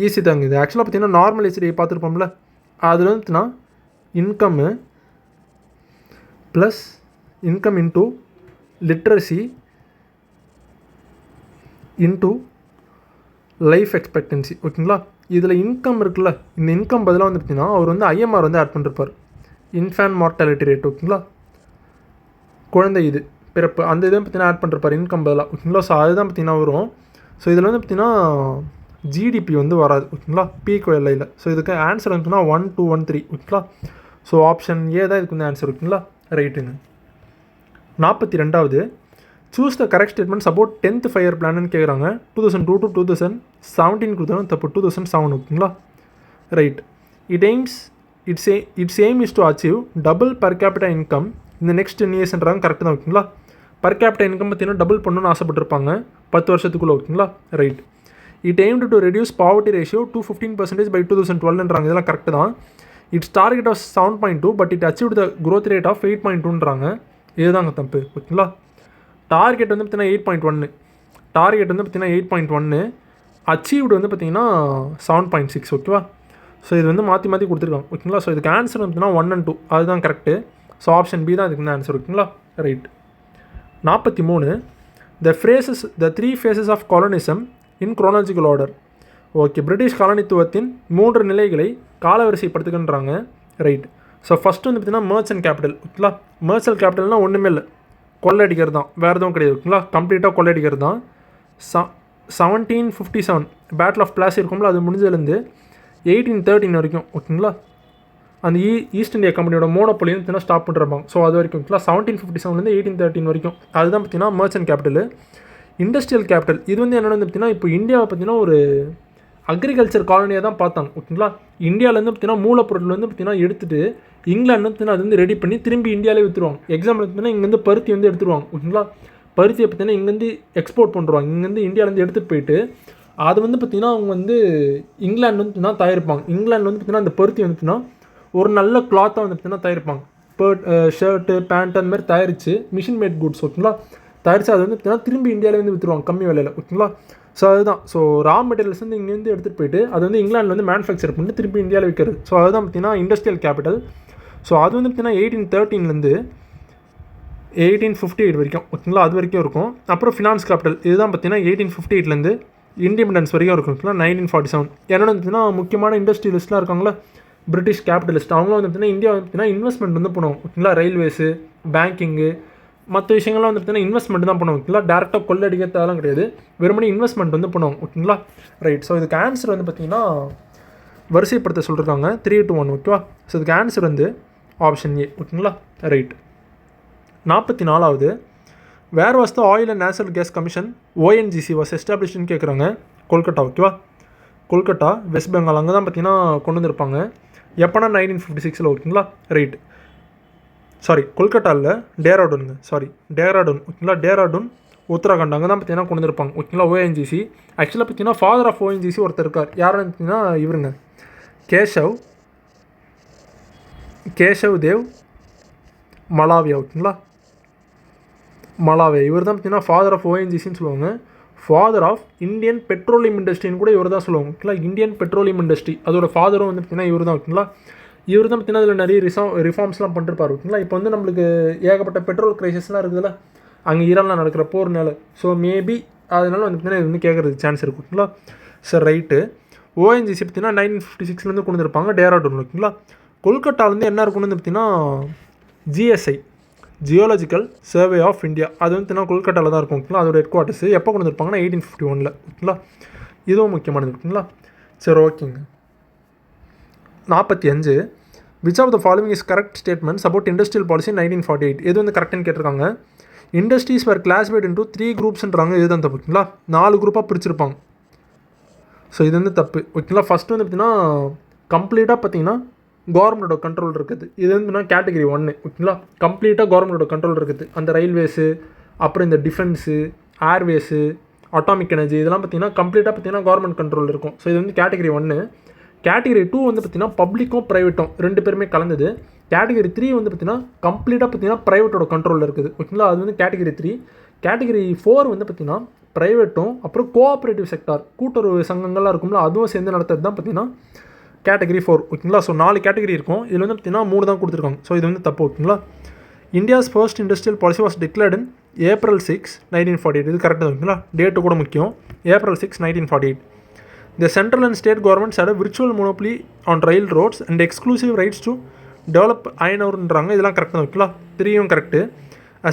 A: ஈஸி தாங்க இது. ஆக்சுவலாக பார்த்திங்கன்னா நார்மல் HDI பார்த்துருப்போம்ல, அதில் வந்துட்டுனா income plus income into literacy into life expectancy. ஓகேங்களா, இதில் இன்கம் இருக்குல்ல, இந்த இன்கம் பதிலாக வந்து பார்த்திங்கன்னா அவர் வந்து IMR வந்து ஆட் பண்ணிருப்பார், இன்ஃபேன்ட் மார்ட்டாலிட்டி ரேட். ஓகேங்களா, குழந்தை இது பிறப்பு, அந்த இதை பார்த்திங்கன்னா ஆட் பண்ணிருப்பார் இன்கம் பதிலாக. ஓகேங்களா, ஸோ அதுதான் பார்த்திங்கன்னா வரும். ஸோ இதில் வந்து பார்த்திங்கன்னா GDP வந்து வராது. ஓகேங்களா, PQLIயில். ஸோ இதுக்கு ஆன்சர் வந்துன்னா 1213. ஓகேங்களா, ஸோ ஆப்ஷன் ஏ தான் இதுக்கு வந்து ஆன்சர். ஓகேங்களா, ரைட்டுங்க. 42வது choose the correct statements about 10th 5-year பிளான்னு கேட்குறாங்க. 2002 to 2017 கொடுத்தாலும் தப்பு, 2007. ஓகேங்களா, right. Its aim is to achieve double per capita income in the next 10 yearsன்றாங்க. Correct தான். ஓகேங்களா, per capita income பார்த்தீங்கன்னா டபுள் பண்ணணும்னு ஆசைப்பட்டிருப்பாங்க 10 வருஷத்துக்குள்ளே. ஓகேங்களா, right. It aimed to reduce poverty ratio to 15% by 2012ன்றாங்க. இதெல்லாம் கரெக்ட் தான். Its target was 7.2 but it achieved the growth rate of 8.2ன்றாங்க. இதுதாங்க தப்பு. ஓகேங்களா, டார்கெட் வந்து பார்த்திங்கன்னா 8.1, டார்கெட் வந்து பார்த்திங்கன்னா 8.1, அச்சீவ்டு வந்து பார்த்திங்கன்னா 7.6. ஓகேவா, ஸோ இது வந்து மாற்றி மாற்றி கொடுத்துருக்காங்க. ஓகேங்களா, ஸோ இதுக்கு ஆன்சர் வந்துன்னா 1 and 2 அதுதான் கரெக்டு. ஸோ ஆப்ஷன் பி தான் இதுக்கு வந்து ஆன்சர். ஓகேங்களா, right. 43 the 3 phases of colonialism in chronological order. Okay, British காலனித்துவத்தின் 3 நிலைகளை காலவரிசைப்படுத்துகின்றாங்க. ரைட். ஸோ ஃபஸ்ட்டு வந்து பார்த்திங்கன்னா மர்ச்சன்ட் கேபிட்டல். ஓகேங்களா, மர்ச்சன்ட் கேபிட்டல்னால் ஒன்றுமே இல்லை, கொள்ளையடிக்கிறது தான், வேறு எதுவும் கிடையாது. ஓகேங்களா, கம்ப்ளீட்டாக கொள்ளையடிக்கிறது தான். 1757 பேட்டில் ஆஃப் பிளாசி இருக்கும்ல, அது முடிஞ்சதுலேருந்து 1813 வரைக்கும். ஓகேங்களா, அந்த ஈஸ்ட் இந்தியா கம்பெனியோட மோனோபொலி வந்து ஸ்டாப் பண்ணுறாங்க. ஸோ அது வரைக்கும். ஓகேங்களா, 1757 1813 வரைக்கும் அதுதான் பார்த்திங்கன்னா மர்ச்சன்ட் கேபிட்டல். இண்டஸ்ட்ரியல் கேபிட்டல் இது வந்து என்னென்னு பார்த்திங்கன்னா இப்போ இந்தியாவை பார்த்திங்கன்னா ஒரு அக்ரிகல்ச்சர் காலனியாக தான் பார்த்தாங்க. ஓகேங்களா, இந்தியாவிலேருந்து பார்த்திங்கன்னா மூலப்பொருள் வந்து பார்த்திங்கன்னா எடுத்துகிட்டு இங்கிலாந்து பார்த்திங்கன்னா அது வந்து ரெடி பண்ணி திரும்பி இந்தியாவிலே விற்றுருவாங்க. எக்ஸாம்பிள் பார்த்திங்கன்னா இங்கேருந்து பருத்தி வந்து எடுத்துருவாங்க. ஓகேங்களா, பருத்தியை பார்த்திங்கன்னா இங்கேருந்து எக்ஸ்போர்ட் பண்ணுறாங்க, இங்கேருந்து இந்தியாவிலேருந்து எடுத்துகிட்டு போயிட்டு அது வந்து பார்த்திங்கன்னா அவங்க வந்து இங்கிலாந்து வந்து பார்த்திங்கன்னா தயாரிப்பாங்க. இங்கிலாந்து வந்து பார்த்திங்கன்னா அந்த பருத்தி வந்து பார்த்திங்கன்னா ஒரு நல்ல கிளாத்தாக வந்து பார்த்திங்கன்னா தயாரிப்பாங்க. ஷர்ட்டு பேண்ட் அந்த மாதிரி தயாரித்து மிஷின் மேட் குட்ஸ் ஓகேங்களா தயாரித்து அது வந்து பார்த்திங்கன்னா திரும்பி இந்தியாவில் வந்து விற்றுருவாங்க கம்மி விலையில் ஓகேங்களா. ஸோ அதுதான் ஸோ ரா மெட்டீரியல்ஸ் வந்து இங்கேருந்து எடுத்துகிட்டு போயிட்டு அது வந்து இங்கிலாண்டில் வந்து மேனுஃபேக்சர் பண்ணிட்டு திருப்பி இந்தியாவில் விற்கிறது. ஸோ அதுதான் பார்த்திங்கன்னா இண்டஸ்ட்ரியல் கேபிட்டல். ஸோ அது வந்து பார்த்திங்கன்னா 1813 1858 வரைக்கும் ஓகேங்களா அது வரைக்கும் இருக்கும். அப்புறம் ஃபினான்ஸ் கேபிட்டல் இதுதான் பார்த்திங்கன்னா 1858 இண்டிபெண்டன்ஸ் வரைக்கும் இருக்கும் ஓகேங்களா 1947. என்னென்னு பார்த்திங்கன்னா முக்கியமான இண்டஸ்ட்ரியலிஸ்ட்லாம் இருக்காங்களா பிரிட்டிஷ் கேபிட்டலிஸ்ட் அவங்களும் வந்து பார்த்திங்கன்னா இந்தியா வந்து பார்த்திங்கன்னா இன்வெஸ்ட்மெண்ட் வந்து பண்ணுவோம் ஓகேங்களா. ரயில்வேஸு பேங்கிங்கு மற்ற விஷயங்கள்லாம் வந்து பார்த்திங்கன்னா இன்வெஸ்ட்மெண்ட் தான் பண்ணுவோம் ஓகேங்களா. டேரெக்டாக கொள்ளடிக்கிறதெல்லாம் கிடையாது, வெறுமனே இன்வெஸ்ட்மெண்ட் வந்து பண்ணுவோம் ஓகேங்களா. ரைட். ஸோ இதுக்கு ஆன்சர் வந்து பார்த்திங்கன்னா வரிசைப்படுத்த சொல்லியிருக்காங்க 3 to 1 ஓகேவா. ஸோ இதுக்கு ஆன்சர் வந்து ஆப்ஷன் ஏ ஓகேங்களா. ரைட். 44வது where was the oil and natural gas commission ONGC was எஸ்டாப்ளிஷ்னு கேட்குறாங்க. கொல்கட்டா ஓகேவா. கொல்கட்டா வெஸ்ட் பெங்கால் அங்கே தான் பார்த்திங்கன்னா கொண்டு வந்திருப்பாங்க. எப்போனா 1956 ஓகேங்களா. ரைட். சாரி கொல்கட்டாவில் டேராடூனுங்க டேராடூன் ஓகேங்களா. டேராடூன் உத்தராகண்ட் அங்கே தான் பார்த்திங்கன்னா கொண்டு வந்திருப்பாங்க ஓகேங்களா ஓஎன்ஜிசி. ஆக்சுவலாக பார்த்திங்கன்னா ஃபாதர் ஆஃப் ஓஎன்ஜிசி ஒருத்தர் இருக்கார். யாருன்னு பார்த்திங்கன்னா இவருங்க கேஷவ் தேவ் மலாவியா ஓகேங்களா. மலாவியா இவர் தான் பார்த்திங்கன்னா ஃபாதர் ஆஃப் ஓஎன்ஜிசின்னு சொல்லுவாங்க. ஃபாதர் ஆஃப் இந்தியன் பெட்ரோலியம் இண்டஸ்ட்ரின்னு கூட இவர் தான் சொல்லுவாங்க ஓகேங்களா. இந்தியன் பெட்ரோலியம் இண்டஸ்ட்ரி அதோட ஃபாதரும் வந்து பார்த்திங்கன்னா இவர் தான் ஓகேங்களா. இவர் தான் பார்த்திங்கன்னா அதில் நிறைய ரிஃபார்ம்ஸ்லாம் பண்ணிருப்பார் ஓகேங்களா. இப்போ வந்து நம்மளுக்கு ஏகப்பட்ட பெட்ரோல் க்ரைசிஸ்லாம் இருக்குதுல்ல அங்கே ஈரானில் நடக்கிற போர்னால. ஸோ மேபி அதனால வந்து பார்த்திங்கன்னா இது வந்து கேட்குறதுக்கு சான்ஸ் இருக்குது ஓகேங்களா. Sir right. ஓஎன்ஜிசி பார்த்திங்கன்னா 1956 கொண்டு வந்திருப்பாங்க டேராடூன் ஓகேங்களா. கொல்கட்டாலேருந்து என்ன இருக்குன்னு வந்து பார்த்திங்கன்னா GSI geological survey of India அது வந்து பார்த்திங்கன்னா கொல்கட்டாவில் தான் இருக்கும் ஓகேங்களா. அதோட ஹெட் குவார்ட்டர்ஸ் எப்போ கொண்டு வந்திருப்பாங்கன்னா 1851 ஓகேங்களா. இதுவும் முக்கியமானது ஓகேங்களா. சரி ஓகேங்க. 45 which of the following is correct statements about industrial policy 1948 எது வந்து கரெக்டுன்னு கேட்டிருக்காங்க. இண்டஸ்ட்ரீஸ் வேர் கிளாஸிஃபைட் இன்டூ 3 குரூப்ஸ்ன்றாங்க. இதுதான் தப்பு ஓகேங்களா. 4 குரூப்பாக பிரிச்சிருப்பாங்க. ஸோ இது வந்து தப்பு ஓகேங்களா. ஃபஸ்ட்டு வந்து பார்த்திங்கன்னா கம்ப்ளீட்டாக பார்த்திங்கன்னா கவர்மெண்டோட கண்ட்ரோல் இருக்குது. இது வந்து கேட்டகரி 1 ஓகேங்களா. கம்ப்ளீட்டாக கவர்மெண்டோட கண்ட்ரோல் இருக்குது. அந்த ரயில்வேஸு அப்புறம் இந்த டிஃபென்ஸு ஏர்வேஸு அட்டாமிக் எனர்ஜி இதெல்லாம் பார்த்திங்கன்னா கம்ப்ளீட்டாக பார்த்திங்கன்னா கவர்மெண்ட் கண்ட்ரோல் இருக்கும். ஸோ இது வந்து கேட்டகரி 1. கேட்டகரி 2 வந்து பார்த்திங்கன்னா பப்ளிக்கும் ப்ரைவேட்டும் 2 பேருமே கலந்தது. கேட்டகரி 3 வந்து பார்த்திங்கன்னா கம்ப்ளீட்டாக பார்த்திங்கன்னா ப்ரைவேட்டோட கண்ட்ரோலில் இருக்குது ஓகேங்களா. அது வந்து கேட்டகரி 3. கேட்டகரி 4 வந்து பார்த்திங்கன்னா ப்ரைவேட்டும் அப்புறம் கோஆப்ரேட்டிவ் செக்டார் கூட்டுறவு சங்கங்கள்லாம் இருக்கும்ல அதுவும் சேர்ந்து நடத்துறது தான் பார்த்திங்கன்னா கேட்டகரி 4 ஓகேங்களா. ஸோ 4 கேட்டகரி இருக்கும். இதில் வந்து பார்த்திங்கன்னா 3 தான் கொடுத்துருக்காங்க. ஸோ இது வந்து தப்பு ஓகேங்களா. India's first industrial policy was declared in April 6, 1948 இது கரெக்டாக ஓகேங்களா. டேட்டு கூட முக்கியம். April 6, 1948. The central and state governments had a virtual monopoly on railroads and exclusive rights to develop iron oreன்றாங்க. இதெல்லாம் கரெக்டாக ஓகேங்களா. 3யும் correct. A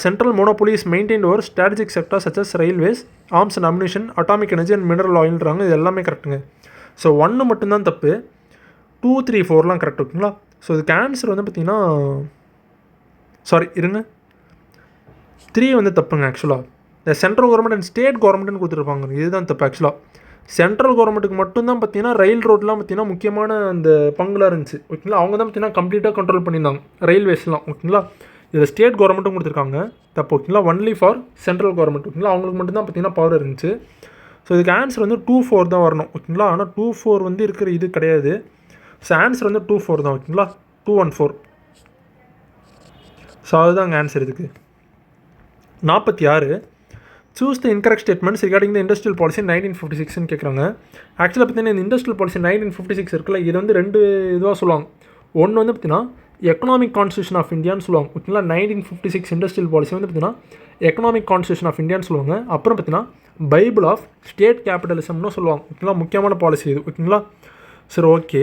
A: central monopoly is maintained over strategic sectors such as railways, arms and ammunition, atomic energy and mineral oilன்றாங்க. இது எல்லாமே கரெக்டுங்க. So 1 மட்டும்தான் தப்பு. 2, 3, 4லாம் correct ஓகேங்களா. So இதுக்கு ஆன்சர் வந்து பார்த்திங்கன்னா சாரி இருங்க 3 வந்து தப்புங்க ஆக்சுவலாக. இந்த சென்ட்ரல் கவர்மெண்ட் அண்ட் ஸ்டேட் கவர்மெண்ட்னு கொடுத்துருப்பாங்க. இதுதான் தப்பு ஆக்சுவலாக. சென்ட்ரல் கவர்மெண்ட்டுக்கு மட்டும்தான் பார்த்திங்கன்னா ரயில் ரோட்லாம் பார்த்திங்கன்னா முக்கியமான அந்த பங்குலாம் இருந்துச்சு ஓகேங்களா. அவங்க தான் பார்த்திங்கன்னா கம்ப்ளீட்டாக கண்ட்ரோல் பண்ணியிருந்தாங்க ரயில்வேஸ்லாம் ஓகேங்களா. இதில் ஸ்டேட் கவர்மெண்ட்டும் கொடுத்துருக்காங்க தப்பு ஓகேங்களா. ஒன்லி ஃபார் சென்ட்ரல் கவர்மெண்ட் ஓகேங்களா. அவங்களுக்கு மட்டும்தான் பார்த்திங்கன்னா பவர் இருந்துச்சு. ஸோ இதுக்கு ஆன்சர் வந்து 2, 4 தான் வரணும் ஓகேங்களா. ஆனால் 2, 4 வந்து இருக்கிற இது கிடையாது. ஸோ ஆன்சர் வந்து 2, 4 தான் ஓகேங்களா. 2, 1, 4. ஸோ அதுதாங்க ஆன்சர் இதுக்கு. 46 choose the incorrect statements regarding the industrial policy 1956ன்னு கேட்குறாங்க. ஆக்சுவலாக பார்த்தீங்கன்னா இந்த இண்டஸ்ட்ரியல் பாலிசி 1956 இருக்குல்ல இது வந்து 2 இதுவாக சொல்லுவாங்க. ஒன்று வந்து பார்த்திங்கன்னா எக்கனாமிக் கான்ஸ்டியூஷன் ஆஃப் இந்தியான்னு சொல்லுவாங்க ஓகேங்களா. 1956 இண்டஸ்ட்ரியல் பாலிசி வந்து பார்த்திங்கன்னா எக்கனாமிக் கான்ஸ்டியூஷன் ஆஃப் இந்தியான்னு சொல்லுவாங்க. அப்புறம் பார்த்திங்கன்னா பைபிள் ஆஃப் ஸ்டேட் கேபிட்டலிசம்னு சொல்லுவாங்க ஓகேங்களா. முக்கியமான பாலிசி இது ஓகேங்களா. சரி ஓகே.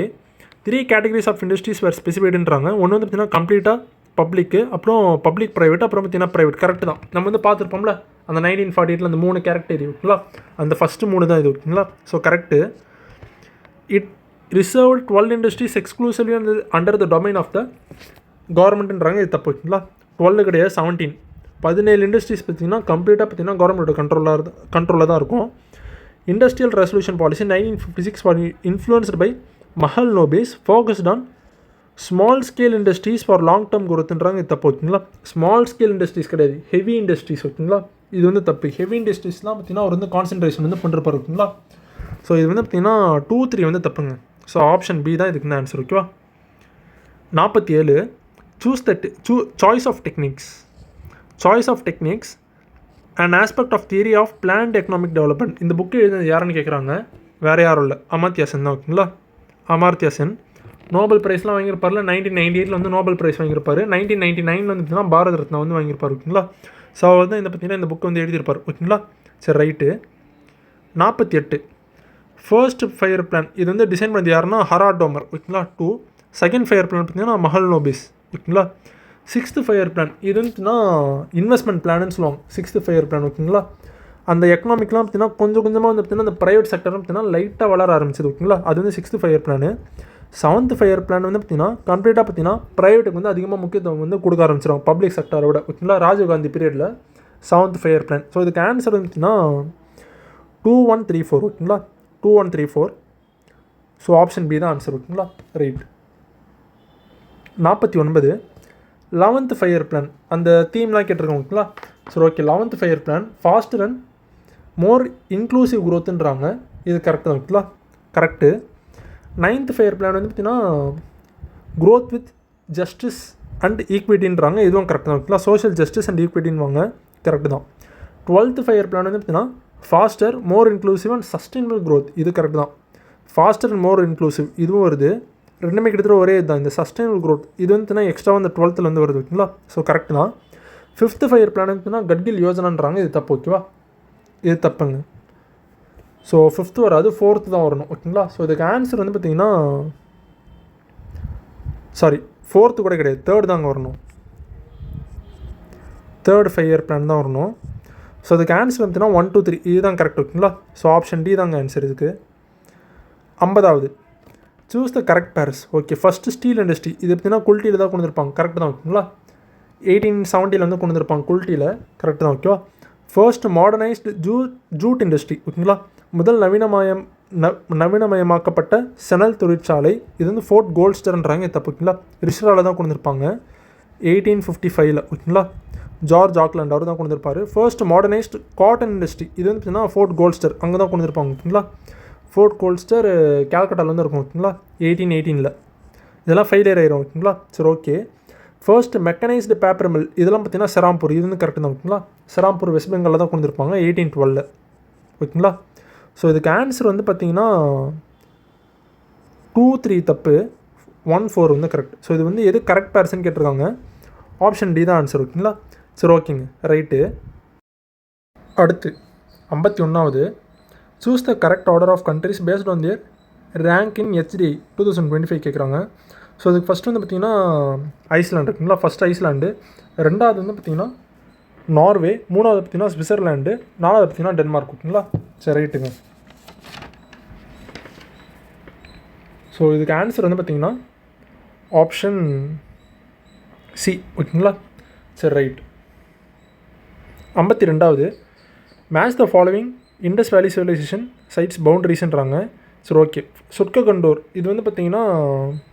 A: 3 கேட்டகரிஸ் ஆஃப் இண்டஸ்ட்ரீஸ் வேர் ஸ்பெசிஃபைடுன்றாங்க. ஒன்று வந்து பார்த்திங்கன்னா கம்ப்ளீட்டாக பப்ளிக்கு அப்புறம் பப்ளிக் ப்ரைவேட் அப்புறம் பார்த்திங்கன்னா ப்ரைவேட் கரெக்டு தான். நம்ம வந்து பார்த்துருப்போம்ல அந்த 1948 அந்த 3 கேரக்டர் ஓகேங்களா. அந்த ஃபஸ்ட்டு 3 தான் இது ஓகேங்களா. So correct. It reserved 12 industries exclusively under the domain of the கவர்மெண்ட்டுன்றாங்க. இது தப்பு ஓகேங்களா. 12 கிடையாது 17. 17 இண்டஸ்ட்ரீஸ் பார்த்திங்கன்னா கம்ப்ளீட்டாக பார்த்திங்கன்னா கவர்மெண்ட்டோட கண்ட்ரோலில் தான் இருக்கும். Industrial resolution policy 1956 for influenced by Mahalanobis focused on small scale industries for long term குரோத்துன்றாங்க. இது தப்பு ஓகேங்களா. ஸ்மால் ஸ்கேல் இண்டஸ்ட்ரீஸ் கிடையாது ஹெவி இண்டஸ்ட்ரீஸ் ஓகேங்களா. இது வந்து தப்பு. ஹெவி இண்டஸ்ட்ரீஸ்லாம் பார்த்தீங்கன்னா அவர் வந்து கான்சன்ட்ரேஷன் வந்து பண்ணுறப்பாரு ஓகேங்களா. ஸோ இது வந்து பார்த்தீங்கன்னா 2, 3 வந்து தப்புங்க. ஸோ ஆப்ஷன் பி தான் இதுக்கு தான் ஆன்சர் ஓகேவா. 47 choice of techniques. Choice of techniques and aspect of theory of planned economic development. இந்த புக்கு எழுதுனது யாருன்னு கேட்குறாங்க, வேறு யாரும் இல்லை, அமர்த்தியா சென் தான் ஓகேங்களா. அமர்த்தியா சென் நோபல் ப்ரைஸ்லாம் வாங்கியிருப்பார்ல. 1998 வந்து நோபல் ப்ரைஸ் வாங்கியிருப்பார். 1999 வந்து பார்த்தீங்கன்னா பாரத ரத்னா வந்து வாங்கியிருப்பார் ஓகேங்களா. ஸோ அவர் தான் இந்த பார்த்தீங்கன்னா இந்த புக்கு வந்து எழுதியிருப்பார் ஓகேங்களா. சரி ரைட்டு. 48 first fire plan. இது வந்து டிசைன் பண்ணது யாருன்னா ஹராடோமர் ஓகேங்களா. 2 செகண்ட் ஃபயர் பிளான் பார்த்தீங்கன்னா மஹல்னோபிஸ் ஓகேங்களா. 6th ஃபயர் பிளான் இது வந்துன்னா இன்வெஸ்ட்மெண்ட் பிளான்னு சொல்லுவாங்க. 6th ஃபயர் பிளான் ஓகேங்களா. அந்த எக்கனாமிக்லாம் பார்த்தீங்கன்னா கொஞ்சம் கொஞ்சமாக வந்து பார்த்தீங்கன்னா அந்த ப்ரைவேட் செக்டரும் பார்த்தீங்கன்னா லைட்டாக வளர ஆரம்பிச்சது ஓகேங்களா. அது வந்து 6th fire plan. 7th fire plan வந்து பார்த்தீங்கன்னா கம்ப்ளீட்டாக பார்த்தீங்கன்னா ப்ரைவேட்டுக்கு வந்து அதிகமாக முக்கியத்துவம் வந்து கொடுக்க ஆரம்பிச்சிடும் பப்ளிக் செக்டரோட ஓகேங்களா. ராஜீவ்காந்தி பீரியடில் 7th ஃபயர் பிளான். ஸோ இதுக்கு ஆன்சர் வந்து பார்த்தீங்கன்னா 2134 ஓகேங்களா. 2134. ஸோ ஆப்ஷன் பி தான் ஆன்சர் ஓகேங்களா. ரைட். 49 11th fire plan. அந்த தீம்லாம் கேட்டிருக்கோம் ஓகேங்களா. சரி okay. 11th fire plan pastor and more inclusive க்ரோத்துன்றாங்க. இது கரெக்டு தான் ஓகேங்களா. கரெக்டு. 9th ஃபயர் பிளான் வந்து பார்த்தீங்கன்னா க்ரோத் வித் ஜஸ்டிஸ் அண்ட் ஈக்விட்டின்றாங்க. இதுவும் கரெக்டு தான் ஓகேங்களா. சோஷியல் ஜஸ்டிஸ் அண்ட் ஈக்விட்டின்னு வாங்க. கரெக்டு தான். 12th ஃபயர் பிளான் வந்து பார்த்தீங்கன்னா faster more inclusive and sustainable growth. இது கரெக்டு தான். ஃபாஸ்டர் அண்ட் மோர் இன்க்ளூசிவ் இதுவும் வருது. ரெண்டுமே கிட்டத்தட்ட ஒரே இதுதான். இந்த சஸ்டைனபிள் க்ரோத் இது வந்துன்னா எக்ஸ்ட்ரா வந்து 12th வந்து வருது ஓகேங்களா. ஸோ கரெக்டு தான். 5th ஃபயர் பிளான் வந்துன்னா கட்கில் யோஜனான்றாங்க. இது தப்பு ஓகேவா. இது தப்புங்க. ஸோ 5th வராது, 4th தான் வரணும் ஓகேங்களா. ஸோ இதுக்கு ஆன்சர் வந்து பார்த்தீங்கன்னா சாரி 4th கூட கிடையாது, 3rd தாங்க வரணும். 3rd ஃபயர் பிளான் தான் வரணும். ஸோ அதுக்கு ஆன்சர் வந்துன்னா 1, 2, 3 இதுதான் கரெக்ட் ஓகேங்களா. ஸோ ஆப்ஷன் டி தாங்க ஆன்சர் இதுக்கு. 50வது choose the correct pairs. Okay. First steel industry. இது பார்த்தீங்கன்னா குல்ட்டியில் தான் கொண்டு வந்திருப்பாங்க. கரெக்டு தான் ஓகேங்களா. 1870 வந்து கொண்டு வந்திருப்பாங்க குல்ட்டியில். கரெக்டு தான் ஓகேவா. ஃபர்ஸ்ட் மாடர்னைஸ்டு ஜூட் இண்டஸ்ட்ரி ஓகேங்களா. முதல் நவீனமயமாக்கப்பட்ட செனல் தொழிற்சாலை. இது வந்து ஃபோர்ட் கோல்ஸ்டர்ன்றாங்க. இது தப்பு ஓகேங்களா. ரிஷராவில் தான் கொண்டு வந்திருப்பாங்க 1855 ஓகேங்களா. ஜார்ஜ் ஆக்லாண்ட் அவர் தான் கொண்டு வந்திருப்பார். First modernised cotton industry. இது வந்து பார்த்தீங்கன்னா ஃபோர்ட் கோல்ஸ்டர் அங்கே தான் கொண்டு வந்திருப்பாங்க ஓகேங்களா. ஃபோர்ட் கோல்ஸ்டர் கேல்கட்டாவில் வந்து இருக்கும் ஓகேங்களா. 1818. இதெல்லாம் ஃபெயிலியர் ஆயிரும் ஓகேங்களா. சரி okay. First mechanised paper mill இதெல்லாம் பார்த்தீங்கன்னா செராம்பூர். இது வந்து கரெக்டு தான் ஓகேங்களா. செராம்பூர் வெஸ்ட் பெங்காலில் தான் கொண்டு வந்திருப்பாங்க 1812 ஓகேங்களா. ஸோ இதுக்கு ஆன்சர் வந்து பார்த்தீங்கன்னா 2, 3 தப்பு, 1, 4 வந்து கரெக்ட். ஸோ இது வந்து எது கரெக்ட் பேர்சன் கேட்டிருக்காங்க. ஆப்ஷன் டி தான் ஆன்சர் ஓகேங்களா. சரி ஓகேங்க ரைட்டு. அடுத்து 51வது choose the correct order of countries based on their rank in HDI 2025 கேட்குறாங்க. ஸோ அதுக்கு ஃபஸ்ட்டு வந்து பார்த்திங்கன்னா ஐஸ்லாண்டு இருக்குங்களா. First Iceland. 2வது வந்து பார்த்திங்கன்னா நார்வே. 3வது பார்த்திங்கன்னா ஸ்விட்சர்லாண்டு. 4வது பார்த்திங்கன்னா டென்மார்க் ஓகேங்களா. சரி ரைட்டுங்க. ஸோ இதுக்கு ஆன்சர் வந்து பார்த்திங்கன்னா ஆப்ஷன் சி ஓகேங்களா. சரி ரைட். 52வது match the following Indus valley civilisation sites பவுண்டரிஸ்ன்றாங்க. சரி ஓகே. சுட்க கண்டோர் இது வந்து பார்த்திங்கன்னா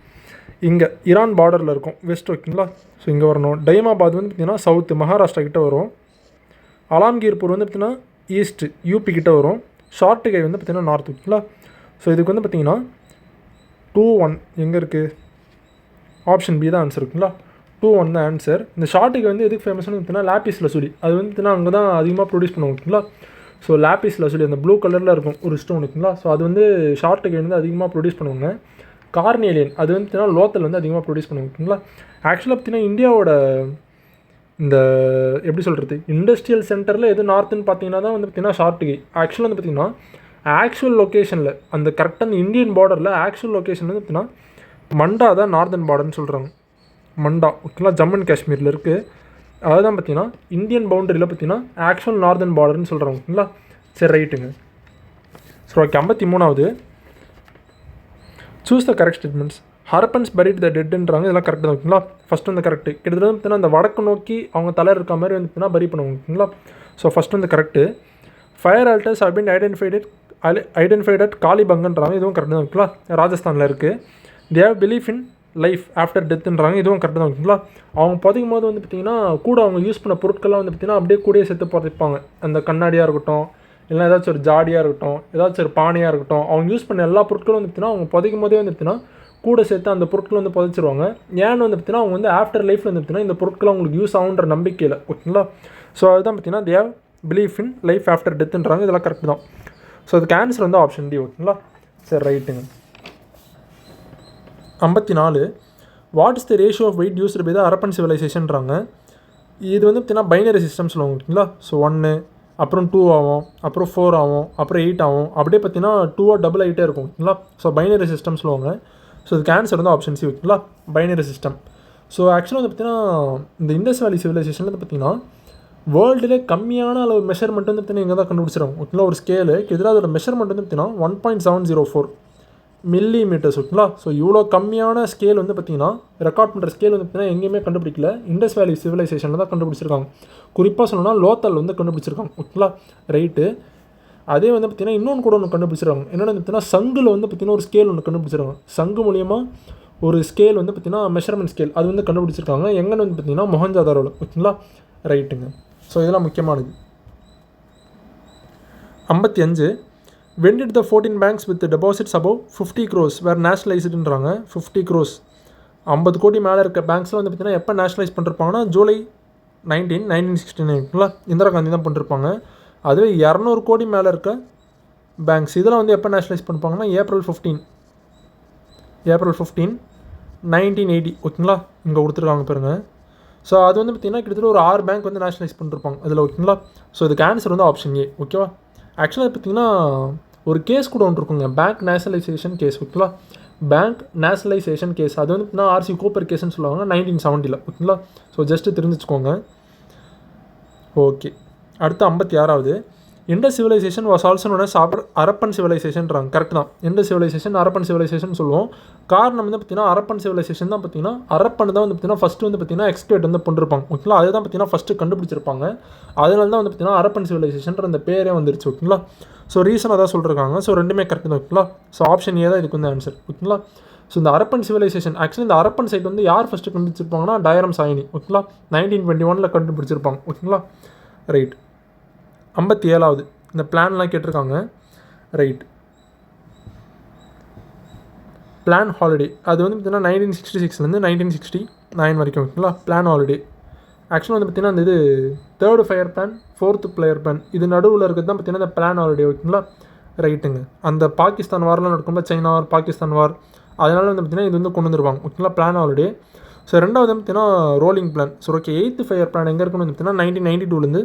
A: இங்கே ஈரான் பார்டரில் இருக்கும் வெஸ்ட் ஓகேங்களா. ஸோ இங்கே வரணும். டைமாபாத் வந்து பார்த்திங்கன்னா சவுத்து மகாராஷ்டிரா கிட்ட வரும். அலாம்கீர்பூர் வந்து பார்த்திங்கன்னா ஈஸ்ட்டு யூபி கிட்ட வரும். ஷார்ட்டுகை வந்து பார்த்திங்கன்னா நார்த் ஓகேங்களா. ஸோ இதுக்கு வந்து பார்த்திங்கன்னா 2-1 எங்கே இருக்குது. ஆப்ஷன் பி தான் ஆன்சர் ஓகேங்களா. 2-1 தான் ஆன்சர். இந்த ஷார்ட்டுகை வந்து எதுக்கு ஃபேமஸ்னு பார்த்தீங்கன்னா லாப்பிஸ் லசூலி. அது வந்து பார்த்திங்கன்னா அங்கே தான் அதிகமாக ப்ரொடியூஸ் பண்ணுவோம் ஓகேங்களா. ஸோ லாப்பிஸ் லசூலி அந்த ப்ளூ கலரில் இருக்கும் ஒரு ஸ்டோன் ஓகேங்களா. ஸோ அது வந்து ஷார்ட்டுகை வந்து அதிகமாக ப்ரொடியூஸ் பண்ணுவாங்க. கார்னேலியன் அது வந்து பார்த்தீங்கன்னா லோத்தல் வந்து அதிகமாக ப்ரொடியூஸ் பண்ணுவாங்க ஓகேங்களா. ஆக்சுவலாக பார்த்தீங்கன்னா இந்தியாவோட இந்த எப்படி சொல்கிறது இண்டஸ்ட்ரியல் சென்டரில் எது நார்த்துன்னு பார்த்தீங்கன்னா தான் வந்து பார்த்திங்கன்னா ஷார்ட்டுகை. ஆக்சுவலாக வந்து பார்த்திங்கன்னா ஆக்சுவல் லொக்கேஷனில் அந்த கரெக்டாக அந்த இந்தியன் பார்டரில் ஆக்சுவல் லொக்கேஷன் வந்து பார்த்திங்கன்னா மண்டா தான் நார்தன் பார்டர்னு சொல்கிறாங்க. மண்டா ஓகேங்களா. ஜம்மு அண்ட் காஷ்மீரில் இருக்குது. அதுதான் பார்த்திங்கன்னா இந்தியன் பவுண்டரியில் பார்த்திங்கன்னா ஆக்சுவல் நார்தன் பார்டர்னு சொல்கிறாங்க ஓகேங்களா. சரி ரைட்டுங்க. சரி ஓகே. 53வது choose the correct statements. Harappans buried the டெட்ன்றாங்க. இதெல்லாம் கரெக்ட் தான் ஓகேங்களா. ஃபஸ்ட் வந்து கரெக்டு. கிட்டத்தட்ட பார்த்தீங்கன்னா அந்த வடக்கு நோக்கி அவங்க தலை இருக்க மாதிரி வந்து பார்த்தீங்கன்னா பரி பண்ணுவாங்க ஓகேங்களா. ஸோ ஃபஸ்ட் வந்து correct. Fire altars have been identified at காலிபங்கன்றாங்க. இதுவும் கரெக்ட் தான் ஓகேங்களா. ராஜஸ்தானில் இருக்குது. They have belief in life after டெத்துன்றாங்க, இதுவும் கரெக்டு தான் ஓகேங்களா. அவங்க புதைக்கும் போது வந்து பார்த்திங்கன்னா கூட அவங்க யூஸ் பண்ண பொருட்கள்லாம் வந்து பார்த்திங்கன்னா அப்படியே கூடயே சேர்த்து புதைப்பாங்க. அந்த கண்ணாடியாக இருக்கட்டும், இல்லைனா ஏதாச்சும் ஒரு ஜாடியாக இருக்கட்டும், ஏதாச்சும் ஒரு பானையாக இருக்கட்டும், அவங்க யூஸ் பண்ண எல்லா பொருட்களும் வந்து பார்த்திங்கன்னா அவங்க புதைக்கும் போதே வந்து பார்த்திங்கன்னா கூட சேர்த்து அந்த பொருட்கள் வந்து புதைச்சிருவாங்க. ஏன்னு வந்து பார்த்திங்கன்னா அவங்க வந்து ஆஃப்டர் லைஃப்பில் வந்து பார்த்திங்கன்னா இந்த பொருட்கள் அவங்களுக்கு யூஸ் ஆகுன்ற நம்பிக்கையில் ஓகேங்களா. ஸோ அதுதான் பார்த்திங்கன்னா they have belief in life after டெத்துன்றாங்க, இதெல்லாம் கரெக்ட் தான். ஸோ அதுக்கு ஆன்சர் வந்து ஆப்ஷன் டி ஓகேங்களா. சரி ரைட்டுங்க. 54 what is the ratio of weight used by the Harappan சிவிலைசேஷன்றாங்க. இது வந்து பார்த்திங்கன்னா பைனரி சிஸ்டம் சொல்லுவாங்க ஓகேங்களா. ஸோ 1 அப்புறம் 2 ஆகும், அப்புறம் 4 ஆகும், அப்புறம் 8 ஆகும், அப்படியே பார்த்திங்கன்னா 2 டபுள் ஆகிட்டே இருக்கும் ஓகேங்களா. ஸோ பைனரி சிஸ்டம் சொல்லுவாங்க. ஸோ இதுக்கு ஆன்சர் வந்து ஆப்ஷன் சி ஓகேங்களா, பைனரி சிஸ்டம். ஸோ ஆக்சுவலாக வந்து பார்த்திங்கன்னா இந்த இண்டஸ் வேலி சிவிலைசேஷன் வந்து பார்த்திங்கன்னா வேர்ல்டுலே கம்மியான அளவு மெஷர்மெண்ட் வந்து பார்த்திங்கன்னா இங்கே தான் கண்டுபிடிச்சிருக்காங்க ஓகேங்களா. ஒரு ஸ்கேலு எதிராக அதோட மெஷர்மெண்ட் வந்து பார்த்திங்கன்னா 1.704 மில்லிமீட்டர்ஸ் ஓகேங்களா. ஸோ இவ்வளோ கம்மியான ஸ்கேல் வந்து பார்த்திங்கன்னா ரெக்கார்ட் பண்ணுற ஸ்கேல் வந்து பார்த்திங்கன்னா எங்கேயுமே கண்டுபிடிக்கல, இண்டஸ் வேலி சிவிலைசேஷனில் தான் கண்டுபிடிச்சிருக்காங்க. குறிப்பாக சொல்லணும்னா லோத்தல் வந்து கண்டுபிடிச்சிருக்காங்க ஓகேங்களா. ரைட்டு. அதே வந்து பார்த்திங்கன்னா இன்னொன்று கூட ஒன்று கண்டுபிடிச்சிருக்காங்க. என்னென்னு பார்த்திங்கன்னா சங்கில் வந்து பார்த்திங்கன்னா ஒரு ஸ்கேல் ஒன்று கண்டுபிடிச்சிருக்காங்க. சங்கு மூலியமாக ஒரு ஸ்கேல் வந்து பார்த்திங்கன்னா மெஷர்மெண்ட் ஸ்கேல் அது வந்து கண்டுபிடிச்சிருக்காங்க. எங்கன்னு வந்து பார்த்திங்கன்னா மொஹஞ்சதாரோவில் ஓகேங்களா. ரைட்டுங்க. ஸோ இதெல்லாம் முக்கியமானது. 55 when did the 14 banks with the deposits above 50 crores were nationalizedன்றாங்க. 50 crores 50 கோடி மேலே இருக்க பேங்க்ஸ்லாம் வந்து பார்த்திங்கன்னா எப்போ நேஷனலைஸ் பண்ணிருப்பாங்கன்னா ஜூலை 1969 இந்திரா காந்தி தான் பண்ணிருப்பாங்க. அதுவே 200 கோடி மேலே இருக்க பேங்க்ஸ் இதெல்லாம் வந்து எப்போ நேஷனலைஸ் பண்ணிருப்பாங்கன்னா ஏப்ரல் 15 1980 ஓகேங்களா. இங்கே கொடுத்துருக்காங்க பாருங்கள். ஸோ அது வந்து பார்த்திங்கன்னா கிட்டத்தட்ட ஒரு 6 பேங்க் வந்து நேஷனலைஸ் பண்ணிருப்பாங்க அதில் ஓகேங்களா. ஸோ இதுக்கு ஆன்சர் வந்து ஆப்ஷன் ஏ ஓகேவா. ஆக்சுவலாக பார்த்திங்கன்னா ஒரு கேஸ் கூட ஒன்று இருக்குங்க, பேங்க் நேஷனலைசேஷன் கேஸ் ஓகேங்களா. பேங்க் நேஷனலைசேஷன் கேஸ் அது வந்து பார்த்திங்கன்னா ஆர்சி கோப்பர் கேஸ்ன்னு சொல்லுவாங்க 1970 ஓகேங்களா. ஸோ ஜஸ்ட்டு தெரிஞ்சுக்கோங்க. ஓகே. அடுத்து 56வது Indus civilisation was also known as Harappan சிவிலைசேஷன்றாங்க. கரெக்ட் தான். இண்டஸ் சிவிலைசேஷன் ஹரப்பன் சிவிலைசேஷன் சொல்லுவோம். காரணம் வந்து பார்த்திங்கன்னா ஹரப்பன் சிவிலைசேஷன் தான் பார்த்திங்கன்னா ஹரப்பன் தான் வந்து பார்த்திங்கன்னா ஃபஸ்ட்டு வந்து பார்த்திங்கன்னா எக்ஸ்கவேட் வந்து பண்ணிருப்பாங்க ஓகேங்களா. அதுதான் பார்த்திங்கன்னா ஃபஸ்ட்டு கண்டுபிடிச்சிருப்பாங்க. அதனால தான் வந்து பார்த்திங்கன்னா ஹரப்பன் சிவிலைசேஷன்ற அந்த பேரே வந்துருச்சு ஓகேங்களா. ஸோ ரீசனாக தான் சொல்லிருக்காங்க. ஸோ ரெண்டுமே கரெக்ட் தான் ஓகேங்களா. ஸோ ஆப்ஷன் ஏ தான் இதுக்கு வந்து ஆன்சர் ஓகேங்களா. ஸோ இந்த ஹரப்பன் சிவிலைசேஷன் ஆக்சுவலி இந்த ஹரப்பன் சைட் வந்து யார் ஃபஸ்ட்டு கண்டுபிடிச்சிருப்பாங்கன்னா டயரம் சாயினி ஓகேங்களா. 1921 கண்டுபிடிச்சிருப்பாங்க ஓகேங்களா. ரைட். 57வது இந்த பிளான்லாம் கேட்டிருக்காங்க. ரைட். பிளான் ஹாலிடே அது வந்து பார்த்திங்கன்னா 1966 1969 வரைக்கும் ஓகேங்களா. பிளான் ஹாலிடே ஆக்சுவலாக வந்து பார்த்திங்கன்னா அந்த இது 3rd fire plan 4th player plan இது நடுவில் இருக்கிறது தான் பார்த்திங்கன்னா இந்த பிளான் ஹாலிடே ஓகேங்களா. ரைட்டுங்க. அந்த பாகிஸ்தான் வார்லாம் நடக்கும்போது சைனா வார் பாகிஸ்தான் வார் அதனால வந்து பார்த்திங்கன்னா இது வந்து கொண்டு வந்துருவாங்க ஓகேங்களா பிளான் ஹாலிடே. ஸோ ரெண்டாவது பார்த்திங்கன்னா rolling plan. So okay 8th fire plan எங்கே இருக்குன்னு வந்து பார்த்திங்கன்னா 1992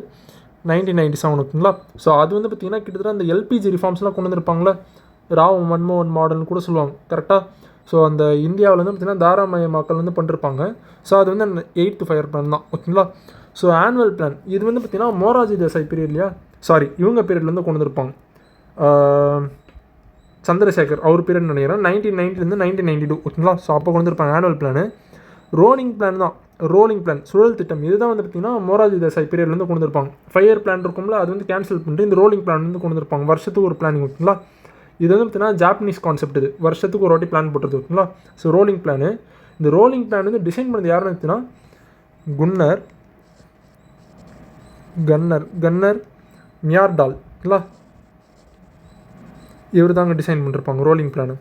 A: 1997 ஓகேங்களா. ஸோ அது வந்து பார்த்திங்கன்னா கிட்டத்தட்ட அந்த எல்பிஜி ரிஃபார்ம்ஸ்லாம் கொண்டு வந்திருப்பாங்களே ராவ் மன்மோகன் மாடல்னு கூட சொல்லுவாங்க கரெக்டாக. ஸோ அந்த இந்தியாவில் வந்து பார்த்திங்கன்னா தாராமயமாக்கல் வந்து பண்ணிருப்பாங்க. ஸோ அது வந்து 8th ஃபயர் பிளான் தான் ஓகேங்களா. ஸோ ஆனுவல் பிளான் இது வந்து பார்த்திங்கன்னா மோராஜி தேசாய் பீரியட் இல்லையா, சாரி இவங்க பீரியட்லேருந்து கொண்டு வந்திருப்பாங்க. சந்திரசேகர் அவர் பீரியட் நினைக்கிறேன் 1990 1992 ஓகேங்களா. ஸோ அப்போ கொண்டு வந்திருப்பாங்க ஆனுவல் பிளானு. ரோலிங் பிளான் தான் ரோலிங் பிளான் சுழல் திட்டம் இதுதான் வந்து பார்த்திங்கன்னா மோராஜி தேசாய் பீரியட்லேருந்து கொண்டு வந்திருப்பாங்க. ஃபயர் பிளான் இருக்கும்ல அது வந்து கேன்சல் பண்ணிட்டு இந்த ரோலிங் பிளான் வந்து கொண்டு வந்திருப்பாங்க. வருஷத்துக்கு ஒரு பிளானிங் ஓகேங்களா. இது வந்து பார்த்திங்கன்னா ஜாப்பனீஸ் கான்செப்ட். இது வருஷத்துக்கு ஒரு வாட்டி பிளான் போட்டுருது ஓகேங்களா. ஸோ ரோலிங் பிளானு இந்த ரோலிங் பிளான் வந்து டிசைன் பண்ணது யாருன்னு பார்த்தீங்கன்னா கன்னர் மியார்டால் ஓகேங்களா. இவர் தாங்க டிசைன் பண்ணிருப்பாங்க ரோலிங் பிளானு.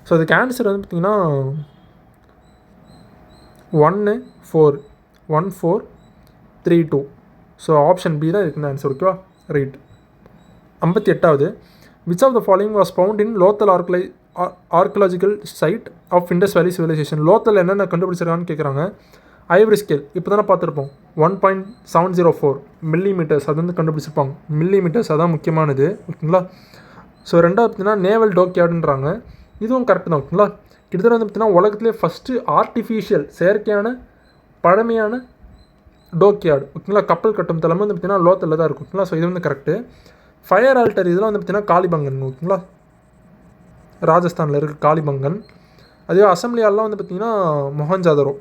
A: ஸோ அதுக்கு ஆன்சர் வந்து பார்த்திங்கன்னா 1432. ஸோ ஆப்ஷன் பி தான் இதுக்கு ஆன்சர் ஓகேவா. ரைட். 58வது which of the following was found in Lothal archaeological site of Indus valley civilisation. Lothal என்னென்ன கண்டுபிடிச்சிருக்கான்னு கேட்குறாங்க. ஐவரி ஸ்கேல் இப்போ தானே பார்த்துருப்போம் 1.704 மில்லிமீட்டர்ஸ் அது வந்து கண்டுபிடிச்சிருப்பாங்க. மில்லிமீட்டர்ஸ் அதான் முக்கியமானது ஓகேங்களா. ஸோ ரெண்டாவது பார்த்திங்கன்னா நேவல் டோக்யார்டுன்றாங்க. இதுவும் கரெக்ட் தான் ஓகேங்களா. கிட்டத்தட்ட வந்து பார்த்திங்கன்னா உலகத்திலே ஃபஸ்ட்டு ஆர்டிஃபிஷியல் செயற்கையான பழமையான டோக்யார்டு ஓகேங்களா. கப்பல் கட்டும் தலைமை வந்து பார்த்திங்கன்னா லோத்தலில் தான் இருக்கும் ஓகேங்களா. ஸோ இது வந்து கரெக்டு. ஃபயர் ஆல்டர் இதெல்லாம் வந்து பார்த்திங்கன்னா காளிபங்கன் ஓகேங்களா. ராஜஸ்தானில் இருக்குது காளிபங்கன். அதே அசம்பிளி ஹால்லாம் வந்து பார்த்திங்கன்னா மொஹஞ்சதாரோ.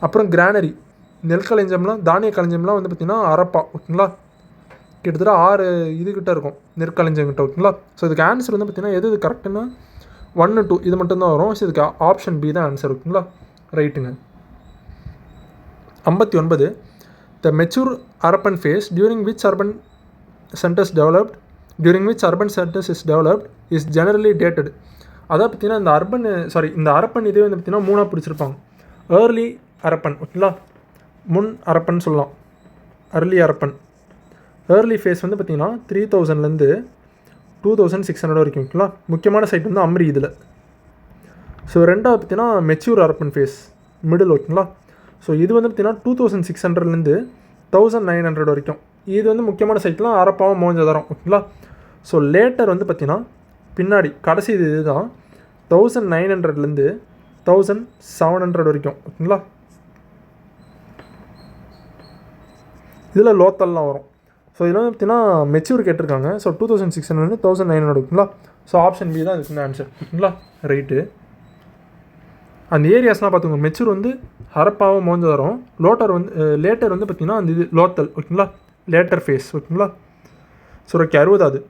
A: அப்புறம் கிரானரி நெல் களஞ்சம்லாம் தானிய களஞ்சம்லாம் வந்து பார்த்திங்கன்னா அரப்பா ஓகேங்களா. கிட்டத்தட்ட 6 இதுகிட்ட இருக்கும் நெற்களஞ்சங்கிட்ட ஓகேங்களா. ஸோ இதுக்கு ஆன்சர் வந்து பார்த்திங்கன்னா எது கரெக்டுன்னா 1 2 இது மட்டும்தான் வரும். ஸோ இதுக்கு ஆப்ஷன் பி தான் ஆன்சர். ஓகேங்களா, ரைட்டுங்க. 59 the mature urban phase during which urban centres developed is developed is generally dated. அதாவது பார்த்தீங்கன்னா இந்த அரப்பன் இதே வந்து பார்த்தீங்கன்னா 3ஆக பிடிச்சிருப்பாங்க. ஏர்லி அரப்பன், ஓகேங்களா, முன் அரப்பன் சொல்லலாம், அர்லி அரப்பன். ஏர்லி ஃபேஸ் வந்து பார்த்திங்கன்னா 3000லேருந்து 2600 வரைக்கும், ஓகேங்களா. முக்கியமான சைட் வந்து அம்ரி இதில். ஸோ ரெண்டாவது பார்த்தீங்கன்னா மெச்சூர் அரப்பன் ஃபேஸ் மிடில், ஓகேங்களா. ஸோ இது வந்து பார்த்திங்கன்னா 2600லேருந்து 1900 வரைக்கும். இது வந்து முக்கியமான சைட்லாம் அரப்பாவும் மோஞ்சதாரம், ஓகேங்களா. ஸோ லேட்டர் வந்து பார்த்திங்கன்னா பின்னாடி கடைசி இது தான் 1900லேருந்து 1700 வரைக்கும், ஓகேங்களா. இதில் லோத்தல்லாம் வரும். ஸோ இதில் வந்து பார்த்திங்கன்னா மெச்சூர் கேட்டிருக்காங்க. ஸோ 2600 1900, ஓகேங்களா. ஸோ ஆப்ஷன் பி தான் இதுக்கு ஆன்சர், ஓகேங்களா, ரைட்டு. அந்த ஏரியாஸ்லாம் பார்த்துக்கோங்க. மெச்சூர் வந்து ஹரப்பாவும் மோஞ்சதாரம், லேட்டர் வந்து பார்த்திங்கன்னா அந்த இது லோத்தல், ஓகேங்களா, லேட்டர் ஃபேஸ், ஓகேங்களா. ஸோ ஓகே, 60வது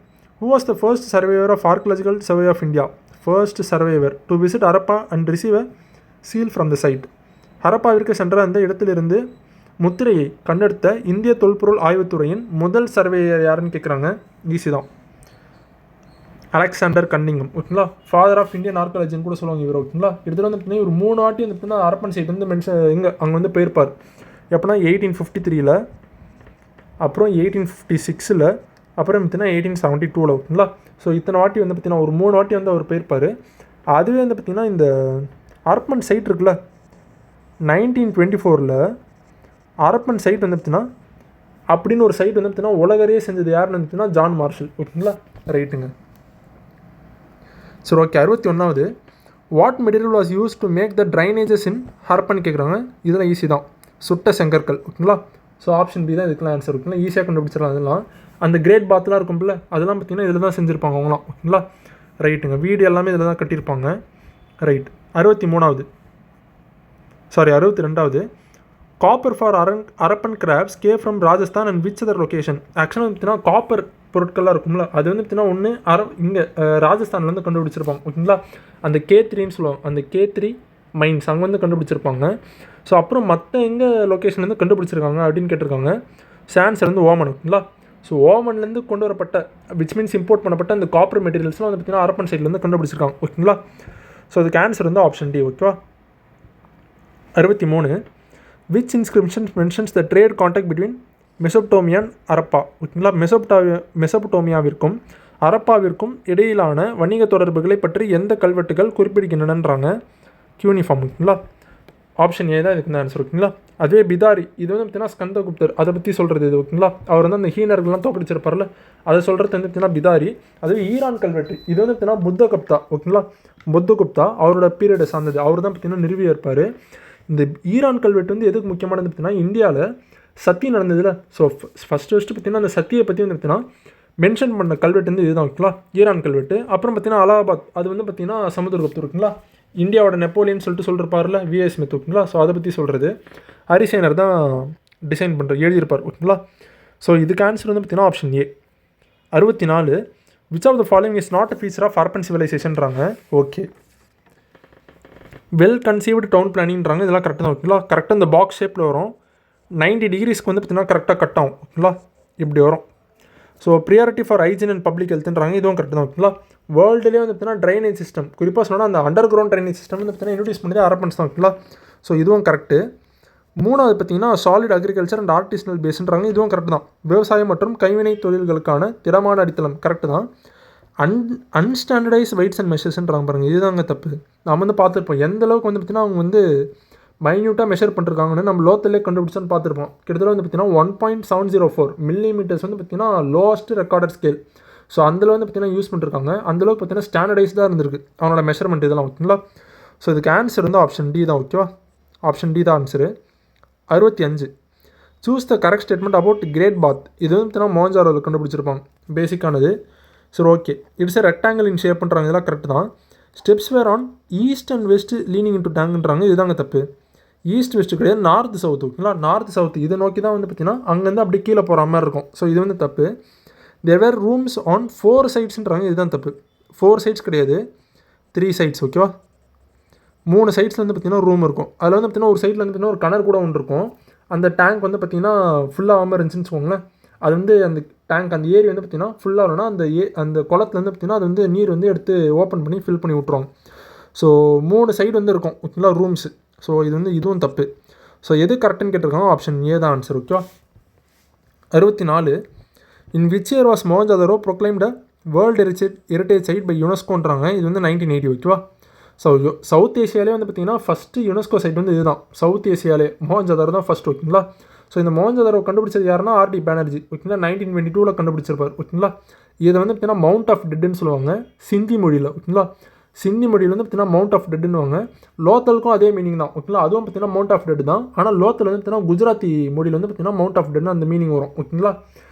A: who was the first surveyor of archaeological survey of India? First surveyor to visit Harappa and receive a seal from the site. ஹரப்பாவிற்கு சென்ற அந்த இடத்திலிருந்து முத்திரையை கண்டெடுத்த இந்திய தொல்பொருள் ஆய்வுத்துறையின் முதல் சர்வேயர் யாருன்னு கேட்குறாங்க. ஈஸி தான், அலெக்சாண்டர் கன்னிங்கம், ஓகேங்களா. ஃபாதர் ஆஃப் இந்தியன் ஆர்கியாலஜின்னு கூட சொல்லுவாங்க இவர், ஓகேங்களா. இதில் வந்து பார்த்தீங்கன்னா ஒரு 3 வாட்டி வந்து பார்த்தீங்கன்னா ஹரப்பன் சைட் வந்து அங்கே வந்து போயிருப்பார். எப்போனா 1853, அப்புறம் 1856, அப்புறம் பார்த்தீங்கன்னா 1872, ஓகேங்களா. ஸோ இத்தனை வாட்டி வந்து பார்த்தீங்கன்னா ஒரு 3 வாட்டி வந்து அவர் போயிருப்பார். அதுவே வந்து பார்த்திங்கன்னா இந்த ஹரப்பன் சைட் இருக்குல்ல, 1924 ஹரப்பன் சைட் வந்து பார்த்திங்கன்னா அப்படின்னு ஒரு சைட் வந்து பார்த்திங்கன்னா உலகரையே செஞ்சது யாருன்னு வந்து பார்த்திங்கன்னா ஜான் மார்ஷல், ஓகேங்களா, ரைட்டுங்க. சரி ஓகே, 61வது what material was use to make the drainages in Harappan கேட்குறாங்க. இதெல்லாம் ஈஸி தான், சுட்ட செங்கற்கள், ஓகேங்களா. ஸோ ஆப்ஷன் பி தான் இதுக்கெலாம் ஆன்சர், ஓகேங்களா. ஈஸியாக கண்டுபிடிச்சிடலாம். அதெல்லாம் அந்த கிரேட் பாத்லாம் இருக்கும்ல, அதெல்லாம் பார்த்திங்கன்னா இதில் தான் செஞ்சுருப்பாங்க அவங்களாம், ஓகேங்களா, ரைட்டுங்க. வீடு எல்லாமே இதில் தான் கட்டியிருப்பாங்க, ரைட். 62வது copper for Harappan crafts came from Rajasthan and which other location. ஆக்சுவலாக பார்த்தீங்கன்னா காப்பர் பொருட்கள்லாம் இருக்கும்ல, அது வந்து பார்த்தீங்கன்னா ஒன்று இங்கே ராஜஸ்தான்லேருந்து கண்டுபிடிச்சிருப்பாங்க, ஓகேங்களா. அந்த K3ன்னு சொல்லுவாங்க, அந்த K3 மைன்ஸ் அங்கே வந்து கண்டுபிடிச்சிருப்பாங்க. ஸோ அப்புறம் மற்ற எங்கே லொக்கேஷன்லேருந்து கண்டுபிடிச்சிருக்காங்க அப்படின்னு கேட்டிருக்காங்க. ஆன்சர் வந்து ஓமன், ஓகேங்களா. ஸோ ஓமன்லேருந்து கொண்டு வரப்பட்ட விச் மீன்ஸ் இம்போர்ட் பண்ணப்பட்ட அந்த காப்பர் மெட்டீரியல்ஸ்லாம் வந்து பார்த்திங்கன்னா ஹரப்பன் சைட்லேருந்து கண்டுபிடிச்சிருக்காங்க, ஓகேங்களா. ஸோ அதுக்கு ஆன்சர் வந்து ஆப்ஷன் டி, ஓகேவா. 63 which inscription mentions the trade contact between Mesopotamia and Harappa, ஓகேங்களா. மெசோபட்டோமியாவிற்கும் ஹரப்பாவிற்கும் இடையிலான வணிக தொடர்புகளை பற்றி எந்த கல்வெட்டுகள் குறிப்பிடுகின்றனன்றாங்க. யூனிஃபார்ம், ஓகேங்களா. ஆப்ஷன் ஏ தான் இதுக்கு தான் ஆன்சர், ஓகேங்களா. அதுவே பிதாரி இது வந்து பார்த்தீங்கன்னா ஸ்கந்தகுப்தர் அதை பற்றி சொல்கிறது இது, ஓகேங்களா. அவர் வந்து அந்த ஹீனர்கள்லாம் தோக்கடிச்சிருப்பார்ல, அதை சொல்கிறது வந்து பார்த்தீங்கன்னா பிதாரி. அதுவே ஈரான் கல்வெட்டு இது வந்து பார்த்தீங்கன்னா புத்தகுப்தா, ஓகேங்களா. புத்தகுப்தா அவரோட பீரியடை சார்ந்தது, அவர் தான் பார்த்தீங்கன்னா நிறுவி இருப்பார். இந்த ஈரான் கல்வெட்டு வந்து எதுக்கு முக்கியமானது பார்த்தீங்கன்னா இந்தியாவில் சத்தி நடந்ததில்ல. ஸோ ஃபஸ்ட்டு பார்த்தீங்கன்னா அந்த சத்தியை பற்றி வந்து பார்த்தீங்கன்னா மென்ஷன் பண்ண கல்வெட்டு வந்து இதுதான், ஓகேங்களா, ஈரான் கல்வெட்டு. அப்புறம் பார்த்தீங்கன்னா அலகாபாத் அது வந்து பார்த்தீங்கன்னா சமுத்திரகுப்தர், ஓகேங்களா. இந்தியாவோட நெப்போலியன் சொல்லிட்டு சொல்லிருப்பார்ல விஎஸ் ஸ்மித், ஓகேங்களா. ஸோ அதை பற்றி சொல்கிறது ஹரிசேனர் தான் டிசைன் எழுதியிருப்பார், ஓகேங்களா. ஸோ இதுக்கு ஆன்சர் வந்து பார்த்தீங்கன்னா option A. 64 which of the following is not a feature of Harappan சிவிலைசேஷன்றாங்க. ஓகே, வெல் கன்சீவ்டு டவுன் பிளானிங்கிறாங்க. இதெல்லாம் கரெக்டாக தான், ஓகேங்களா. கரெக்டாக இந்த பாக்ஸ் ஷேப்பில் வரும், 90 டிகிரிஸ்க்கு வந்து பார்த்தீங்கன்னா கரெக்டாக கட் ஆகும், ஓகேங்களா, இப்படி வரும். So priority for hygiene and public ஹெல்த்ன்றாங்க. இதுவும் கரெக்டாக தான், ஓகேங்களா. வேர்ல்டுலேயே வந்து பார்த்தீங்கன்னா ட்ரைனேஜ் சிஸ்டம் குறிப்பாக சொன்னால் அந்த அண்டர் கிரவுண்ட் ட்ரைனேஜ் சிஸ்டம் வந்து பார்த்தீங்கன்னா இன்ட்ரடியூஸ் பண்ணி ஹரப்பன்ஸ் தான், ஓகேங்களா. ஸோ இதுவும் கரெக்டு. 3வது பார்த்தீங்கன்னா சாலிட் அக்ரிகல்ச்சர் அண்ட் ஆர்டிசனல் பேஸ்ன்றாங்க. இதுவும் கரெக்டு தான். விவசாயம் மற்றும் கைவினை தொழில்களுக்கான திடமான அடித்தளம் கரெக்டு தான். அன்ஸ்டாண்டர்டைஸ் வெயிட்ஸ் அண்ட் மெஷர்ஸ்ன்றாங்க பாருங்கள், இதுதாங்க தப்பு. நம்ம வந்து பார்த்துருப்போம் எந்த அளவுக்கு வந்து பார்த்திங்கன்னா அவங்க வந்து மைன்யூட்டாக மெஷர் பண்ணிருக்காங்கன்னு நம்ம லோத்தலே கண்டுபிடிச்சான்னு பார்த்துருப்போம். கிட்டத்தட்ட வந்து பார்த்திங்கன்னா 1.704 மில்லிமீட்டர்ஸ் வந்து பார்த்திங்கன்னா லோவஸ்ட் ரெக்கார்டட் ஸ்கேல். ஸோ அதில் வந்து பார்த்திங்கன்னா யூஸ் பண்ணிருக்காங்க. அந்தளவுக்கு பார்த்திங்கன்னா ஸ்டாண்டர்டைஸ்டாக இருந்திருக்கு அவனோட மெஷர்மெண்ட் இதெல்லாம், ஓகேங்களா. ஸோ இதுக்கு ஆன்சர் வந்து ஆப்ஷன் டி தான், ஓகேவா. ஆப்ஷன் டி தான் answer. 65 choose the correct statement about great bath. இது வந்து பார்த்திங்கன்னா மோஞ்சாரோவில் கண்டுபிடிச்சிருப்பாங்க, பேசிக்கானது. சரி okay, it's a rectangle in shape பண்ணுறாங்க, இதெல்லாம் கரெக்ட் தான். Steps were on east and west leaning into டேங்குன்றாங்க. இதுதாங்க தப்பு. ஈஸ்ட் வெஸ்ட்டு கிடையாது, நார்த் சவுத், ஓகேங்களா. நார்த் சவுத் இதை நோக்கி தான் வந்து பார்த்திங்கன்னா அங்கேருந்து அப்படி கீழே போகிற மாதிரி இருக்கும். ஸோ இது வந்து தப்பு. தேர் வேர் ரூம்ஸ் ஆன் 4 சைட்ஸ்ன்றாங்க. இதுதான் தப்பு. 4 சைட்ஸ் கிடையாது, 3 சைட்ஸ் ஓகேவா. 3 சைட்ஸில் வந்து பார்த்திங்கன்னா ரூம் இருக்கும். அதில் வந்து பார்த்திங்கன்னா ஒரு சைடில் வந்து பார்த்திங்கன்னா ஒரு கிணறு கூட ஒன்று இருக்கும். அந்த டேங்க் வந்து பார்த்திங்கன்னா ஃபுல்லாகாமல் இருந்துச்சுன்னு வச்சுக்கோங்களேன். அது வந்து அந்த டேங்க் அந்த ஏரி வந்து பார்த்திங்கன்னா ஃபுல்லாக இல்லைனா அந்த குளத்துல வந்து பார்த்திங்கன்னா அது வந்து நீர் வந்து எடுத்து ஓப்பன் பண்ணி ஃபில் பண்ணி விட்ருவாங்க. ஸோ 3 சைடு வந்து இருக்கும் ஓகேங்களா ரூம்ஸு. ஸோ இது வந்து இதுவும் தப்பு. ஸோ எது கரெக்டுன்னு கேட்டிருக்காங்க, ஆப்ஷன் ஏ தான் ஆன்சர் ஓகேவா. 64 in which year was Mohenjodaro proclaimed world heritage site by யுனெஸ்கோன்றாங்க. இது வந்து 1980 ஓகேவா. ஸோ சவுத் ஏஷியாலே வந்து பார்த்திங்கன்னா ஃபஸ்ட்டு யுனெஸ்கோ சைட் வந்து இதுதான். சவுத் ஏஷியாலே மொஹஞ்சதாரோ தான் ஃபஸ்ட் ஓகேங்களா. ஸோ இந்த மொஹஞ்சதாரோ கண்டுபிடிச்சது யாருன்னா ஆர்டி பேனர்ஜி ஓகேங்களா. 1922 கண்டுபிடிச்சிருப்பார் ஓகேங்களா. இதை வந்து பார்த்திங்கன்னா மவுண்ட் ஆஃப் டெட்டுன்னு சொல்லுவாங்க சிந்தி மொழியில் ஓகேங்களா. சிந்தி மொழியில் வந்து பார்த்திங்கன்னா மவுண்ட் ஆஃப் டெட்டுன்னுவாங்க. லோத்தலுக்கும் அதே மீனிங் தான் ஓகேங்களா. அதுவும் பார்த்திங்கன்னா மவுண்ட் ஆஃப் டெட் தான். ஆனால் லோத்தல் வந்து பார்த்திங்கன்னா குஜராத்தி மொழியில் வந்து பார்த்திங்கன்னா மவுண்ட் ஆஃப் டெட்னு அந்த மீனிங் வரும் ஓகேங்களா.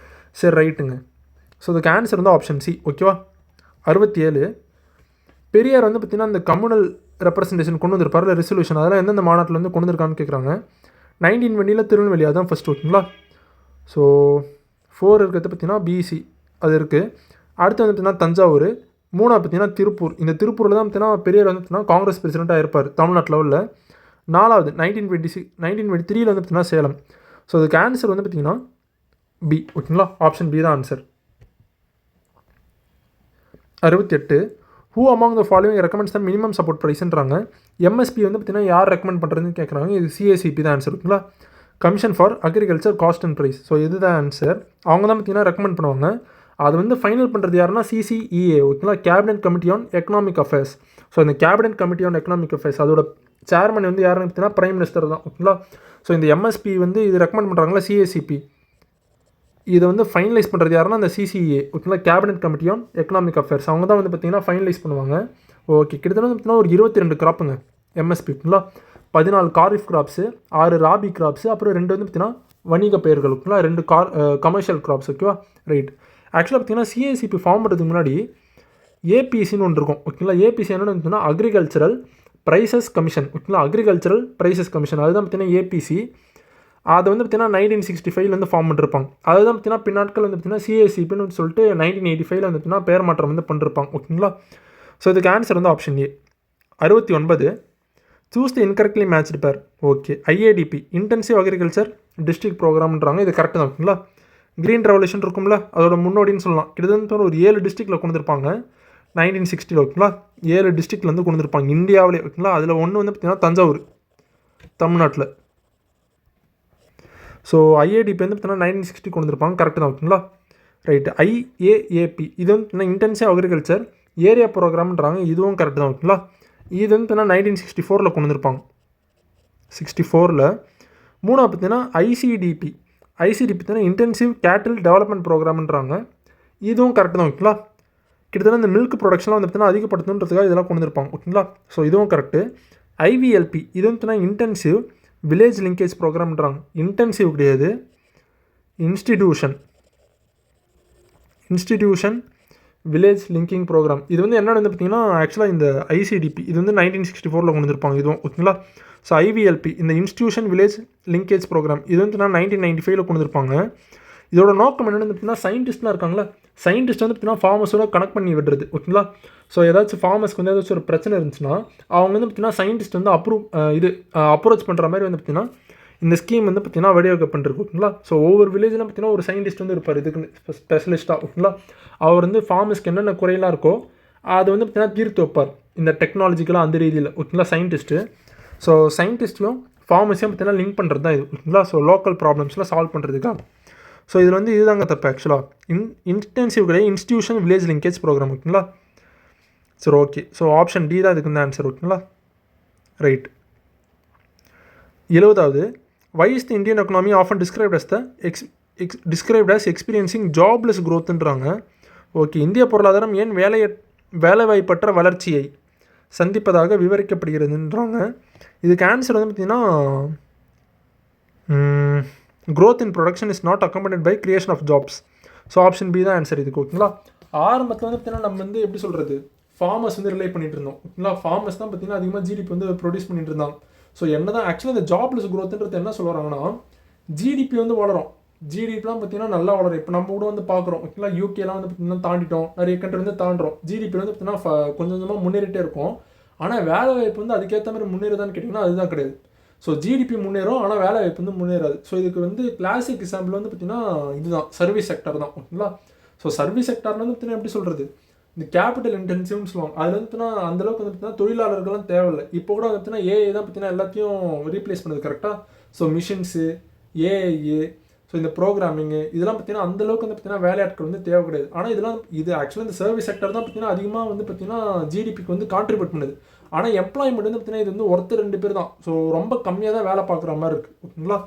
A: சரி ரைட்டுங்க. ஸோ இதுக்கு ஆன்சர் வந்து ஆப்ஷன் சி ஓகேவா. 67 பெரியார் வந்து பார்த்திங்கன்னா இந்த கம்யூனல் ரெப்ரசன்டேஷன் கொண்டு வந்திருப்பார் இல்லை ரெசல்யூஷன், அதெல்லாம் எந்தெந்த மாநாட்டில் வந்து கொண்டு வந்திருக்கான்னு கேட்குறாங்க. 1920 திருநெல்வேலி அதான் ஃபஸ்ட்டு ஓகேங்களா. ஸோ 4 இருக்கிறது பார்த்திங்கன்னா பிசி அது இருக்குது. அடுத்து வந்து பார்த்திங்கன்னா தஞ்சாவூர். 3 பார்த்திங்கன்னா திருப்பூர். இந்த திருப்பூரில் தான் பார்த்திங்கன்னா பெரியார் வந்து பார்த்திங்கன்னா காங்கிரஸ் பிரசிடெண்ட்டாக இருப்பார் தமிழ்நாட்டு லெவலில். 4வது 1923 வந்து பார்த்திங்கன்னா சேலம். ஸோ அதுக்கு ஆன்சர் வந்து பார்த்திங்கன்னா பி ஓகேங்களா. ஆப்ஷன் பி தான் answer. 68 who among the following recommends the minimum support ப்ரைஸ்ன்றாங்க. எம்எஸ்பி வந்து பார்த்திங்கன்னா யார் ரெக்கமெண்ட் பண்ணுறதுன்னு கேட்குறாங்க. இது சிஏசிபி தான் ஆன்சர் ஓகேங்களா. Commission for agriculture cost and price. So இதுதான் ஆன்சர். அவங்க தான் பார்த்திங்கன்னா ரெக்கமெண்ட் பண்ணுவாங்க. அது வந்து ஃபைனல் பண்ணுறது யாருன்னா சிசிஇஏ ஓகேங்களா, cabinet committee on economic affairs. So இந்த cabinet committee on economic affairs அதோட சேர்மன் வந்து யாருன்னு பார்த்தீங்கன்னா பிரைம் மினிஸ்டர் தான் ஓகேங்களா. ஸோ இந்த எம்எஸ்பி வந்து இது ரெக்கமெண்ட் பண்ணுறாங்களா சிஏசிபி, இதை வந்து ஃபைனலைஸ் பண்ணுறது யாருன்னா அந்த சிசிஏ ஓகேங்களா, cabinet committee on economic affairs. அவங்க தான் வந்து பார்த்திங்கன்னா ஃபைனலைஸ் பண்ணுவாங்க. ஓகே, கிட்டத்தட்ட வந்து பார்த்திங்கன்னா ஒரு 22 கிராப்புங்க எம்எஸ்பி ஓகேங்களா. 14 காரிஃப் கிராப்ஸு, 6 ராபி கிராப்ஸு, அப்புறம் 2 வந்து பார்த்திங்கன்னா வணிக பெயர்கள் ஓகேங்களா, 2 கமர்ஷியல் கிராப்ஸ் ஓகேவா. ரைட். ஆக்சுவலாக பார்த்திங்கன்னா சிஏசிபி ஃபார்ம் பண்ணுறதுக்கு முன்னாடி ஏபிசின்னு ஒன்று இருக்கும் ஓகேங்களா. ஏபிசி என்னென்னு பார்த்தீங்கன்னா அக்ரிகல்ச்சரல் ப்ரைசஸ் கமிஷன் ஓகேங்களா. அக்ரிகல்ச்சரல் ப்ரைசஸ் கமிஷன் அதுதான் பார்த்திங்கன்னா ஏபிசி. அதை வந்து பார்த்திங்கன்னா 1965 வந்து ஃபார்ம் பண்ணிருப்பாங்க. அதுதான் பார்த்திங்கன்னா பின்னாட்கள் வந்து பார்த்திங்கன்னா சிஏசிபின்னு சொல்லிட்டு 1985 வந்து பார்த்திங்கன்னா பேர் மாற்றம் வந்து பண்ணிருப்பாங்க ஓகேங்களா. ஸோ இதுக்கு ஆன்சர் வந்து option A. 69 choose the incorrectly matched pair. Okay, IADP intensive agriculture district ப்ரோக்ராம்ன்றாங்க. இது கரெக்டு தான் ஓகேங்களா. க்ரீன் ரெவல்யூஷன் இருக்கும்ல அதோட முன்னோடின்னு சொல்லலாம். கிட்டத்தட்ட ஒரு 7 டிஸ்ட்ரிக்டில் கொண்டு வந்திருப்பாங்க 1960 ஓகேங்களா. 7 டிஸ்ட்ரிக்டில் வந்து கொண்டு வந்திருப்பாங்க இந்தியாவிலே ஓகேங்களா. அதில் ஒன்று வந்து பார்த்திங்கன்னா தஞ்சாவூர் தமிழ்நாட்டில். ஸோ ஐஏடிபி வந்து பார்த்திங்கன்னா 1960 கொண்டு வந்திருப்பாங்க. கரெக்டு தான் ஓகேங்களா. ரைட்டு. ஐஏஏபி இது வந்து பார்த்திங்கன்னா இன்டென்சிவ் அக்ரிகல்ச்சர் ஏரியா ப்ரோக்ராம்ன்றாங்க. இதுவும் கரெக்டு தான் ஓகேங்களா. இது வந்து பார்த்திங்கன்னா 1964 கொண்டு வந்திருப்பாங்க. 64. 3 பார்த்திங்கன்னா ஐசிடிபி பார்த்தீங்கன்னா இன்டென்சிவ் கேட்டில் டெவலப்மெண்ட் ப்ரோக்ராம்ன்றாங்க. இதுவும் கரெக்டு தான் ஓகேங்களா. கிட்டத்தட்ட இந்த மில்க் ப்ரொடக்ஷன்லாம் வந்து பார்த்திங்கன்னா அதிகப்படுத்தணுன்றதுக்காக இதெல்லாம் கொண்டு வந்திருப்பாங்க ஓகேங்களா. ஸோ இதுவும் கரெக்டு. ஐவிஎல்பி இது வந்து பார்த்திங்கன்னா இன்டென்சிவ் வில்லேஜ் லிங்கேஜ் ப்ரோக்ராம்ன்றாங்க. இன்டென்சிவ் கிடையாது, இன்ஸ்டிடியூஷன் வில்லேஜ் லிங்கிங் ப்ரோக்ராம். இது வந்து என்னென்னு வந்து பார்த்திங்கன்னா ஆக்சுவலாக இந்த ஐசிடிபி இது வந்து 1964 கொண்டு வந்திருப்பாங்க இதுவும் ஓகேங்களா. ஸோ ஐவிஎல்பி இந்த இன்ஸ்டிடியூஷன் வில்லேஜ் லிங்கேஜ் ப்ரோக்ராம் இது வந்து நான் 1995 கொண்டு வந்திருப்பாங்க. இதோட நோக்கம் என்னென்னு பார்த்திங்கன்னா சயின்டிஸ்ட்லாம் இருக்காங்களா, சயின்டிஸ்ட் வந்து பார்த்திங்கன்னா ஃபார்மர்ஸோட கனெக்ட் பண்ணி விடுறது ஓகேங்களா. ஸோ ஏதாச்சும் ஃபார்மர்ஸ்க்கு வந்து ஏதாச்சும் ஒரு பிரச்சனை இருந்துச்சுன்னா அவங்க வந்து பார்த்திங்கன்னா சயின்டிஸ்ட் வந்து அப்ரோச் பண்ணுற மாதிரி வந்து பார்த்திங்கன்னா இந்த ஸ்கீம் வந்து பார்த்திங்கன்னா வடிவமைப்பு பண்ணிருக்கு ஓகேங்களா. ஸோ ஒவ்வொரு வில்லேஜில் பார்த்திங்கன்னா ஒரு சயின்டிஸ்ட் வந்து இருப்பார் இதுக்கு ஸ்பெஷலிஸ்ட்டாக ஓகேங்களா. அவர் வந்து ஃபார்மர்ஸ்க்கு என்னென்ன குறையெல்லாம் இருக்கோ அதை வந்து பார்த்திங்கன்னா தீர்த்து வைப்பார் இந்த டெக்னாலஜிக்கலாக அந்த ரீதியில் ஓகேங்களா சயின்டிஸ்ட்டு. ஸோ சயின்டிஸ்ட்டும் ஃபார்மர்ஸையும் பார்த்திங்கன்னா லிங்க் பண்ணுறது தான் இது ஓகேங்களா. ஸோ லோக்கல் ப்ராப்ளம்ஸ்லாம் சால்வ் பண்ணுறதுக்காக. ஸோ இதில் வந்து இதுதாங்க தப்பு ஆக்சுவலாக. இன்டென்சிவ் கிடையாது, இன்ஸ்டிடியூஷன் வில்லேஜ் லிங்கேஜ் ப்ரோக்ராம் ஓகேங்களா. சரி ஓகே. ஸோ ஆப்ஷன் டி தான் இதுக்கு இந்த ஆன்சர் ஓகேங்களா. ரைட். 70வது why is the Indian economy often described as experiencing jobless க்ரோத்துன்றாங்க. ஓகே, இந்திய பொருளாதாரம் ஏன் வேலைவாய்ப்பற்ற வளர்ச்சியை சந்திப்பதாக விவரிக்கப்படுகிறதுன்றாங்க. இதுக்கு ஆன்சர் வந்து பார்த்திங்கன்னா growth in production is not accompanied by creation of jobs. So option B தான் ஆன்சர் இதுக்கு ஓகேங்களா. ஆரம்பத்தில் வந்து பார்த்திங்கன்னா நம்ம வந்து எப்படி சொல்கிறது ஃபார்மர்ஸ் வந்து ரிலே பண்ணிட்டு இருந்தோம் ஓகேங்களா. ஃபார்மர்ஸ் தான் பார்த்திங்கன்னா அதிகமாக ஜிடிபி வந்து ப்ரொடியூஸ் பண்ணிட்டு இருந்தாங்க. ஸோ என்ன தான் ஆக்சுவலாக இந்த ஜாப்லெஸ் க்ரோத்துன்றது என்ன சொல்கிறாங்கன்னா ஜிடிபி வந்து வளரும் ஜிடிபிலாம் பார்த்தீங்கன்னா நல்லா வளரும். இப்போ நம்ம கூட வந்து பார்க்குறோம் ஓகேங்களா, யூகேலாம் வந்து பார்த்தீங்கன்னா தாண்டிட்டோம், நிறைய கண்ட்ரி வந்து தாண்டுறோம். ஜிடிபி வந்து பார்த்தீங்கன்னா கொஞ்சம் கொஞ்சமாக முன்னேறிட்டே இருக்கும். ஆனால் வேலை வாய்ப்பு வந்து அதுக்கேற்ற மாதிரி முன்னேறுதான்னு கேட்டிங்கன்னா அதுதான் கிடையாது. ஸோ ஜிடிபி முன்னேறும், ஆனால் வேலை வாய்ப்பு வந்து முன்னேறாது. ஸோ இதுக்கு வந்து கிளாசிக் எக்ஸாம்பிள் வந்து பார்த்தீங்கன்னா இதுதான் சர்வீஸ் செக்டர் தான் ஓகேங்களா. ஸோ சர்வீஸ் செக்டர்ல வந்து பார்த்தீங்கன்னா எப்படி சொல்கிறது, இந்த கேபிட்டல் இன்டென்சிவ்னு சொல்லுவாங்க. அதில் வந்து பார்த்தீங்கன்னா அந்தளவுக்கு வந்து பார்த்தீங்கன்னா தொழிலாளர்கள்லாம் தேவையில்லை. இப்போ கூட வந்து பார்த்தீங்கன்னா ஏஐ தான் பார்த்தீங்கன்னா எல்லாத்தையும் ரீப்ளேஸ் பண்ணுது கரெக்டாக. ஸோ மிஷின்ஸு, ஏஐ, ஸோ இந்த ப்ரோக்ராமிங்கு இதெல்லாம் பார்த்தீங்கன்னா அந்தளவுக்கு வந்து பார்த்தீங்கன்னா வேலையாட்கள் வந்து தேவை கிடையாது. ஆனால் இது ஆக்சுவலாக இந்த சர்வீஸ் செக்டர் தான் பார்த்தீங்கன்னா அதிகமாக வந்து பார்த்தீங்கன்னா ஜிடிபிக்கு வந்து கான்ட்ரிபியூட் பண்ணுது. ஆனால் எம்ப்ளாய்மெண்ட் வந்து பார்த்தீங்கன்னா இது வந்து ஒருத்தர் 2 பேர் தான். ஸோ ரொம்ப கம்மியாக தான் வேலை பார்க்குற மாதிரி இருக்குது ஓகேங்களா.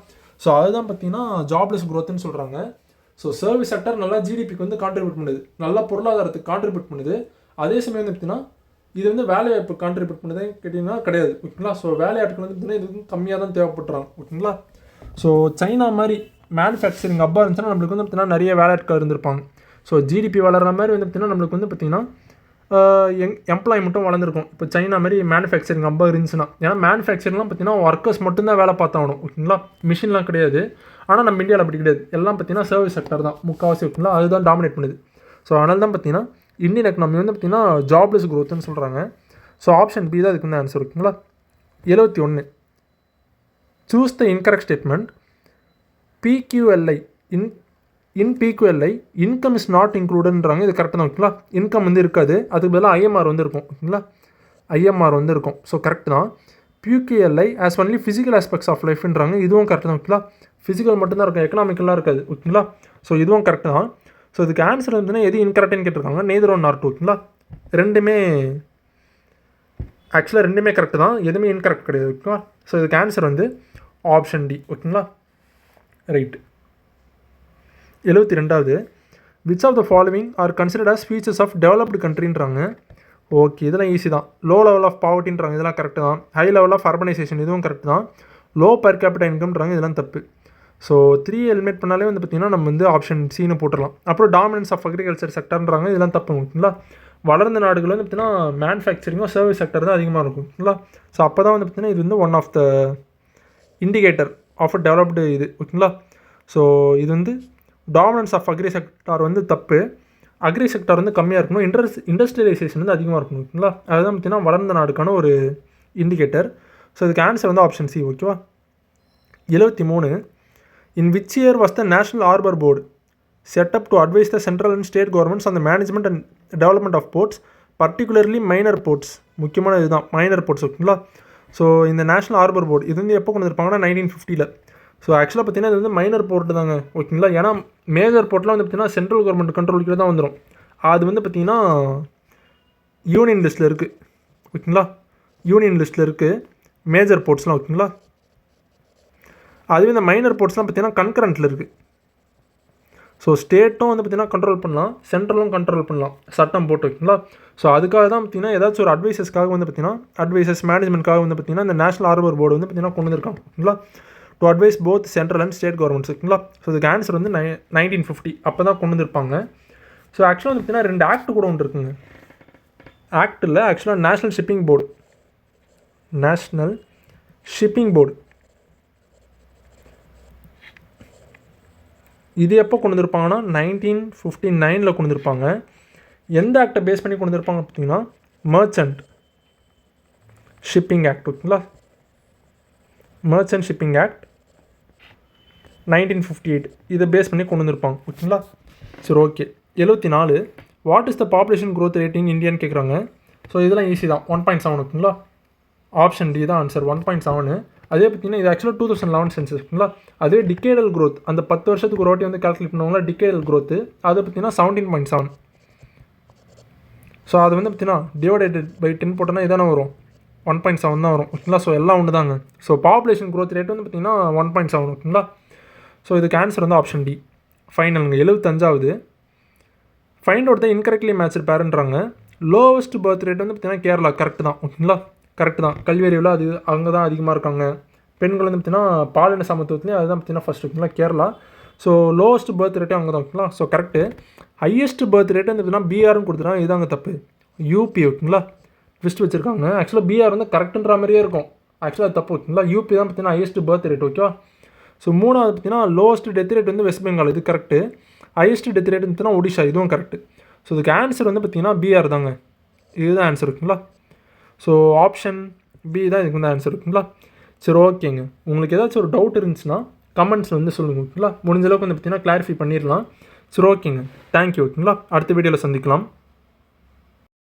A: ஸோ அதுதான் பார்த்தீங்கன்னா ஜாப்லெஸ் க்ரோத்துன்னு சொல்கிறாங்க. ஸோ சர்வீஸ் செக்டர் நல்லா ஜிடிபிக்கு வந்து கான்ட்ரிபியூட் பண்ணுது, நல்லா பொருளாதாரத்துக்கு கான்ட்ரிபியூட் பண்ணுது. அதே சமயம் வந்து பார்த்தீங்கன்னா இது வந்து வேலைவாய்ப்பு கான்ட்ரிபியூட் பண்ணுது கேட்டிங்கன்னா கிடையாது ஓகேங்களா. ஸோ வேலையாட்கள் வந்து பார்த்தீங்கன்னா இது வந்து கம்மியாக தான் தேவைப்படுறாங்க ஓகேங்களா. ஸோ சைனா மாதிரி மேனுஃபேக்சரிங் அப்பா இருந்துச்சுன்னா நம்மளுக்கு வந்து பார்த்தீங்கன்னா நிறைய வேலையாட்கள் இருந்திருப்பாங்க. ஸோ ஜிடிபி வளர்கிற மாதிரி வந்து பார்த்தீங்கன்னா நம்மளுக்கு வந்து பார்த்தீங்கன்னா எம்ப்ளாய்மெண்ட்டும் வளர்ந்துருக்கும். இப்போ சைனா மாதிரி மேனுஃபேக்சரிங் அப்பா இருந்துச்சுன்னா, ஏன்னா மேனுஃபேக்சரிங்லாம் பார்த்தீங்கன்னா ஒர்க்கர்ஸ் மட்டும்தான் வேலை பார்த்தாகணும் ஓகேங்களா, மிஷின்லாம் கிடையாது. ஆனால் நம்ம இந்தியாவில் அப்படி கிடையாது, எல்லாம் பார்த்தீங்கன்னா சர்வீஸ் செக்டர் தான் முக்கால்வாசி ஓகேங்களா, அதுதான் டாமினேட் பண்ணுது. ஸோ அதனால தான் பார்த்தீங்கன்னா இந்தியன் எக்கனாமி வந்து பார்த்தீங்கன்னா ஜாப்லெஸ் க்ரோத்துன்னு சொல்கிறாங்க. ஸோ ஆப்ஷன் பி தான் இதுக்கு வந்து ஆன்சர் ஓகேங்களா. 71 choose the incorrect statement. PQLI in PQLI income is not இன்க்ளூடுன்றாங்க. இது கரெக்டாக தான் ஓகேங்களா. இன்கம் வந்து இருக்காது, அதுக்கு பதிலாக ஐஎம்ஆர் வந்து இருக்கும் ஓகேங்களா. ஐஎம்ஆர் வந்து இருக்கும். ஸோ கரெக்ட் தான். PQLI has only physical aspects of லைஃப்ன்றாங்க. இதுவும் கரெக்ட் தான் ஓகேங்களா. ஃபிசிக்கல் மட்டும்தான் இருக்கும், எக்கனாமிக்கெலாம் இருக்காது ஓகேங்களா. ஸோ இதுவும் கரெக்ட் தான். ஸோ இதுக்கு ஆன்சர் வந்துன்னா எது இன்கரெக்ட்னு கேட்டிருக்காங்க. நெய்தர் ஒன் நார் டூ ஓகேங்களா. ரெண்டுமே கரெக்டு தான், எதுவுமே இன்கரெக்ட் கிடையாது ஓகேங்களா. ஸோ இதுக்கு ஆன்சர் வந்து ஆப்ஷன் டி ஓகேங்களா. Right. 72 which of the following are considered as features of developed கண்ட்ரின்றாங்க. ஓகே, இதெல்லாம் ஈஸி தான். லோ லெவல் ஆஃப் பாவர்ட்டின்றாங்க, இதெல்லாம் கரெக்டு தான். ஹை லெவல் ஆஃப் அர்பனைசேஷன், இதுவும் கரெக்ட் தான். லோ பர் கேபிட்டல் இன்கம்ன்றாங்க, இதெல்லாம் தப்பு. ஸோ 3 எலிமினேட் பண்ணாலே வந்து பார்த்திங்கன்னா நம்ம வந்து ஆப்ஷன் சின்னு போட்டுடலாம். அப்புறம் டாமினன்ஸ் ஆஃப் அக்ரிகல்ச்சர் செக்டர்ன்றாங்க, இதெல்லாம் தப்பு ஓகேங்களா. வளர்ந்த நாடுகள் வந்து பார்த்திங்கன்னா மேனுஃபேக்சரிங்கும் சர்வீஸ் செக்டர் தான் அதிகமாக இருக்கும் ஓகேங்களா. ஸோ அப்போ தான் வந்து பார்த்திங்கன்னா இது வந்து one of the indicator of a developed இது ஓகேங்களா. ஸோ இது வந்து டாமினன்ஸ் ஆஃப் அக்ரி செக்டார் வந்து தப்பு. அக்ரி செக்டார் வந்து கம்மியாக இருக்கணும், இண்டஸ்ட்ரியலைசேஷன் வந்து அதிகமாக இருக்கணும் ஓகேங்களா. அதுதான் பார்த்திங்கன்னா வளர்ந்த நாடுக்கான ஒரு இண்டிகேட்டர். ஸோ இதுக்கு ஆன்சர் வந்து ஆப்ஷன் சி ஓகேவா. 73 in which year was the national harbour board set up to advise the central and state governments on the management and development of ports particularly minor ports. முக்கியமான இதுதான் minor ports ஓகேங்களா. So இந்த national harbour board இது வந்து எப்போ கொண்டு வந்திருப்பாங்கன்னா 1950. So ஆக்சுவலாக பார்த்தீங்கன்னா இது வந்து மைனர் போர்ட்டு தாங்க ஓகேங்களா. ஏன்னா மேஜர் போர்ட்லாம் வந்து பார்த்திங்கன்னா சென்ட்ரல் கவர்மெண்ட் கண்ட்ரோல் கீழே தான் வந்துடும். அது வந்து பார்த்திங்கன்னா யூனியன் லிஸ்ட்டில் இருக்குது ஓகேங்களா. யூனியன் லிஸ்ட்டில் இருக்குது மேஜர் போர்ட்ஸ்லாம் ஓகேங்களா. அதுவே இந்த மைனர் போர்ட்ஸ்லாம் பார்த்திங்கன்னா கன்கரண்ட்டில் இருக்குது. ஸோ ஸ்டேட்டும் வந்து பார்த்திங்கன்னா கண்ட்ரோல் பண்ணலாம், சென்ட்ரலும் கண்ட்ரோல் பண்ணலாம் சட்டம் போட்டு ஓகேங்களா. ஸோ அதுக்காக தான் பார்த்திங்கன்னா ஏதாச்சும் ஒரு அட்வைசஸ்க்காக வந்து பார்த்திங்கன்னா அட்வைசஸ் மேனேஜ்மெண்ட்காக வந்து பார்த்திங்கன்னா இந்த நேஷனல் ஹார்பர் போர்டு வந்து பார்த்திங்கன்னா கொண்டு வந்திருக்காங்க ஓகேங்களா. To advice both central and state governments ஓகேங்களா. ஸோ இதுக்கு ஆன்சர் வந்து 1950 அப்போ தான் கொண்டு வந்திருப்பாங்க. ஸோ ஆக்சுவலாக வந்து பார்த்திங்கன்னா 2 ஆக்ட் கூட ஒன்று இருக்குங்க. ஆக்டில் ஆக்சுவலாக நேஷ்னல் ஷிப்பிங் போர்டு இது எப்போ கொண்டு வந்திருப்பாங்கன்னா 1959 கொண்டு வந்திருப்பாங்க. எந்த ஆக்டை பேஸ் பண்ணி கொண்டு வந்திருப்பாங்க பார்த்தீங்கன்னா மர்ச்சன்ட் ஷிப்பிங் ஆக்ட் ஓகேங்களா. மர்ச்சன்ட் ஷிப்பிங் ஆக்ட் 1958 இதை பேஸ் பண்ணி கொண்டு வந்திருப்பாங்க ஓகேங்களா. சரி okay. 74 what is the population growth rate in இந்தியான்னு கேட்குறாங்க. ஸோ இதெல்லாம் ஈஸி தான் 1.7 ஓகேங்களா. ஆப்ஷன் டி தான் ஆன்சர் 1.7. அதே பார்த்திங்கன்னா இது ஆக்சுவலாக 2011 சென்சஸ் ஓகேங்களா. அதுவே டிகேடல் க்ரோத் அந்த 10 வருஷத்துக்கு ஒரு வாட்டி வந்து கால்குலேட் பண்ணுவாங்களா டிகேடல் க்ரோத்து, அது பார்த்திங்கன்னா 17.7. ஸோ அது வந்து பார்த்திங்கன்னா டிவைடட் பை 10 போட்டோன்னா இதானே வரும் 1.7 தான் வரும் ஓகேங்களா. ஸோ எல்லாம் ஒன்று தாங்க. ஸோ பாப்புலேஷன் க்ரோத் ரேட் வந்து பார்த்திங்கன்னா 1.7 ஓகேங்களா. ஸோ இதுக்கு ஆன்சர் வந்து ஆப்ஷன் டி ஃபைனலுங்க. 75 find out the incorrectly matched பேருன்றாங்க. லோவஸ்ட் பர்த் ரேட் வந்து பார்த்திங்கன்னா கேரளா. கரெக்ட் தான் ஓகேங்களா. கரெக்டு தான். கல்வியறிவில் அது அங்கே தான் அதிகமாக இருக்காங்க. பெண்கள் வந்து பார்த்திங்கன்னா பாலின சமத்துவத்துலேயும் அதுதான் பார்த்திங்கன்னா ஃபஸ்ட் ஓகேங்களா கேரளா. ஸோ லோவஸ்ட் பர்த் ரேட்டே அங்கே தான் ஓகேங்களா. So correct. Highest birth rate வந்து பார்த்திங்கன்னா பிஆர்னு கொடுத்துருக்காங்க, இதுதாங்க தப்பு. யூபி ஓகேங்களா ட்விஸ்ட் வச்சுருக்காங்க. ஆக்சுவலாக பிஆர் வந்து கரெக்டுன்ற மாதிரியே இருக்கும், ஆக்சுவலாக அது தப்பு ஓகேங்களா. யூபி தான் பார்த்திங்கன்னா ஹையஸ்ட் பர்த் ரேட் ஓகேவா. ஸோ மூணாவது பார்த்தீங்கன்னா லோவஸ்ட் டெத் ரேட் வந்து வெஸ்ட் பெங்கால், இது கரெக்டு. ஹையஸ்ட் டெத் ரேட் பார்த்தீங்கன்னா ஒடிஷா, இதுவும் கரெக்டு. ஸோ இதுக்கு ஆன்சர் வந்து பார்த்தீங்கன்னா பிஆர் தாங்க, இதுதான் ஆன்சர் இருக்குங்களா. ஸோ ஆப்ஷன் பி தான் இதுக்கு வந்து ஆன்சர் இருக்குங்களா. சரி ஓகேங்க, உங்களுக்கு ஏதாச்சும் ஒரு டவுட் இருந்துச்சுன்னா கமெண்ட்ஸில் வந்து சொல்லுங்கள் ஓகேங்களா. முடிஞ்சளவுக்கு வந்து பார்த்தீங்கன்னா கிளாரிஃபை பண்ணிடலாம். சரி ஓகேங்க, தேங்க்யூ ஓகேங்களா. அடுத்த வீடியோவில் சந்திக்கலாம்.